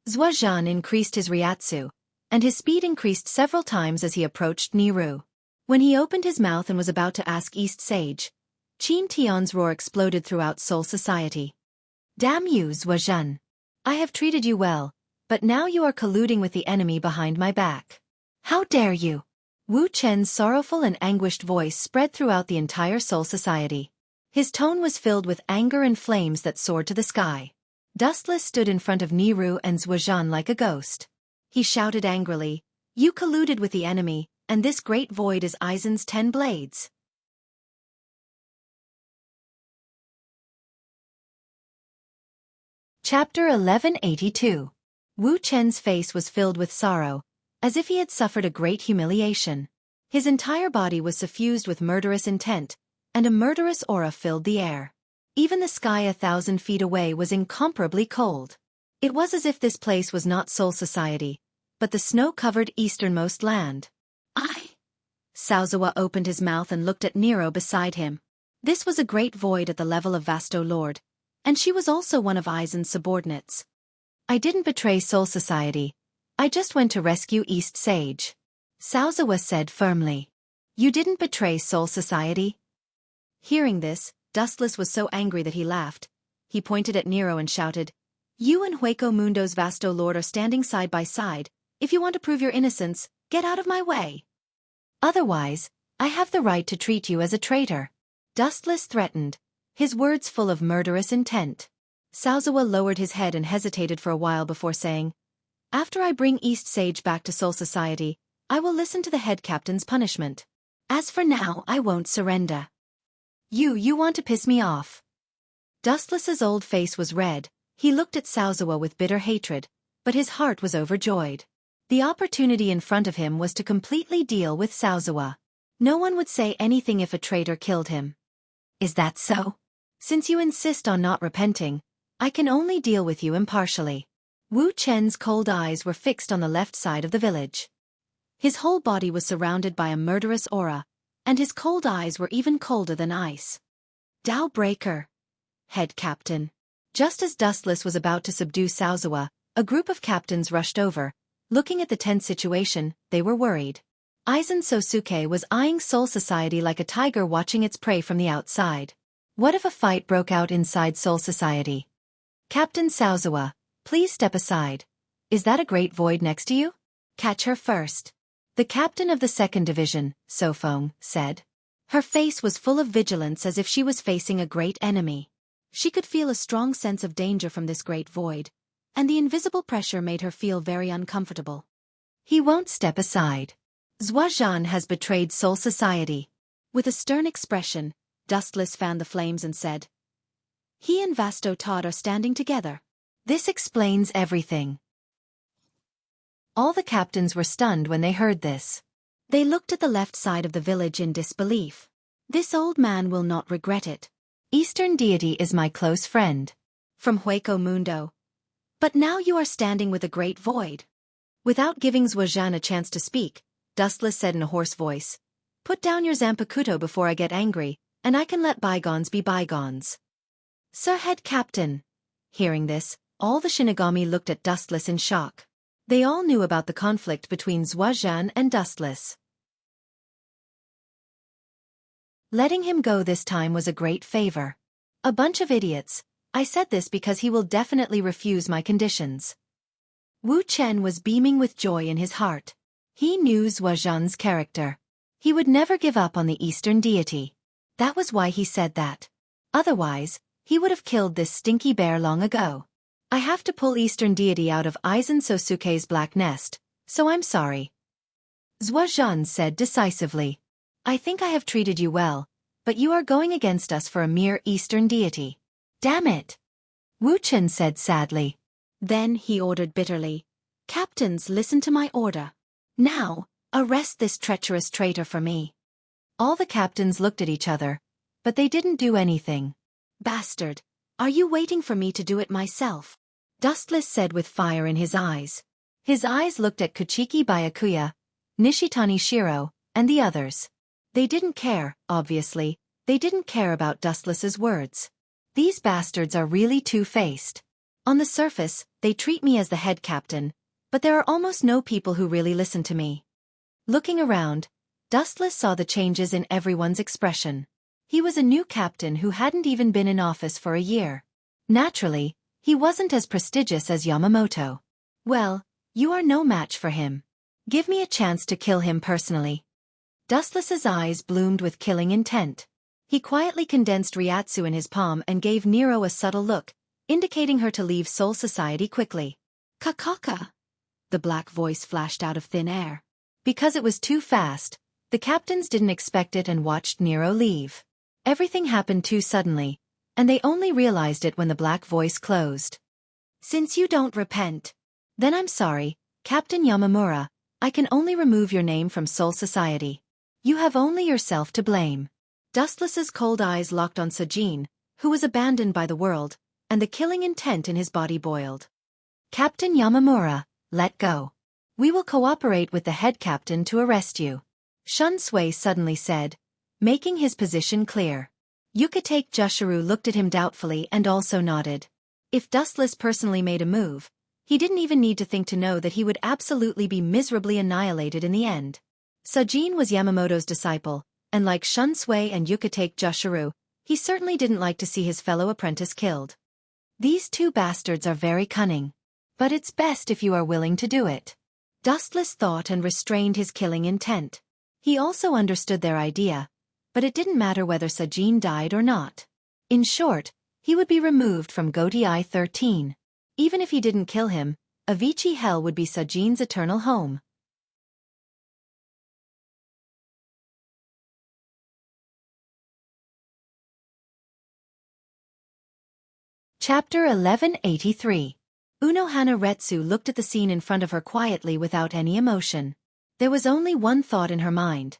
Zhuozhan increased his Ryatsu, and his speed increased several times as he approached Niru. When he opened his mouth and was about to ask East Sage, Qin Tian's roar exploded throughout Soul Society. Damn you, Zhuozhan. I have treated you well, but now you are colluding with the enemy behind my back. How dare you? Wu Chen's sorrowful and anguished voice spread throughout the entire Soul Society. His tone was filled with anger and flames that soared to the sky. Dustless stood in front of Niru and Zhuozhan like a ghost. He shouted angrily, You colluded with the enemy, and this great void is Aizen's 10 blades. Chapter 1182. Wu Chen's face was filled with sorrow, as if he had suffered a great humiliation. His entire body was suffused with murderous intent, and a murderous aura filled the air. Even the sky 1,000 feet away was incomparably cold. It was as if this place was not Soul Society, but the snow-covered easternmost land. Sauzawa opened his mouth and looked at Nero beside him. This was a great void at the level of Vasto Lord, and she was also one of Aizen's subordinates. I didn't betray Soul Society. I just went to rescue East Sage. Sauzawa said firmly. You didn't betray Soul Society? Hearing this, Dustless was so angry that he laughed. He pointed at Nero and shouted, You and Hueco Mundo's Vasto Lord are standing side by side. If you want to prove your innocence, get out of my way. Otherwise, I have the right to treat you as a traitor. Dustless threatened, his words full of murderous intent. Sauzawa lowered his head and hesitated for a while before saying, After I bring East Sage back to Soul Society, I will listen to the head captain's punishment. As for now, I won't surrender. You want to piss me off. Dustless's old face was red. He looked at Sauzawa with bitter hatred, but his heart was overjoyed. The opportunity in front of him was to completely deal with Sauzawa. No one would say anything if a traitor killed him. Is that so? Since you insist on not repenting, I can only deal with you impartially. Wu Chen's cold eyes were fixed on the left side of the village. His whole body was surrounded by a murderous aura, and his cold eyes were even colder than ice. Dao Breaker. Head Captain. Just as Dustless was about to subdue Sauzawa, a group of captains rushed over. Looking at the tense situation, they were worried. Aizen Sosuke was eyeing Soul Society like a tiger watching its prey from the outside. What if a fight broke out inside Soul Society? Captain Sauzawa, please step aside. Is that a great void next to you? Catch her first. The captain of the 2nd Division, Xiaofan, said. Her face was full of vigilance as if she was facing a great enemy. She could feel a strong sense of danger from this great void, and the invisible pressure made her feel very uncomfortable. He won't step aside. Zuozhan has betrayed Soul Society. With a stern expression, Dustless fanned the flames and said, He and Vasto Todd are standing together. This explains everything. All the captains were stunned when they heard this. They looked at the left side of the village in disbelief. This old man will not regret it. Eastern Deity is my close friend. From Hueco Mundo. But now you are standing with a great void. Without giving Zuozhan a chance to speak, Dustless said in a hoarse voice, Put down your Zanpakuto before I get angry, and I can let bygones be bygones. Sir Head Captain. Hearing this, all the Shinigami looked at Dustless in shock. They all knew about the conflict between Zuozhan and Dustless. Letting him go this time was a great favor. A bunch of idiots. I said this because he will definitely refuse my conditions. Wu Chen was beaming with joy in his heart. He knew Zuozhan's character. He would never give up on the Eastern Deity. That was why he said that. Otherwise, he would have killed this stinky bear long ago. I have to pull Eastern Deity out of Aizen Sosuke's black nest, so I'm sorry. Zuozhan said decisively. I think I have treated you well, but you are going against us for a mere Eastern Deity. Damn it! Wu Chen said sadly. Then he ordered bitterly, Captains, listen to my order. Now, arrest this treacherous traitor for me. All the captains looked at each other, but they didn't do anything. Bastard, are you waiting for me to do it myself? Dustless said with fire in his eyes. His eyes looked at Kuchiki Byakuya, Nishitani Shiro, and the others. They didn't care, obviously. They didn't care about Dustless's words. These bastards are really two-faced. On the surface, they treat me as the head captain, but there are almost no people who really listen to me. Looking around, Dustless saw the changes in everyone's expression. He was a new captain who hadn't even been in office for a year. Naturally, he wasn't as prestigious as Yamamoto. Well, you are no match for him. Give me a chance to kill him personally. Dustless's eyes bloomed with killing intent. He quietly condensed Ryatsu in his palm and gave Nero a subtle look, indicating her to leave Soul Society quickly. Kakaka! The black voice flashed out of thin air. Because it was too fast, the captains didn't expect it and watched Nero leave. Everything happened too suddenly, and they only realized it when the black voice closed. Since you don't repent, then I'm sorry, Captain Yamamura, I can only remove your name from Soul Society. You have only yourself to blame. Dustless's cold eyes locked on Sajin, who was abandoned by the world, and the killing intent in his body boiled. Captain Yamamura, let go. We will cooperate with the head captain to arrest you. Shun Sui suddenly said, making his position clear. Yukitake Jushiro looked at him doubtfully and also nodded. If Dustless personally made a move, he didn't even need to think to know that he would absolutely be miserably annihilated in the end. Sajin was Yamamoto's disciple, and like Shun Sui and Yukitake Jushiro, he certainly didn't like to see his fellow apprentice killed. These two bastards are very cunning. But it's best if you are willing to do it. Dustless thought and restrained his killing intent. He also understood their idea, but it didn't matter whether Sajin died or not. In short, he would be removed from Gotei 13. Even if he didn't kill him, Avicii Hell would be Sajin's eternal home. Chapter 1183. Unohana Retsu looked at the scene in front of her quietly without any emotion. There was only one thought in her mind.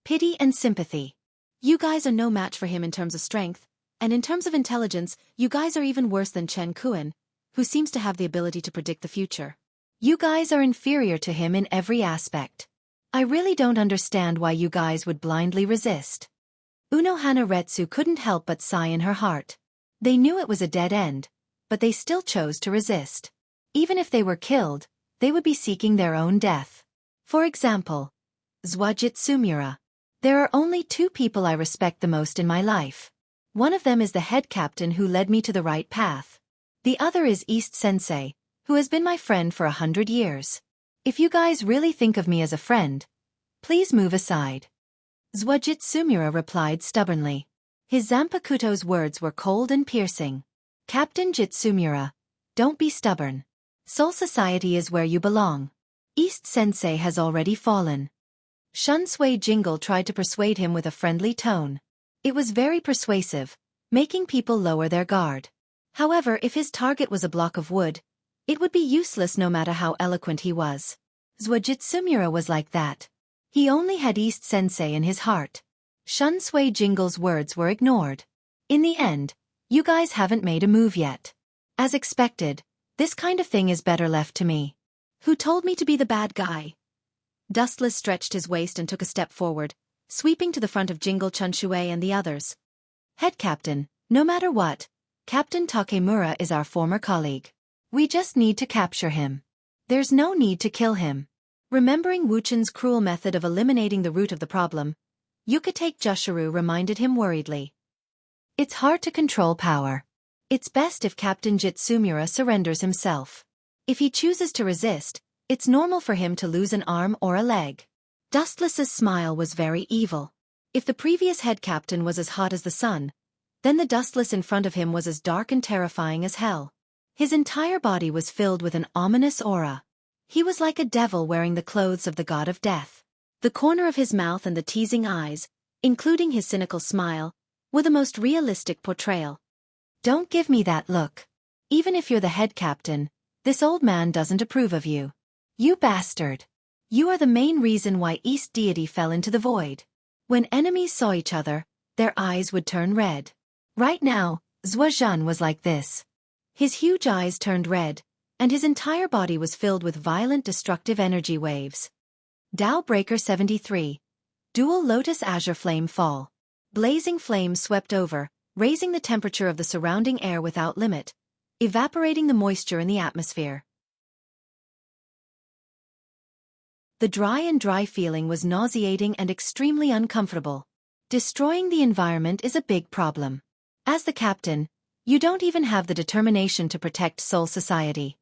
Pity and sympathy. You guys are no match for him in terms of strength, and in terms of intelligence, you guys are even worse than Chen Kuan, who seems to have the ability to predict the future. You guys are inferior to him in every aspect. I really don't understand why you guys would blindly resist. Unohana Retsu couldn't help but sigh in her heart. They knew it was a dead end, but they still chose to resist. Even if they were killed, they would be seeking their own death. For example, Zwajitsumura. There are only two people I respect the most in my life. One of them is the head captain who led me to the right path. The other is East Sensei, who has been my friend for 100 years. If you guys really think of me as a friend, please move aside. Zwajitsumura replied stubbornly. His Zanpakuto's words were cold and piercing. Captain Jitsumura, don't be stubborn. Soul Society is where you belong. East Sensei has already fallen. Shun Sui Jingle tried to persuade him with a friendly tone. It was very persuasive, making people lower their guard. However, if his target was a block of wood, it would be useless no matter how eloquent he was. Zwajitsumura was like that. He only had East Sensei in his heart. Shun Sui Jingle's words were ignored. In the end, you guys haven't made a move yet. As expected, this kind of thing is better left to me. Who told me to be the bad guy? Dustless stretched his waist and took a step forward, sweeping to the front of Jingle Chunshui and the others. Head Captain, no matter what, Captain Takemura is our former colleague. We just need to capture him. There's no need to kill him. Remembering Wuchen's cruel method of eliminating the root of the problem, Yukitake Jushiro reminded him worriedly. It's hard to control power. It's best if Captain Jitsumura surrenders himself. If he chooses to resist, it's normal for him to lose an arm or a leg. Dustless's smile was very evil. If the previous head captain was as hot as the sun, then the Dustless in front of him was as dark and terrifying as hell. His entire body was filled with an ominous aura. He was like a devil wearing the clothes of the god of death. The corner of his mouth and the teasing eyes, including his cynical smile, were the most realistic portrayal. Don't give me that look. Even if you're the head captain, this old man doesn't approve of you. You bastard. You are the main reason why East Deity fell into the void. When enemies saw each other, their eyes would turn red. Right now, Zhuazhan was like this. His huge eyes turned red, and his entire body was filled with violent destructive energy waves. Tao Breaker 73. Dual Lotus Azure Flame Fall. Blazing flames swept over, raising the temperature of the surrounding air without limit, evaporating the moisture in the atmosphere. The dry feeling was nauseating and extremely uncomfortable. Destroying the environment is a big problem. As the captain, you don't even have the determination to protect Soul Society.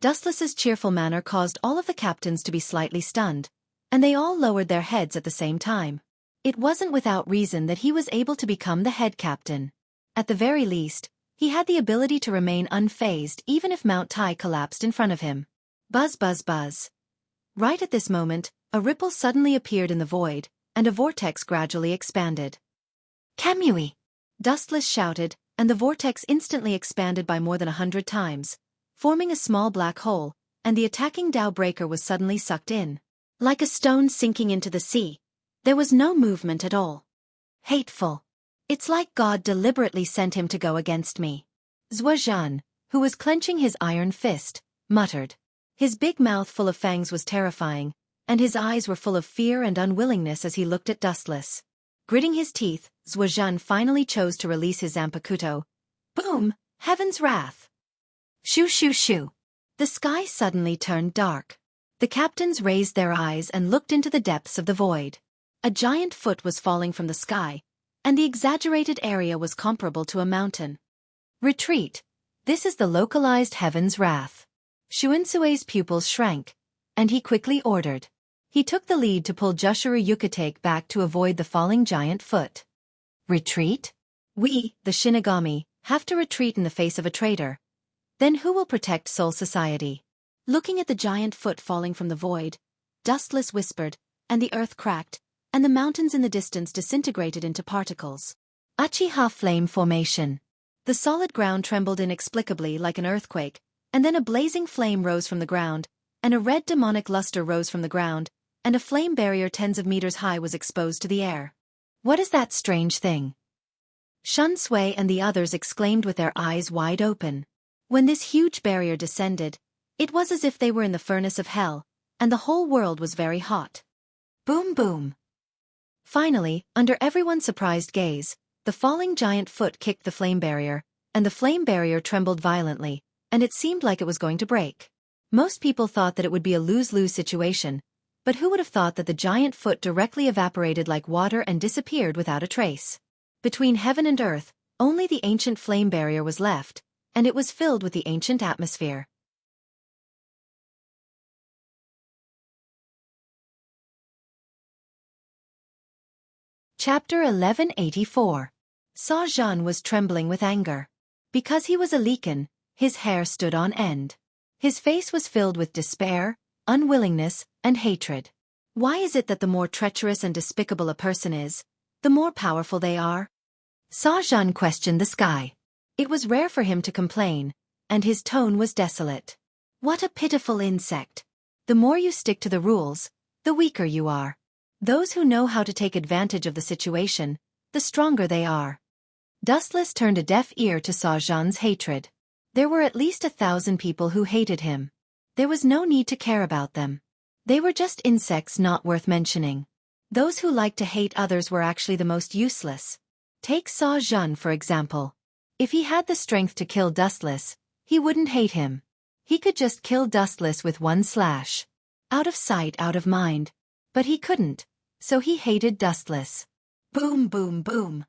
Dustless's cheerful manner caused all of the captains to be slightly stunned, and they all lowered their heads at the same time. It wasn't without reason that he was able to become the head captain. At the very least, he had the ability to remain unfazed even if Mount Tai collapsed in front of him. Buzz buzz buzz. Right at this moment, A ripple suddenly appeared in the void, and a vortex gradually expanded. Kamui! Dustless shouted, and the vortex instantly expanded by more than 100 times, forming a small black hole, and the attacking Tao breaker was suddenly sucked in. Like a stone sinking into the sea, there was no movement at all. Hateful. It's like God deliberately sent him to go against me. Zhuozhan, who was clenching his iron fist, muttered. His big mouth full of fangs was terrifying, and his eyes were full of fear and unwillingness as he looked at Dustless. Gritting his teeth, Zhuozhan finally chose to release his Zanpakuto. Boom! Heaven's wrath! Shoo shoo shoo! The sky suddenly turned dark. The captains raised their eyes and looked into the depths of the void. A giant foot was falling from the sky, and the exaggerated area was comparable to a mountain. Retreat! This is the localized Heaven's wrath. Xuansui's pupils shrank, and he quickly ordered. He took the lead to pull Jushuru Yukatake back to avoid the falling giant foot. Retreat? We, the Shinigami, have to retreat in the face of a traitor. Then who will protect Soul Society? Looking at the giant foot falling from the void, Dustless whispered, and the earth cracked, and the mountains in the distance disintegrated into particles. Uchiha Flame Formation. The solid ground trembled inexplicably like an earthquake, and then a blazing flame rose from the ground, and a red demonic luster rose from the ground, and a flame barrier tens of meters high was exposed to the air. What is that strange thing? Shun Sui and the others exclaimed with their eyes wide open. When this huge barrier descended, it was as if they were in the furnace of hell, and the whole world was very hot. Boom boom! Finally, under everyone's surprised gaze, the falling giant foot kicked the flame barrier, and the flame barrier trembled violently, and it seemed like it was going to break. Most people thought that it would be a lose-lose situation, but who would have thought that the giant foot directly evaporated like water and disappeared without a trace? Between heaven and earth, only the ancient flame barrier was left, and it was filled with the ancient atmosphere. Chapter 1184. Zhuozhan was trembling with anger. Because he was a Leaken, his hair stood on end. His face was filled with despair, unwillingness, and hatred. Why is it that the more treacherous and despicable a person is, the more powerful they are? Zhuozhan questioned the sky. It was rare for him to complain, and his tone was desolate. What a pitiful insect. The more you stick to the rules, the weaker you are. Those who know how to take advantage of the situation, the stronger they are. Dustless turned a deaf ear to Zhuozhan's hatred. There were at least 1,000 people who hated him. There was no need to care about them. They were just insects not worth mentioning. Those who liked to hate others were actually the most useless. Take Zhuozhan for example. If he had the strength to kill Dustless, he wouldn't hate him. He could just kill Dustless with one slash. Out of sight, out of mind. But he couldn't, so he hated Dustless. Boom boom boom.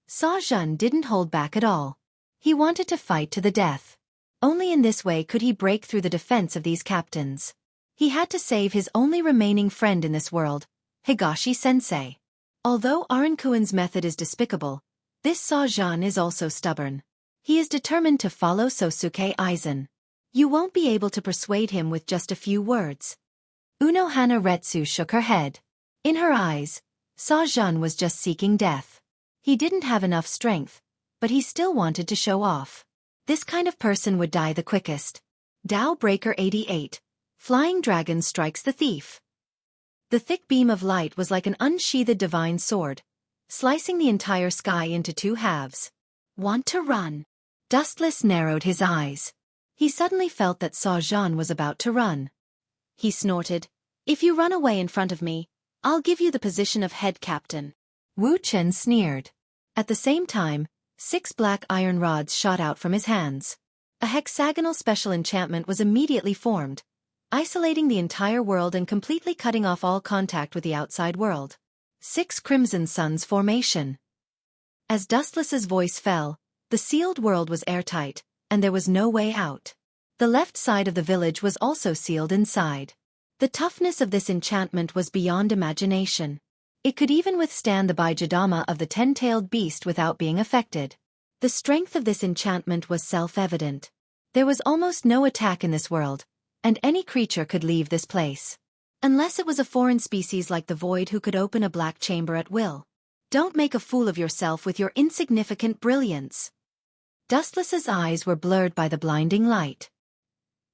Zhuozhan didn't hold back at all. He wanted to fight to the death. Only in this way could he break through the defense of these captains. He had to save his only remaining friend in this world, Higashi-sensei. Although Arankuin's method is despicable, this Zhuozhan is also stubborn. He is determined to follow Sosuke Aizen. You won't be able to persuade him with just a few words. Unohana Retsu shook her head. In her eyes, Zhuozhan was just seeking death. He didn't have enough strength, but he still wanted to show off. This kind of person would die the quickest. Tao Breaker 88. Flying Dragon Strikes the Thief. The thick beam of light was like an unsheathed divine sword, slicing the entire sky into two halves. Want to run? Dustless narrowed his eyes. He suddenly felt that Zhuozhan was about to run. He snorted. If you run away in front of me, I'll give you the position of head captain. Wu Chen sneered. At the same time, 6 black iron rods shot out from his hands. A hexagonal special enchantment was immediately formed, isolating the entire world and completely cutting off all contact with the outside world. 6 Crimson Suns Formation. As Dustless's voice fell, the sealed world was airtight, and there was no way out. The left side of the village was also sealed inside. The toughness of this enchantment was beyond imagination. It could even withstand the Baijidama of the 10-tailed beast without being affected. The strength of this enchantment was self-evident. There was almost no attack in this world, and any creature could leave this place. Unless it was a foreign species like the Void who could open a black chamber at will. Don't make a fool of yourself with your insignificant brilliance. Dustless's eyes were blurred by the blinding light.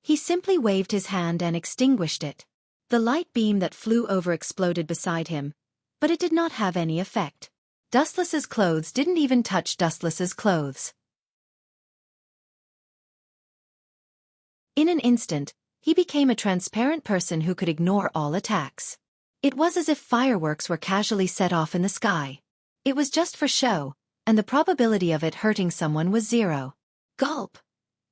He simply waved his hand and extinguished it. The light beam that flew over exploded beside him, but it did not have any effect. Dustless's clothes didn't even touch Dustless's clothes. In an instant, he became a transparent person who could ignore all attacks. It was as if fireworks were casually set off in the sky. It was just for show, and the probability of it hurting someone was 0. Gulp!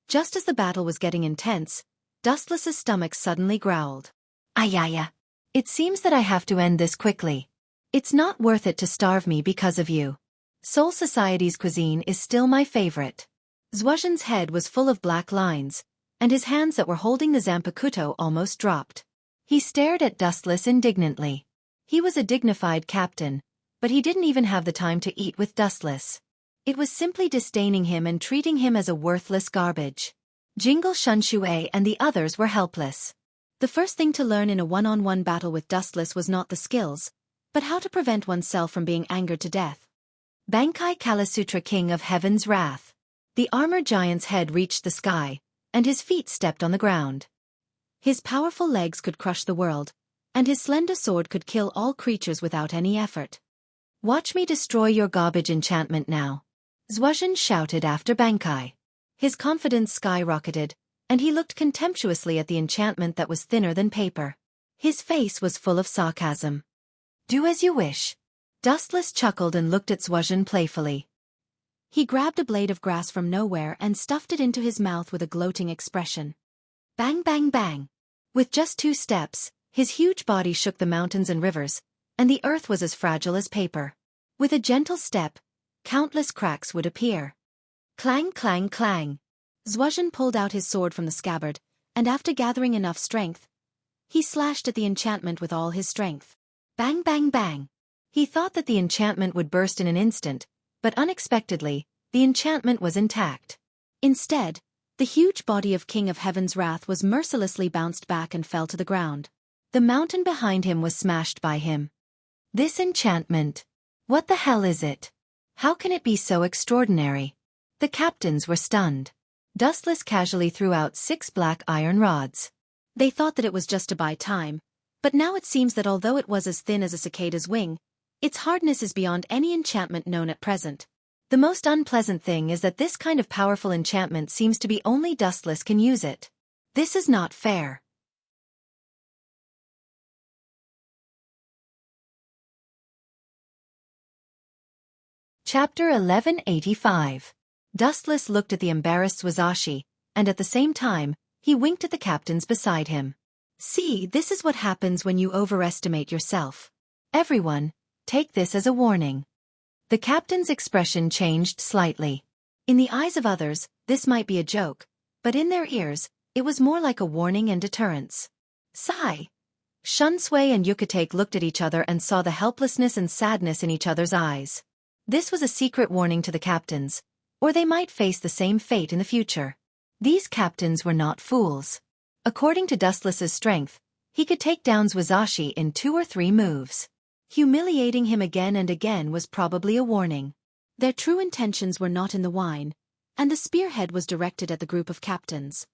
Just as the battle was getting intense, Dustless's stomach suddenly growled. Ayaya. It seems that I have to end this quickly. It's not worth it to starve me because of you. Soul Society's cuisine is still my favorite. Zhuozhen's head was full of black lines, and his hands that were holding the Zanpakuto almost dropped. He stared at Dustless indignantly. He was a dignified captain, but he didn't even have the time to eat with Dustless. It was simply disdaining him and treating him as a worthless garbage. Jingle Shunshui and the others were helpless. The first thing to learn in a one-on-one battle with Dustless was not the skills, but how to prevent oneself from being angered to death. Bankai Kalasutra, King of Heaven's Wrath. The armored giant's head reached the sky, and his feet stepped on the ground. His powerful legs could crush the world, and his slender sword could kill all creatures without any effort. Watch me destroy your garbage enchantment now. Zhuozhen shouted after Bankai. His confidence skyrocketed, and he looked contemptuously at the enchantment that was thinner than paper. His face was full of sarcasm. Do as you wish. Dustless chuckled and looked at Zhuozhen playfully. He grabbed a blade of grass from nowhere and stuffed it into his mouth with a gloating expression. Bang bang bang. With just 2 steps, his huge body shook the mountains and rivers, and the earth was as fragile as paper. With a gentle step, countless cracks would appear. Clang clang clang. Zhuozhen pulled out his sword from the scabbard, and after gathering enough strength, he slashed at the enchantment with all his strength. Bang bang bang. He thought that the enchantment would burst in an instant, but unexpectedly, the enchantment was intact. Instead, the huge body of King of Heaven's Wrath was mercilessly bounced back and fell to the ground. The mountain behind him was smashed by him. This enchantment. What the hell is it? How can it be so extraordinary? The captains were stunned. Dustless casually threw out 6 black iron rods. They thought that it was just to buy time, but now it seems that although it was as thin as a cicada's wing, its hardness is beyond any enchantment known at present. The most unpleasant thing is that this kind of powerful enchantment seems to be only Dustless can use it. This is not fair. Chapter 1185. Dustless looked at the embarrassed Wazashi, and at the same time, he winked at the captains beside him. See, this is what happens when you overestimate yourself. Everyone, take this as a warning. The captain's expression changed slightly. In the eyes of others, this might be a joke, but in their ears, it was more like a warning and deterrence. Sigh. Shunsui and Yucatec looked at each other and saw the helplessness and sadness in each other's eyes. This was a secret warning to the captains, or they might face the same fate in the future. These captains were not fools. According to Dustless's strength, he could take down Wazashi in 2 or 3 moves. Humiliating him again and again was probably a warning. Their true intentions were not in the wine, and the spearhead was directed at the group of captains.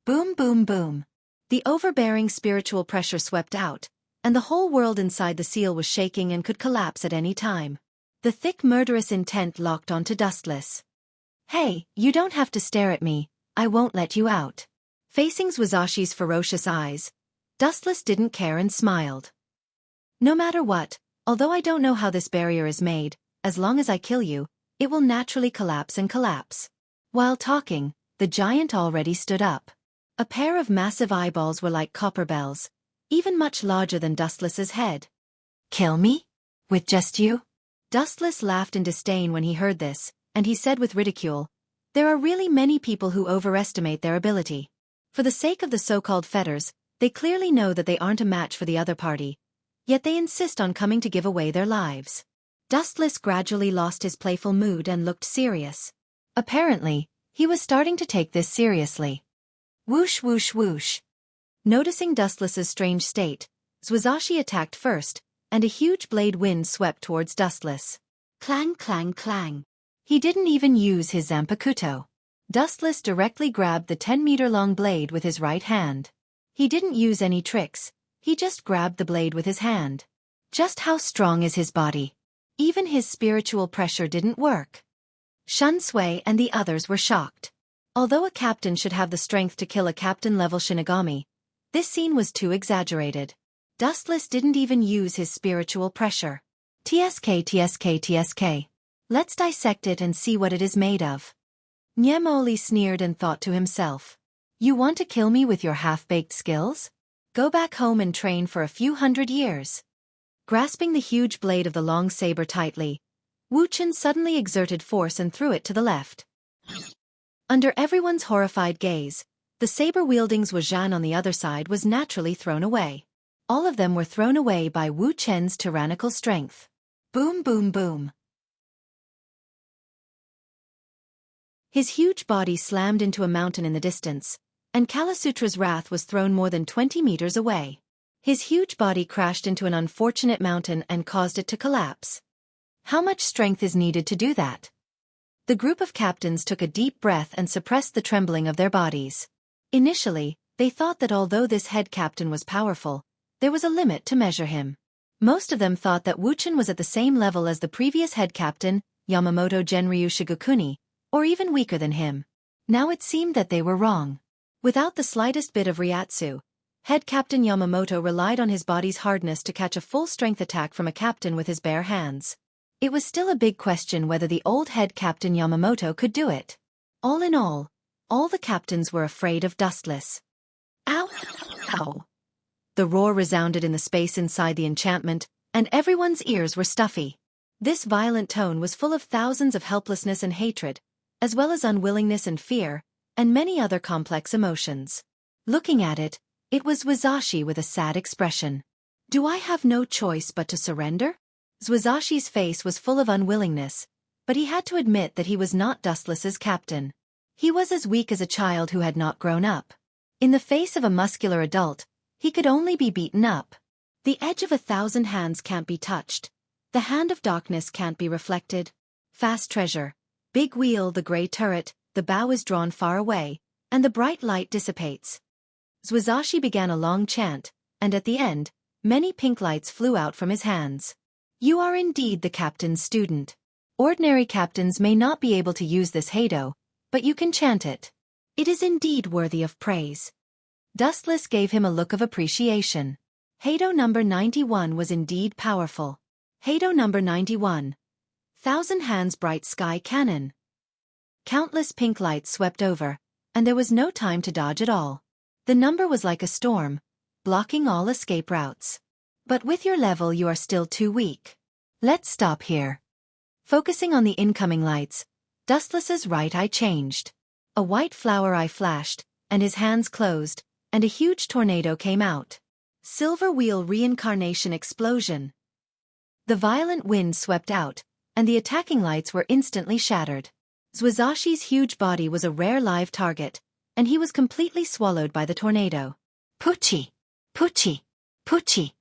Boom boom boom. The overbearing spiritual pressure swept out, and the whole world inside the seal was shaking and could collapse at any time. The thick murderous intent locked onto Dustless. Hey, you don't have to stare at me, I won't let you out. Facing Wazashi's ferocious eyes, Dustless didn't care and smiled. No matter what, although I don't know how this barrier is made, as long as I kill you, it will naturally collapse and collapse. While talking, the giant already stood up. A pair of massive eyeballs were like copper bells, even much larger than Dustless's head. Kill me? With just you? Dustless laughed in disdain when he heard this, and he said with ridicule, there are really many people who overestimate their ability. For the sake of the so-called fetters, they clearly know that they aren't a match for the other party, yet they insist on coming to give away their lives. Dustless gradually lost his playful mood and looked serious. Apparently, he was starting to take this seriously. Whoosh whoosh whoosh. Noticing Dustless's strange state, Zuizashi attacked first, and a huge blade wind swept towards Dustless. Clang clang clang. He didn't even use his Zanpakuto. Dustless directly grabbed the 10-meter-long blade with his right hand. He didn't use any tricks, he just grabbed the blade with his hand. Just how strong is his body? Even his spiritual pressure didn't work. Shun Sui and the others were shocked. Although a captain should have the strength to kill a captain-level Shinigami, this scene was too exaggerated. Dustless didn't even use his spiritual pressure. TSK TSK TSK. Let's dissect it and see what it is made of. Nyemoli sneered and thought to himself. You want to kill me with your half-baked skills? Go back home and train for a few hundred years. Grasping the huge blade of the long saber tightly, Wuchen suddenly exerted force and threw it to the left. Under everyone's horrified gaze, the saber-wielding Zhuozhan on the other side was naturally thrown away. All of them were thrown away by Wu Chen's tyrannical strength. Boom boom boom. His huge body slammed into a mountain in the distance, and Kalasutra's wrath was thrown more than 20 meters away. His huge body crashed into an unfortunate mountain and caused it to collapse. How much strength is needed to do that? The group of captains took a deep breath and suppressed the trembling of their bodies. Initially, they thought that although this head captain was powerful, there was a limit to measure him. Most of them thought that Wuchen was at the same level as the previous head captain, Yamamoto Genryu Shigokuni, or even weaker than him. Now it seemed that they were wrong. Without the slightest bit of Ryatsu, head captain Yamamoto relied on his body's hardness to catch a full-strength attack from a captain with his bare hands. It was still a big question whether the old head captain Yamamoto could do it. All in all the captains were afraid of Dustless. Ow! Ow! The roar resounded in the space inside the enchantment, and everyone's ears were stuffy. This violent tone was full of thousands of helplessness and hatred, as well as unwillingness and fear, and many other complex emotions. Looking at it, it was Zuizashi with a sad expression. Do I have no choice but to surrender? Zuizashi's face was full of unwillingness, but he had to admit that he was not Dustless's captain. He was as weak as a child who had not grown up. In the face of a muscular adult, he could only be beaten up. The edge of 1,000 hands can't be touched. The hand of darkness can't be reflected. Fast treasure. Big wheel, the gray turret, the bow is drawn far away, and the bright light dissipates. Zuizashi began a long chant, and at the end, many pink lights flew out from his hands. You are indeed the captain's student. Ordinary captains may not be able to use this Heido, but you can chant it. It is indeed worthy of praise. Dustless gave him a look of appreciation. Heido number 91 was indeed powerful. Heido number 91. 1,000 hands bright sky cannon. Countless pink lights swept over, and there was no time to dodge at all. The number was like a storm, blocking all escape routes. But with your level you are still too weak. Let's stop here. Focusing on the incoming lights, Dustless's right eye changed. A white flower eye flashed, and his hands closed, and a huge tornado came out. Silver wheel reincarnation explosion. The violent wind swept out, and the attacking lights were instantly shattered. Zuizashi's huge body was a rare live target, and he was completely swallowed by the tornado. Pucci! Pucci! Pucci!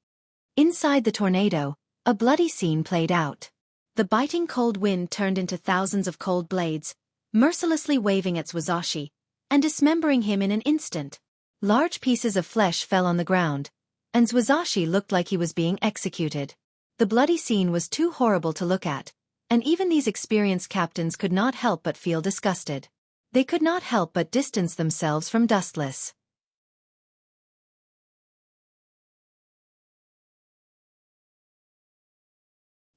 Inside the tornado, a bloody scene played out. The biting cold wind turned into thousands of cold blades, mercilessly waving at Zuizashi, and dismembering him in an instant. Large pieces of flesh fell on the ground, and Zuizashi looked like he was being executed. The bloody scene was too horrible to look at, and even these experienced captains could not help but feel disgusted. They could not help but distance themselves from Dustless.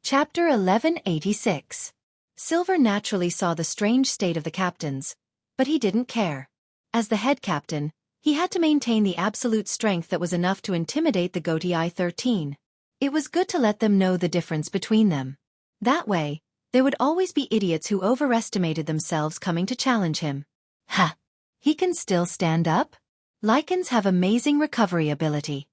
Chapter 1186. Silver naturally saw the strange state of the captains, but he didn't care. As the head captain, he had to maintain the absolute strength that was enough to intimidate the Goatee Eye 13. It was good to let them know the difference between them. That way, there would always be idiots who overestimated themselves coming to challenge him. Ha! He can still stand up? Lycans have amazing recovery ability.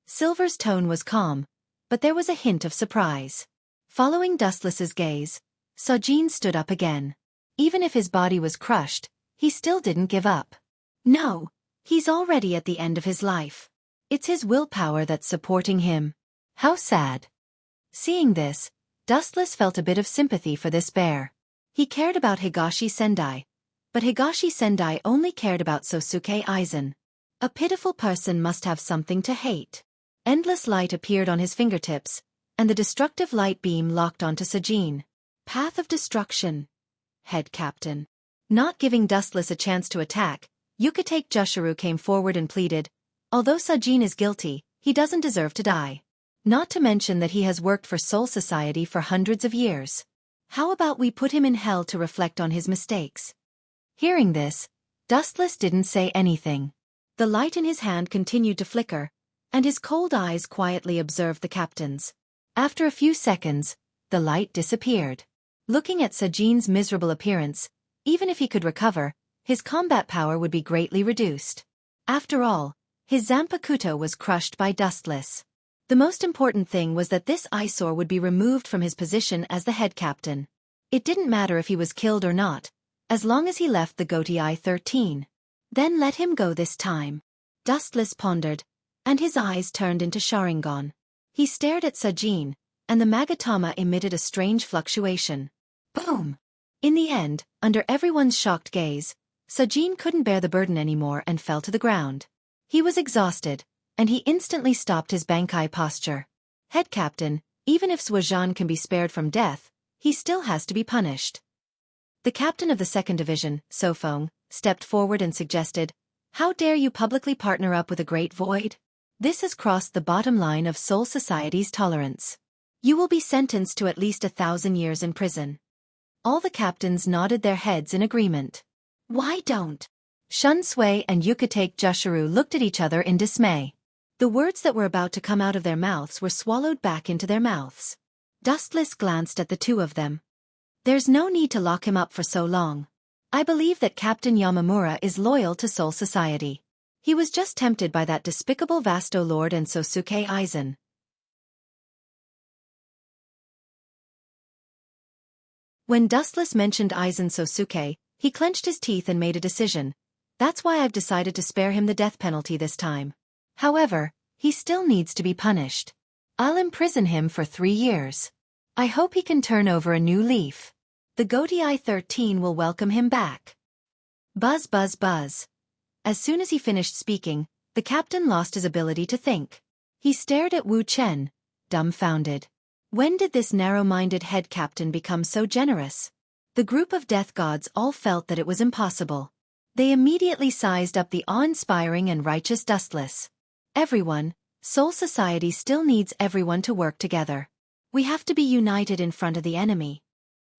Silver's tone was calm, but there was a hint of surprise. Following Dustless's gaze, Sojin stood up again. Even if his body was crushed, he still didn't give up. No, he's already at the end of his life. It's his willpower that's supporting him. How sad. Seeing this, Dustless felt a bit of sympathy for this bear. He cared about Higashi Sendai, but Higashi Sendai only cared about Sosuke Aizen. A pitiful person must have something to hate. Endless light appeared on his fingertips, and the destructive light beam locked onto Sajin. Path of destruction. Head captain. Not giving Dustless a chance to attack, Yukitake Jushiro came forward and pleaded, although Sajin is guilty, he doesn't deserve to die. Not to mention that he has worked for Soul Society for hundreds of years. How about we put him in hell to reflect on his mistakes? Hearing this, Dustless didn't say anything. The light in his hand continued to flicker, and his cold eyes quietly observed the captains. After a few seconds, the light disappeared. Looking at Sajin's miserable appearance, even if he could recover, his combat power would be greatly reduced. After all, his Zanpakuto was crushed by Dustless. The most important thing was that this eyesore would be removed from his position as the head captain. It didn't matter if he was killed or not, as long as he left the Goatee 13. Then let him go this time. Dustless pondered, and his eyes turned into Sharingan. He stared at Sajin, and the Magatama emitted a strange fluctuation. Boom! In the end, under everyone's shocked gaze, Sajin couldn't bear the burden anymore and fell to the ground. He was exhausted, and he instantly stopped his Bankai posture. Head captain, even if Suajan can be spared from death, he still has to be punished. The captain of the 2nd Division, Sofong, stepped forward and suggested, "How dare you publicly partner up with a great void? This has crossed the bottom line of Soul Society's tolerance. You will be sentenced to at least 1,000 years in prison." All the captains nodded their heads in agreement. Why don't? Shun Sui and Yukitake Jushiro looked at each other in dismay. The words that were about to come out of their mouths were swallowed back into their mouths. Dustless glanced at the two of them. There's no need to lock him up for so long. I believe that Captain Yamamura is loyal to Soul Society. He was just tempted by that despicable Vasto Lord and Sosuke Aizen. When Dustless mentioned Aizen Sosuke, he clenched his teeth and made a decision. That's why I've decided to spare him the death penalty this time. However, he still needs to be punished. I'll imprison him for 3 years. I hope he can turn over a new leaf. The Goatee 13 will welcome him back. Buzz buzz buzz. As soon as he finished speaking, the captain lost his ability to think. He stared at Wu Chen, dumbfounded. When did this narrow-minded head captain become so generous? The group of death gods all felt that it was impossible. They immediately sized up the awe-inspiring and righteous Dustless. Everyone, Soul Society still needs everyone to work together. We have to be united in front of the enemy.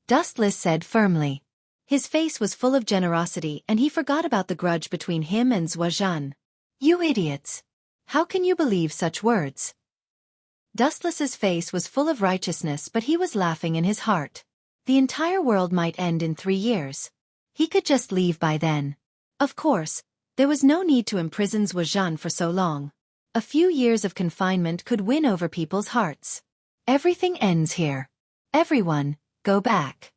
Dustless said firmly. His face was full of generosity and he forgot about the grudge between him and Zuozhan. You idiots! How can you believe such words? Dustless's face was full of righteousness, but he was laughing in his heart. The entire world might end in 3 years. He could just leave by then. Of course, there was no need to imprison Zuozhan for so long. A few years of confinement could win over people's hearts. Everything ends here. Everyone, go back.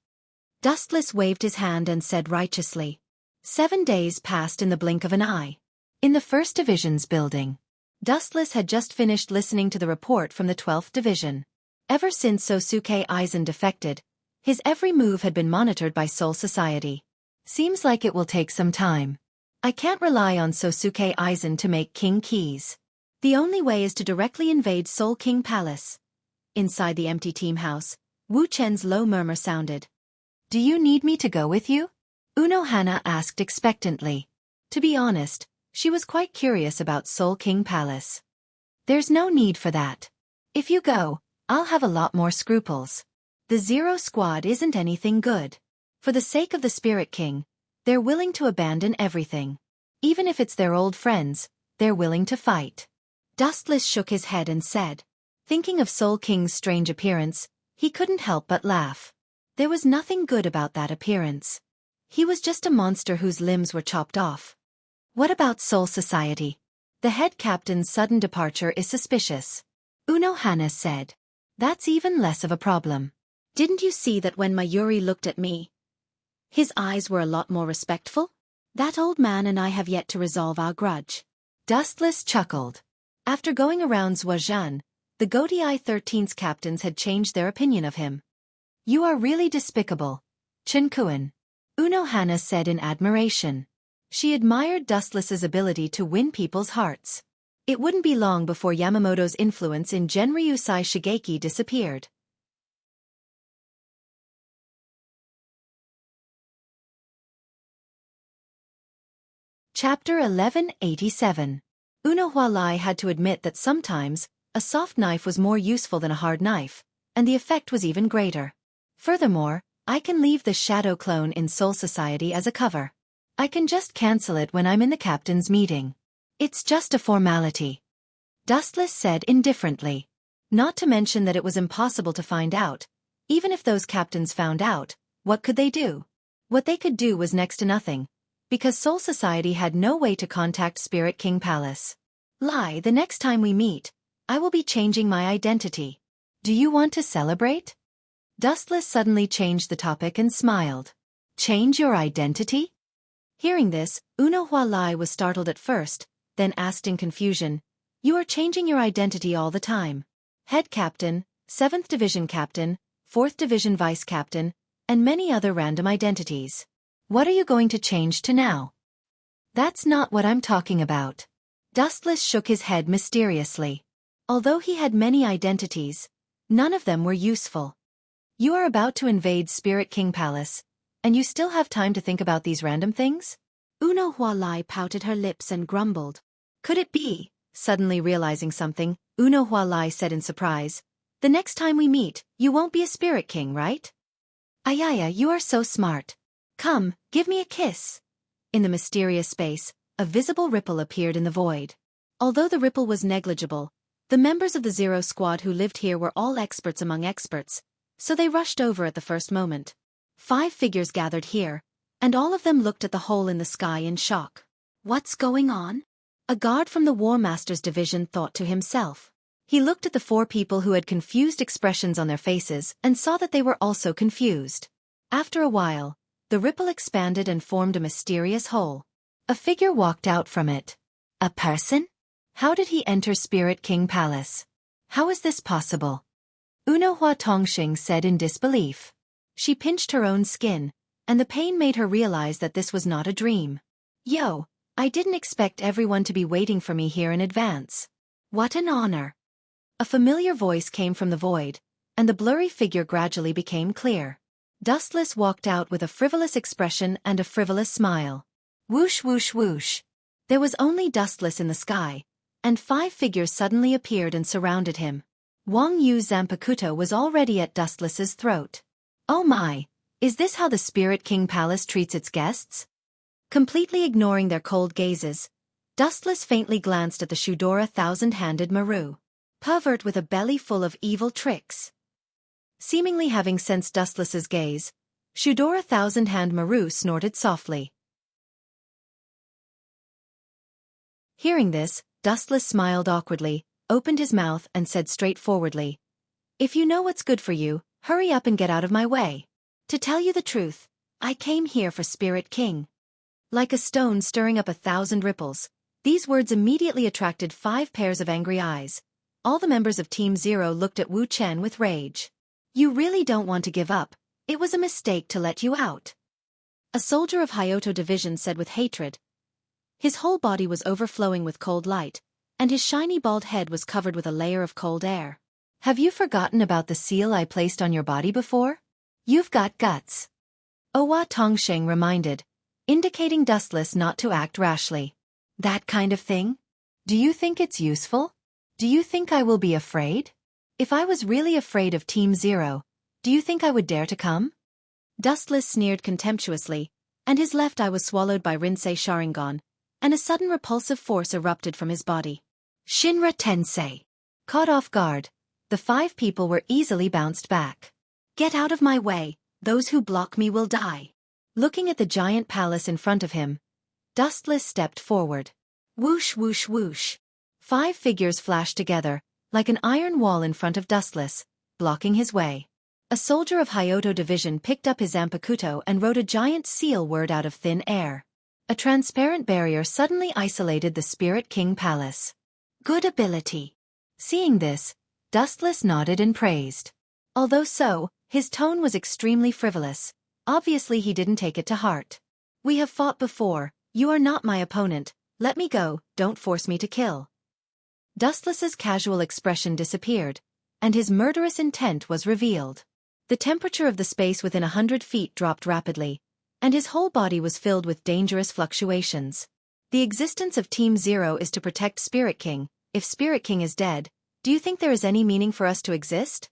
Dustless waved his hand and said righteously. 7 days passed in the blink of an eye. In the 1st Division's building. Dustless had just finished listening to the report from the 12th Division. Ever since Sosuke Aizen defected, his every move had been monitored by Soul Society. Seems like it will take some time. I can't rely on Sosuke Aizen to make King Keys. The only way is to directly invade Soul King Palace. Inside the empty team house, Wu Chen's low murmur sounded. Do you need me to go with you? Unohana asked expectantly. To be honest, she was quite curious about Soul King Palace. There's no need for that. If you go, I'll have a lot more scruples. The Zero Squad isn't anything good. For the sake of the Spirit King, they're willing to abandon everything. Even if it's their old friends, they're willing to fight. Dustless shook his head and said. Thinking of Soul King's strange appearance, he couldn't help but laugh. There was nothing good about that appearance. He was just a monster whose limbs were chopped off. What about Soul Society? The head captain's sudden departure is suspicious. Unohana said. That's even less of a problem. Didn't you see that when Mayuri looked at me? His eyes were a lot more respectful? That old man and I have yet to resolve our grudge. Dustless chuckled. After going around Zhuozhan, the Goatee Eye 13's captains had changed their opinion of him. "You are really despicable, Chen Kuan," Unohana said in admiration. She admired Dustless's ability to win people's hearts. It wouldn't be long before Yamamoto's influence in Genryusai Shigeki disappeared. Chapter 1187. Unohua had to admit that sometimes, a soft knife was more useful than a hard knife, and the effect was even greater. Furthermore, I can leave the Shadow Clone in Soul Society as a cover. I can just cancel it when I'm in the captain's meeting. It's just a formality. Dustless said indifferently. Not to mention that it was impossible to find out. Even if those captains found out, what could they do? What they could do was next to nothing, because Soul Society had no way to contact Spirit King Palace. The next time we meet, I will be changing my identity. Do you want to celebrate? Dustless suddenly changed the topic and smiled. Change your identity? Hearing this, Unohua was startled at first, then asked in confusion, "You are changing your identity all the time. Head Captain, 7th Division Captain, 4th Division Vice Captain, and many other random identities. What are you going to change to now?" "That's not what I'm talking about." Dustless shook his head mysteriously. Although he had many identities, none of them were useful. You are about to invade Spirit King Palace, and you still have time to think about these random things? Unohua pouted her lips and grumbled. Could it be? Suddenly realizing something, Unohua said in surprise, "The next time we meet, you won't be a Spirit King, right?" "Ayaya, you are so smart. Come, give me a kiss." In the mysterious space, a visible ripple appeared in the void. Although the ripple was negligible, the members of the Zero Squad who lived here were all experts among experts, so they rushed over at the first moment. 5 figures gathered here, and all of them looked at the hole in the sky in shock. What's going on? A guard from the War Master's division thought to himself. He looked at the 4 people who had confused expressions on their faces and saw that they were also confused. After a while, the ripple expanded and formed a mysterious hole. A figure walked out from it. A person? How did he enter Spirit King Palace? How is this possible? Unohua Tongxing said in disbelief. She pinched her own skin, and the pain made her realize that this was not a dream. Yo, I didn't expect everyone to be waiting for me here in advance. What an honor. A familiar voice came from the void, and the blurry figure gradually became clear. Dustless walked out with a frivolous expression and a frivolous smile. Whoosh whoosh whoosh. There was only Dustless in the sky, and 5 figures suddenly appeared and surrounded him. Wang Yu Zanpakuto was already at Dustless's throat. Oh my, is this how the Spirit King Palace treats its guests? Completely ignoring their cold gazes, Dustless faintly glanced at the Shudora thousand-handed Maru. Pervert with a belly full of evil tricks. Seemingly having sensed Dustless's gaze, Shudora thousand-hand Maru snorted softly. Hearing this, Dustless smiled awkwardly, opened his mouth and said straightforwardly, "If you know what's good for you, hurry up and get out of my way. To tell you the truth, I came here for Spirit King." Like a stone stirring up 1,000 ripples, these words immediately attracted 5 pairs of angry eyes. All the members of Team Zero looked at Wu Chen with rage. "You really don't want to give up. It was a mistake to let you out." A soldier of Hyoto Division said with hatred. His whole body was overflowing with cold light, and his shiny bald head was covered with a layer of cold air. "Have you forgotten about the seal I placed on your body before? You've got guts." Owa Tongsheng reminded, indicating Dustless not to act rashly. "That kind of thing? Do you think it's useful? Do you think I will be afraid? If I was really afraid of Team Zero, do you think I would dare to come?" Dustless sneered contemptuously, and his left eye was swallowed by Rinsei Sharingan, and a sudden repulsive force erupted from his body. Shinra Tensei. Caught off guard, the 5 people were easily bounced back. "Get out of my way, those who block me will die." Looking at the giant palace in front of him, Dustless stepped forward. Whoosh whoosh whoosh. 5 figures flashed together, like an iron wall in front of Dustless, blocking his way. A soldier of Hyoto Division picked up his Zanpakuto and wrote a giant seal word out of thin air. A transparent barrier suddenly isolated the Spirit King Palace. Good ability. Seeing this, Dustless nodded and praised. Although so, his tone was extremely frivolous. Obviously he didn't take it to heart. We have fought before, you are not my opponent, let me go, don't force me to kill. Dustless's casual expression disappeared, and his murderous intent was revealed. The temperature of the space within 100 feet dropped rapidly, and his whole body was filled with dangerous fluctuations. The existence of Team Zero is to protect Spirit King. If Spirit King is dead, do you think there is any meaning for us to exist?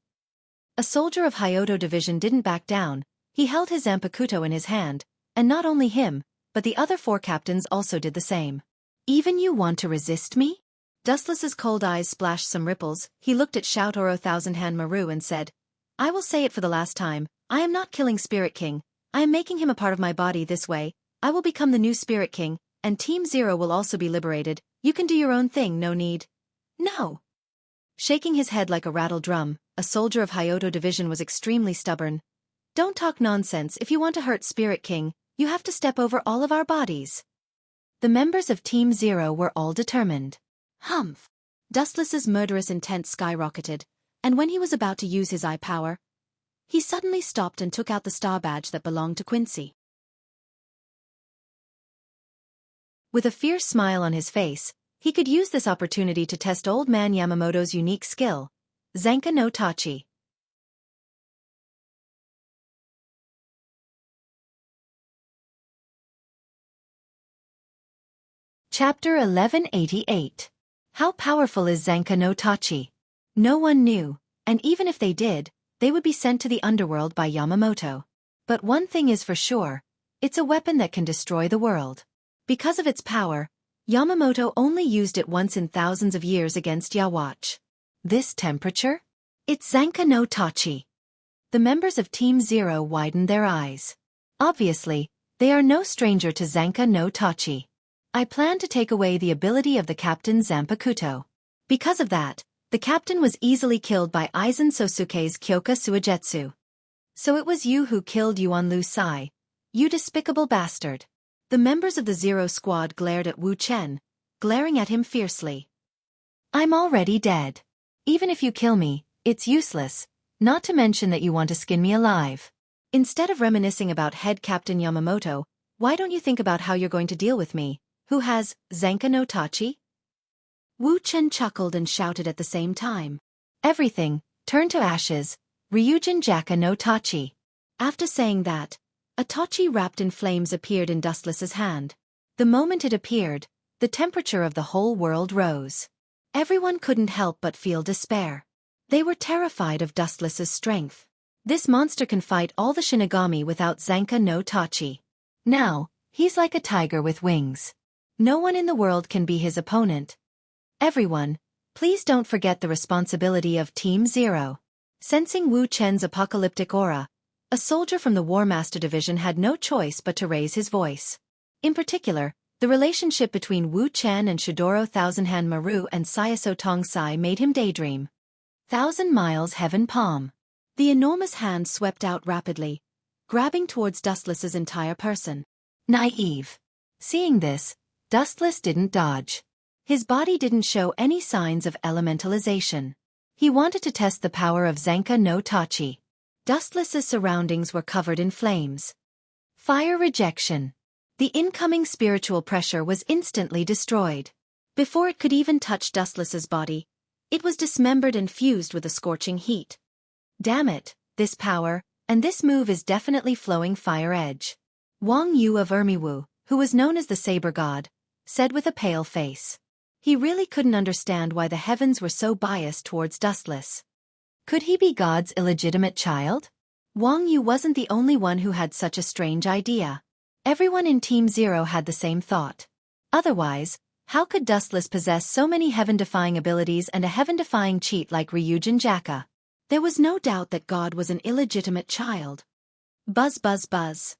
A soldier of Hyoto Division didn't back down. He held his Zanpakuto in his hand, and not only him, but the other 4 captains also did the same. Even you want to resist me? Dustless's cold eyes splashed some ripples. He looked at Shoutoro Thousand-Hand Maru and said, I will say it for the last time, I am not killing Spirit King. I am making him a part of my body this way. I will become the new Spirit King, and Team Zero will also be liberated. You can do your own thing, no need. No. Shaking his head like a rattle drum, a soldier of Hyoto Division was extremely stubborn. Don't talk nonsense. If you want to hurt Spirit King, you have to step over all of our bodies. The members of Team Zero were all determined. Humph. Dustless's murderous intent skyrocketed, and when he was about to use his eye power, he suddenly stopped and took out the star badge that belonged to Quincy. With a fierce smile on his face, he could use this opportunity to test Old Man Yamamoto's unique skill, Zanka no Tachi. Chapter 1188. How powerful is Zanka no Tachi? No one knew, and even if they did, they would be sent to the underworld by Yamamoto. But one thing is for sure, it's a weapon that can destroy the world. Because of its power, Yamamoto only used it once in thousands of years against Yawatch. This temperature? It's Zanka no Tachi. The members of Team Zero widened their eyes. Obviously, they are no stranger to Zanka no Tachi. I plan to take away the ability of the captain Zanpakuto. Because of that, the captain was easily killed by Aizen Sosuke's Kyoka Suigetsu. So it was you who killed Yuan Lu Sai, you despicable bastard. The members of the Zero Squad glared at Wu Chen, glaring at him fiercely. I'm already dead. Even if you kill me, it's useless, not to mention that you want to skin me alive. Instead of reminiscing about head captain Yamamoto, why don't you think about how you're going to deal with me, who has Zanka no Tachi? Wu Chen chuckled and shouted at the same time. Everything, turn to ashes, Ryujin Jaka no Tachi. After saying that, a Tachi wrapped in flames appeared in Dustless's hand. The moment it appeared, the temperature of the whole world rose. Everyone couldn't help but feel despair. They were terrified of Dustless's strength. This monster can fight all the Shinigami without Zanka no Tachi. Now, he's like a tiger with wings. No one in the world can be his opponent. Everyone, please don't forget the responsibility of Team Zero. Sensing Wu Chen's apocalyptic aura, a soldier from the War Master Division had no choice but to raise his voice. In particular, the relationship between Wu Chen and Shidoro Thousand-Hand Maru and Sayaso Tongsai made him daydream. 1,000 miles heaven palm. The enormous hand swept out rapidly, grabbing towards Dustless's entire person. Naive. Seeing this, Dustless didn't dodge. His body didn't show any signs of elementalization. He wanted to test the power of Zanka no Tachi. Dustless's surroundings were covered in flames. Fire rejection. The incoming spiritual pressure was instantly destroyed. Before it could even touch Dustless's body, it was dismembered and fused with a scorching heat. Damn it, this power, and this move is definitely flowing fire edge. Wang Yu of Ermiwu, who was known as the Saber God, said with a pale face. He really couldn't understand why the heavens were so biased towards Dustless. Could he be God's illegitimate child? Wang Yu wasn't the only one who had such a strange idea. Everyone in Team Zero had the same thought. Otherwise, how could Dustless possess so many heaven-defying abilities and a heaven-defying cheat like Ryujin Jaka? There was no doubt that God was an illegitimate child. Buzz buzz buzz.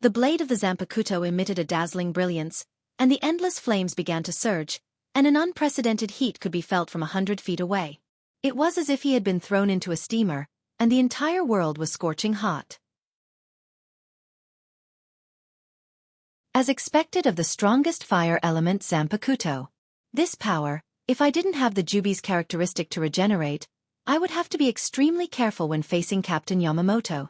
The blade of the Zanpakuto emitted a dazzling brilliance, and the endless flames began to surge, and an unprecedented heat could be felt from 100 feet away. It was as if he had been thrown into a steamer, and the entire world was scorching hot. As expected of the strongest fire element Zanpakuto, this power, If I didn't have the Jubi's characteristic to regenerate, I would have to be extremely careful when facing Captain Yamamoto.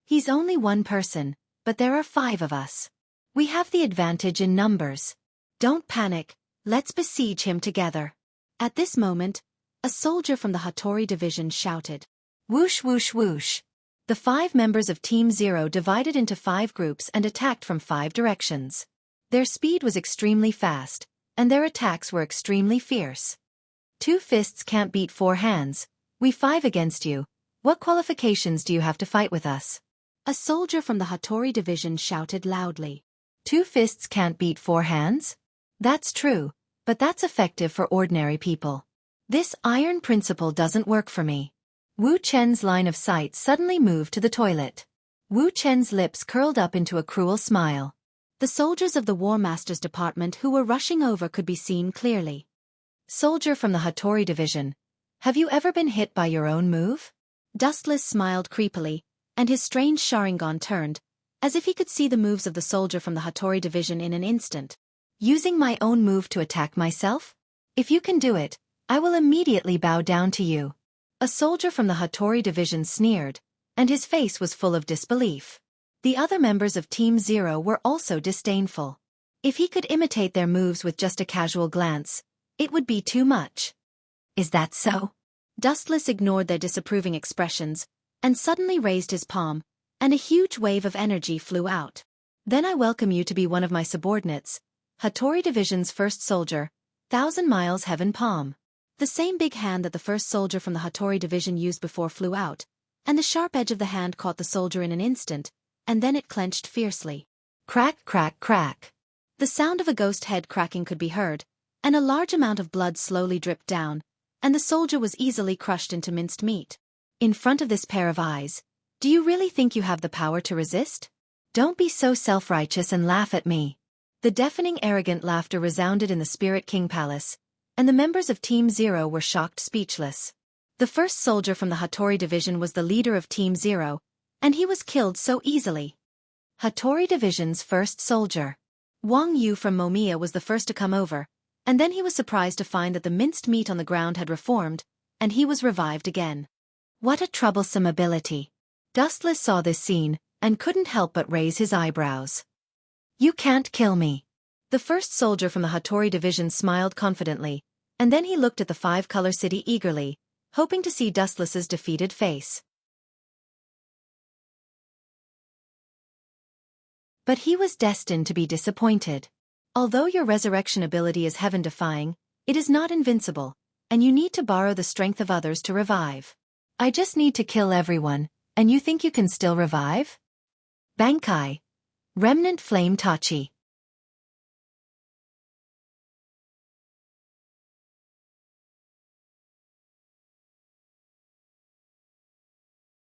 He's only one person, but there are 5 of us. We have the advantage in numbers. Don't panic, let's besiege him together. At this moment, a soldier from the Hattori division shouted. Whoosh whoosh whoosh. The 5 members of Team Zero divided into 5 groups and attacked from 5 directions. Their speed was extremely fast, and their attacks were extremely fierce. 2 fists can't beat 4 hands. We 5 against you. What qualifications do you have to fight with us? A soldier from the Hattori division shouted loudly. 2 fists can't beat 4 hands? That's true, but that's effective for ordinary people. This iron principle doesn't work for me. Wu Chen's line of sight suddenly moved to the toilet. Wu Chen's lips curled up into a cruel smile. The soldiers of the War Master's department who were rushing over could be seen clearly. Soldier from the Hattori division, have you ever been hit by your own move? Dustless smiled creepily, and his strange Sharingan turned, as if he could see the moves of the soldier from the Hattori division in an instant. Using my own move to attack myself? If you can do it, I will immediately bow down to you. A soldier from the Hattori division sneered, and his face was full of disbelief. The other members of Team Zero were also disdainful. If he could imitate their moves with just a casual glance, it would be too much. Is that so? Dustless ignored their disapproving expressions, and suddenly raised his palm, and a huge wave of energy flew out. Then I welcome you to be one of my subordinates, Hattori Division's first soldier, 1,000 Miles Heaven Palm. The same big hand that the first soldier from the Hattori Division used before flew out, and the sharp edge of the hand caught the soldier in an instant, and then it clenched fiercely. Crack, crack, crack. The sound of a ghost head cracking could be heard, and a large amount of blood slowly dripped down, and the soldier was easily crushed into minced meat. In front of this pair of eyes, do you really think you have the power to resist? Don't be so self-righteous and laugh at me. The deafening arrogant laughter resounded in the Spirit King Palace, and the members of Team Zero were shocked speechless. The first soldier from the Hattori Division was the leader of Team Zero, and he was killed so easily. Hattori Division's first soldier. Wang Yu from Momiya was the first to come over, and then he was surprised to find that the minced meat on the ground had reformed, and he was revived again. What a troublesome ability. Dustless saw this scene, and couldn't help but raise his eyebrows. You can't kill me. The first soldier from the Hattori Division smiled confidently, and then he looked at the 5-color city eagerly, hoping to see Dustless's defeated face. But he was destined to be disappointed. Although your resurrection ability is heaven-defying, it is not invincible, and you need to borrow the strength of others to revive. I just need to kill everyone, and you think you can still revive? Bankai. Remnant Flame Tachi.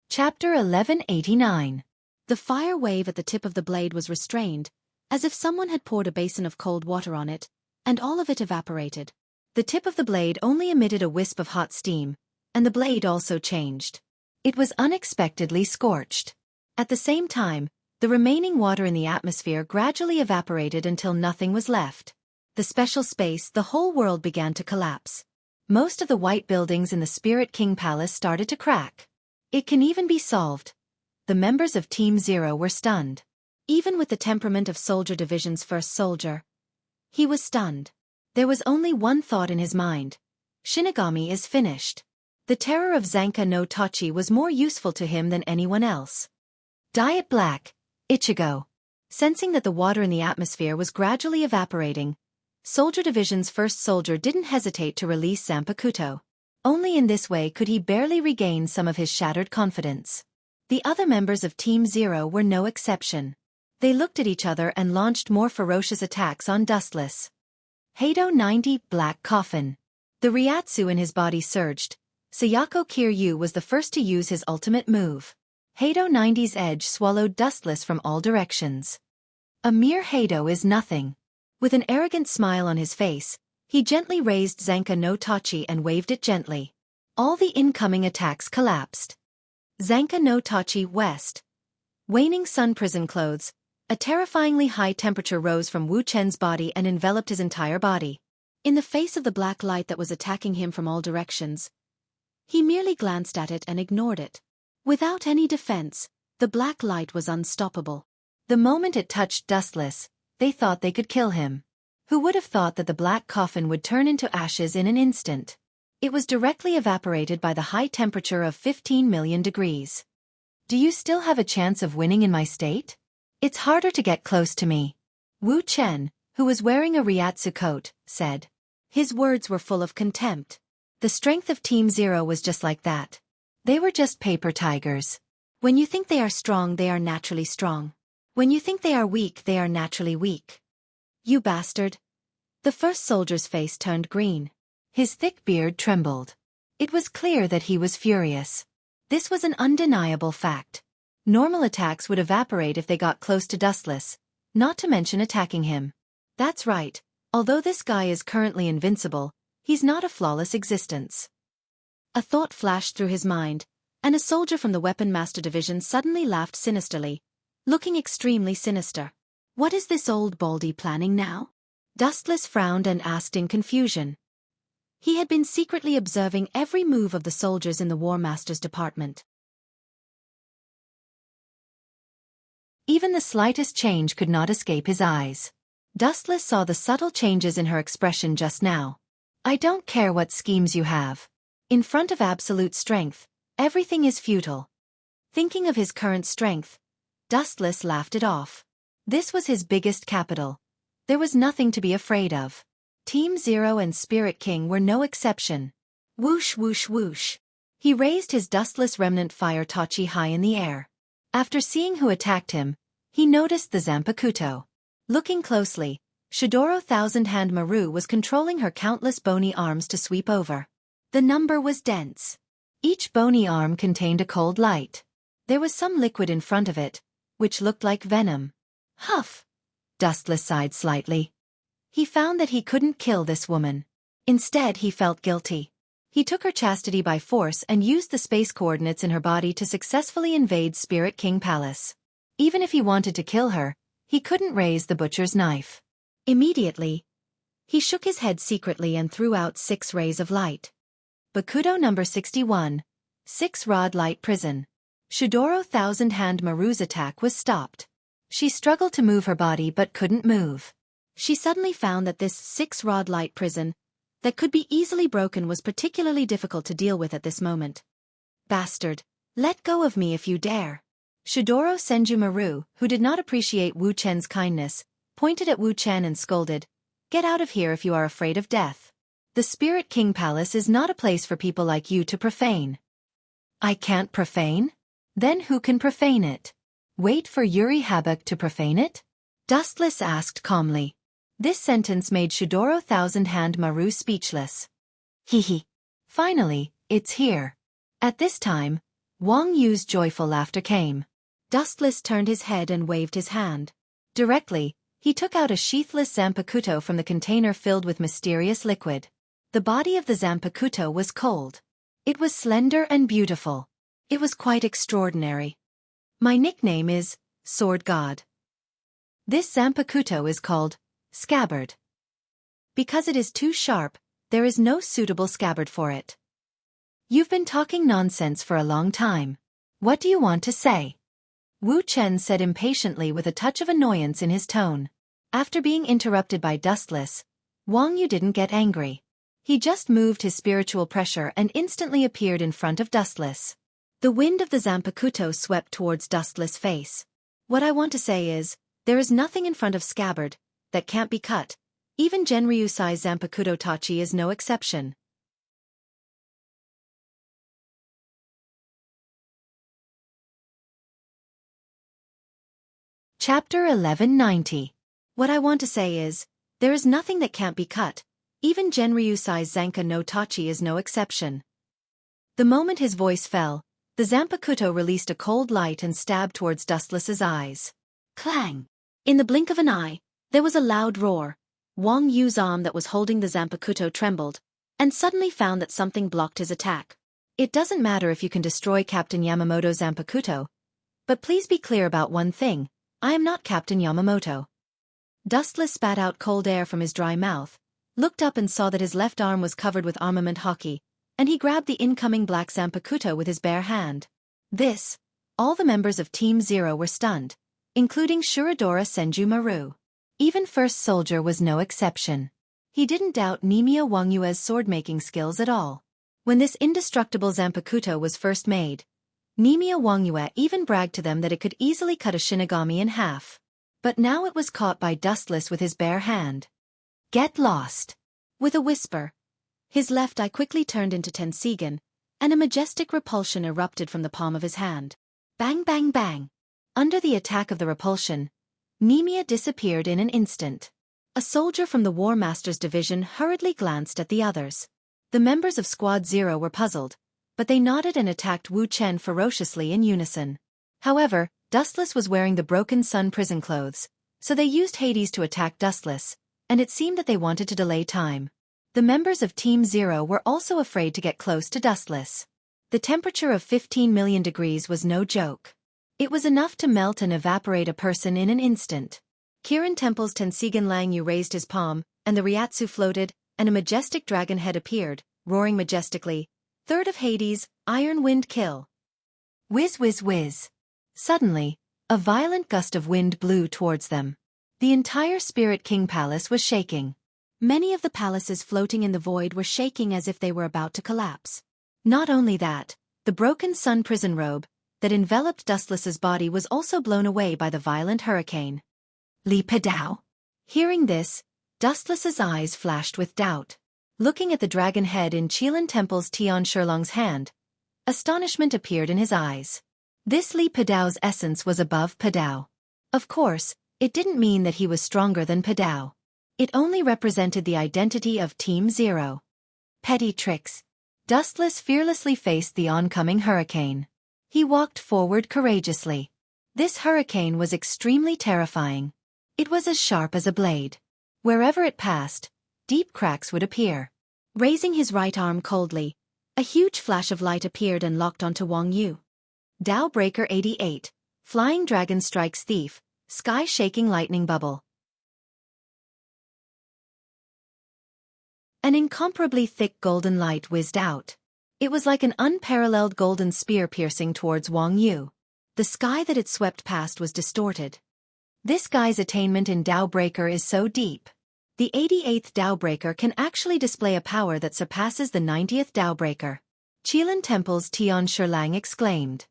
Chapter 1189. The fire wave at the tip of the blade was restrained, as if someone had poured a basin of cold water on it, and all of it evaporated. The tip of the blade only emitted a wisp of hot steam, and the blade also changed. It was unexpectedly scorched. At the same time, the remaining water in the atmosphere gradually evaporated until nothing was left. The special space, the whole world began to collapse. Most of the white buildings in the Spirit King Palace started to crack. It can even be solved. The members of Team Zero were stunned. Even with the temperament of Soldier Division's first soldier, he was stunned. There was only one thought in his mind. Shinigami is finished. The terror of Zanka no Tachi was more useful to him than anyone else. Dye it black, Ichigo. Sensing that the water in the atmosphere was gradually evaporating, Soldier Division's first soldier didn't hesitate to release Zanpakuto. Only in this way could he barely regain some of his shattered confidence. The other members of Team Zero were no exception. They looked at each other and launched more ferocious attacks on Dustless. Heido 90 Black Coffin. The Ryatsu in his body surged. Sayako Kiryu was the first to use his ultimate move. Heido 90's edge swallowed Dustless from all directions. A mere Heido is nothing. With an arrogant smile on his face, he gently raised Zanka no Tachi and waved it gently. All the incoming attacks collapsed. Zanka no Tachi West. Waning sun prison clothes. A terrifyingly high temperature rose from Wu Chen's body and enveloped his entire body. In the face of the black light that was attacking him from all directions, he merely glanced at it and ignored it. Without any defense, the black light was unstoppable. The moment it touched Dustless, they thought they could kill him. Who would have thought that the black coffin would turn into ashes in an instant? It was directly evaporated by the high temperature of 15 million degrees. Do you still have a chance of winning in my state? It's harder to get close to me. Wu Chen, who was wearing a Ryatsu coat, said. His words were full of contempt. The strength of Team Zero was just like that. They were just paper tigers. When you think they are strong, they are naturally strong. When you think they are weak, they are naturally weak. You bastard. The first soldier's face turned green. His thick beard trembled. It was clear that he was furious. This was an undeniable fact. Normal attacks would evaporate if they got close to Dustless, not to mention attacking him. That's right, although this guy is currently invincible, he's not a flawless existence. A thought flashed through his mind, and a soldier from the Weapon Master Division suddenly laughed sinisterly, looking extremely sinister. What is this old baldy planning now? Dustless frowned and asked in confusion. He had been secretly observing every move of the soldiers in the War Master's department. Even the slightest change could not escape his eyes. Dustless saw the subtle changes in her expression just now. I don't care what schemes you have. In front of absolute strength, everything is futile. Thinking of his current strength, Dustless laughed it off. This was his biggest capital. There was nothing to be afraid of. Team Zero and Spirit King were no exception. Whoosh whoosh whoosh. He raised his Dustless Remnant Fire Tachi high in the air. After seeing who attacked him, he noticed the Zanpakuto. Looking closely, Shidoro Thousand Hand Maru was controlling her countless bony arms to sweep over. The number was dense. Each bony arm contained a cold light. There was some liquid in front of it, which looked like venom. Huff! Dustless sighed slightly. He found that he couldn't kill this woman. Instead, he felt guilty. He took her chastity by force and used the space coordinates in her body to successfully invade Spirit King Palace. Even if he wanted to kill her, he couldn't raise the butcher's knife. Immediately, he shook his head secretly and threw out 6 rays of light. Bakudo number 61, 6-rod light prison. Shidoro Thousand Hand Maru's attack was stopped. She struggled to move her body but couldn't move. She suddenly found that this 6-rod light prison that could be easily broken was particularly difficult to deal with at this moment. Bastard, let go of me if you dare. Shidoro Senju Maru, who did not appreciate Wu Chen's kindness, pointed at Wu Chen and scolded, Get out of here if you are afraid of death. The Spirit King Palace is not a place for people like you to profane. I can't profane? Then who can profane it? Wait for Yuri Habak to profane it? Dustless asked calmly. This sentence made Shidoro Thousand Hand Maru speechless. Hee. Finally, it's here. At this time, Wang Yu's joyful laughter came. Dustless turned his head and waved his hand. Directly, he took out a sheathless Zanpakuto from the container filled with mysterious liquid. The body of the Zanpakuto was cold. It was slender and beautiful. It was quite extraordinary. My nickname is Sword God. This Zanpakuto is called Scabbard. Because it is too sharp, there is no suitable scabbard for it. You've been talking nonsense for a long time. What do you want to say? Wu Chen said impatiently with a touch of annoyance in his tone. After being interrupted by Dustless, Wang Yu didn't get angry. He just moved his spiritual pressure and instantly appeared in front of Dustless. The wind of the Zanpakuto swept towards Dustless' face. What I want to say is, there is nothing in front of Scabbard that can't be cut. Even Genryusai's Zanpakuto Tachi is no exception. Chapter 1190. What I want to say is, there is nothing that can't be cut. Even Genryusai's Zanka no Tachi is no exception. The moment his voice fell, the Zanpakuto released a cold light and stabbed towards Dustless's eyes. Clang! In the blink of an eye, there was a loud roar. Wang Yu's arm that was holding the Zanpakuto trembled, and suddenly found that something blocked his attack. It doesn't matter if you can destroy Captain Yamamoto's Zanpakuto, but please be clear about one thing, I am not Captain Yamamoto. Dustless spat out cold air from his dry mouth, looked up and saw that his left arm was covered with armament hockey, and he grabbed the incoming black Zanpakuto with his bare hand. All the members of Team Zero were stunned, including Shuradora Senju Maru. Even First Soldier was no exception. He didn't doubt Nimia Wangyue's sword-making skills at all. When this indestructible Zanpakuto was first made, Nimia Wangyue even bragged to them that it could easily cut a Shinigami in half. But now it was caught by Dustless with his bare hand. "Get lost!" With a whisper, his left eye quickly turned into Tensigen, and a majestic repulsion erupted from the palm of his hand. Bang bang bang! Under the attack of the repulsion, Nimia disappeared in an instant. A soldier from the War Master's division hurriedly glanced at the others. The members of Squad Zero were puzzled, but they nodded and attacked Wu Chen ferociously in unison. However, Dustless was wearing the Broken Sun prison clothes, so they used Hades to attack Dustless, and it seemed that they wanted to delay time. The members of Team Zero were also afraid to get close to Dustless. The temperature of 15 million degrees was no joke. It was enough to melt and evaporate a person in an instant. Kirin Temple's Tensigen Langyu raised his palm, and the Ryatsu floated, and a majestic dragon head appeared, roaring majestically. Third of Hades, Iron Wind Kill. Whiz whiz whiz. Suddenly, a violent gust of wind blew towards them. The entire Spirit King Palace was shaking. Many of the palaces floating in the void were shaking as if they were about to collapse. Not only that, the Broken Sun prison robe that enveloped Dustless's body was also blown away by the violent hurricane. Li Padao. Hearing this, Dustless's eyes flashed with doubt. Looking at the dragon head in Qilin Temple's Tian Shurlong's hand, astonishment appeared in his eyes. This Li Padao's essence was above Padao. Of course, it didn't mean that he was stronger than Padao. It only represented the identity of Team Zero. Petty tricks. Dustless fearlessly faced the oncoming hurricane. He walked forward courageously. This hurricane was extremely terrifying. It was as sharp as a blade. Wherever it passed, deep cracks would appear. Raising his right arm coldly, a huge flash of light appeared and locked onto Wang Yu. Dao Breaker 88, Flying Dragon Strikes Thief, Sky-Shaking Lightning Bubble. An incomparably thick golden light whizzed out. It was like an unparalleled golden spear piercing towards Wang Yu. The sky that it swept past was distorted. This guy's attainment in Dao Breaker is so deep. The 88th Dao Breaker can actually display a power that surpasses the 90th Dao Breaker. Qilin Temple's Tian Shurlang exclaimed.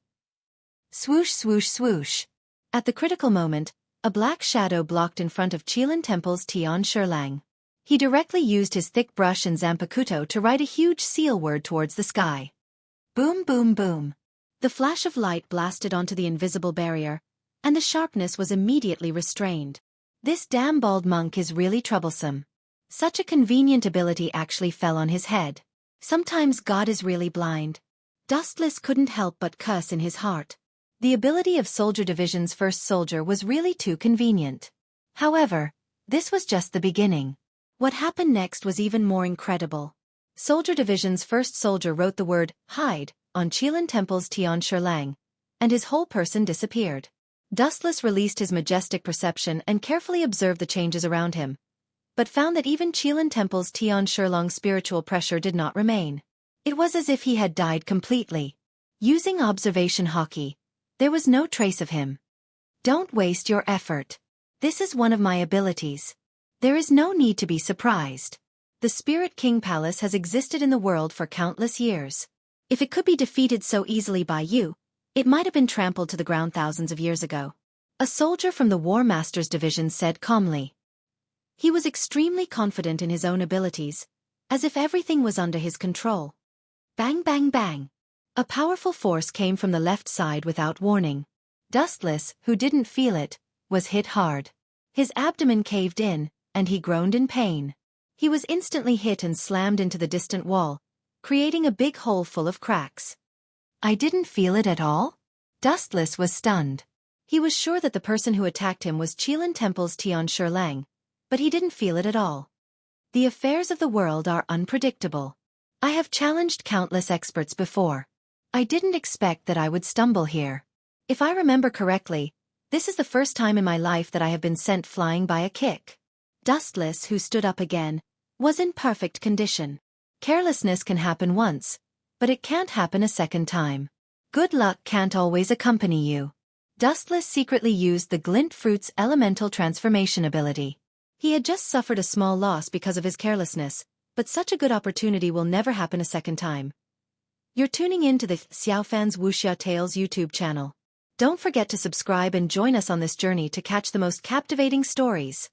Swoosh swoosh swoosh. At the critical moment, a black shadow blocked in front of Qilin Temple's Tian Shurlang. He directly used his thick brush and Zanpakuto to write a huge seal word towards the sky. Boom boom boom. The flash of light blasted onto the invisible barrier, and the sharpness was immediately restrained. This damn bald monk is really troublesome. Such a convenient ability actually fell on his head. Sometimes God is really blind. Dustless couldn't help but cuss in his heart. The ability of Soldier Division's first soldier was really too convenient. However, this was just the beginning. What happened next was even more incredible. Soldier Division's first soldier wrote the word, hide, on Qilin Temple's Tian Shurlang, and his whole person disappeared. Dustless released his majestic perception and carefully observed the changes around him, but found that even Qilin Temple's Tian Shurlong's spiritual pressure did not remain. It was as if he had died completely. Using observation hockey, there was no trace of him. Don't waste your effort. This is one of my abilities. There is no need to be surprised. The Spirit King Palace has existed in the world for countless years. If it could be defeated so easily by you, it might have been trampled to the ground thousands of years ago. A soldier from the War Master's division said calmly. He was extremely confident in his own abilities, as if everything was under his control. Bang bang bang. A powerful force came from the left side without warning. Dustless, who didn't feel it, was hit hard. His abdomen caved in, and he groaned in pain. He was instantly hit and slammed into the distant wall, creating a big hole full of cracks. I didn't feel it at all? Dustless was stunned. He was sure that the person who attacked him was Qilin Temple's Tian Shurlang, but he didn't feel it at all. The affairs of the world are unpredictable. I have challenged countless experts before. I didn't expect that I would stumble here. If I remember correctly, this is the first time in my life that I have been sent flying by a kick. Dustless, who stood up again, was in perfect condition. Carelessness can happen once, but it can't happen a second time. Good luck can't always accompany you. Dustless secretly used the glint fruit's elemental transformation ability. He had just suffered a small loss because of his carelessness, but such a good opportunity will never happen a second time. You're tuning in to the Xiaofan's Wuxia Tales YouTube channel. Don't forget to subscribe and join us on this journey to catch the most captivating stories.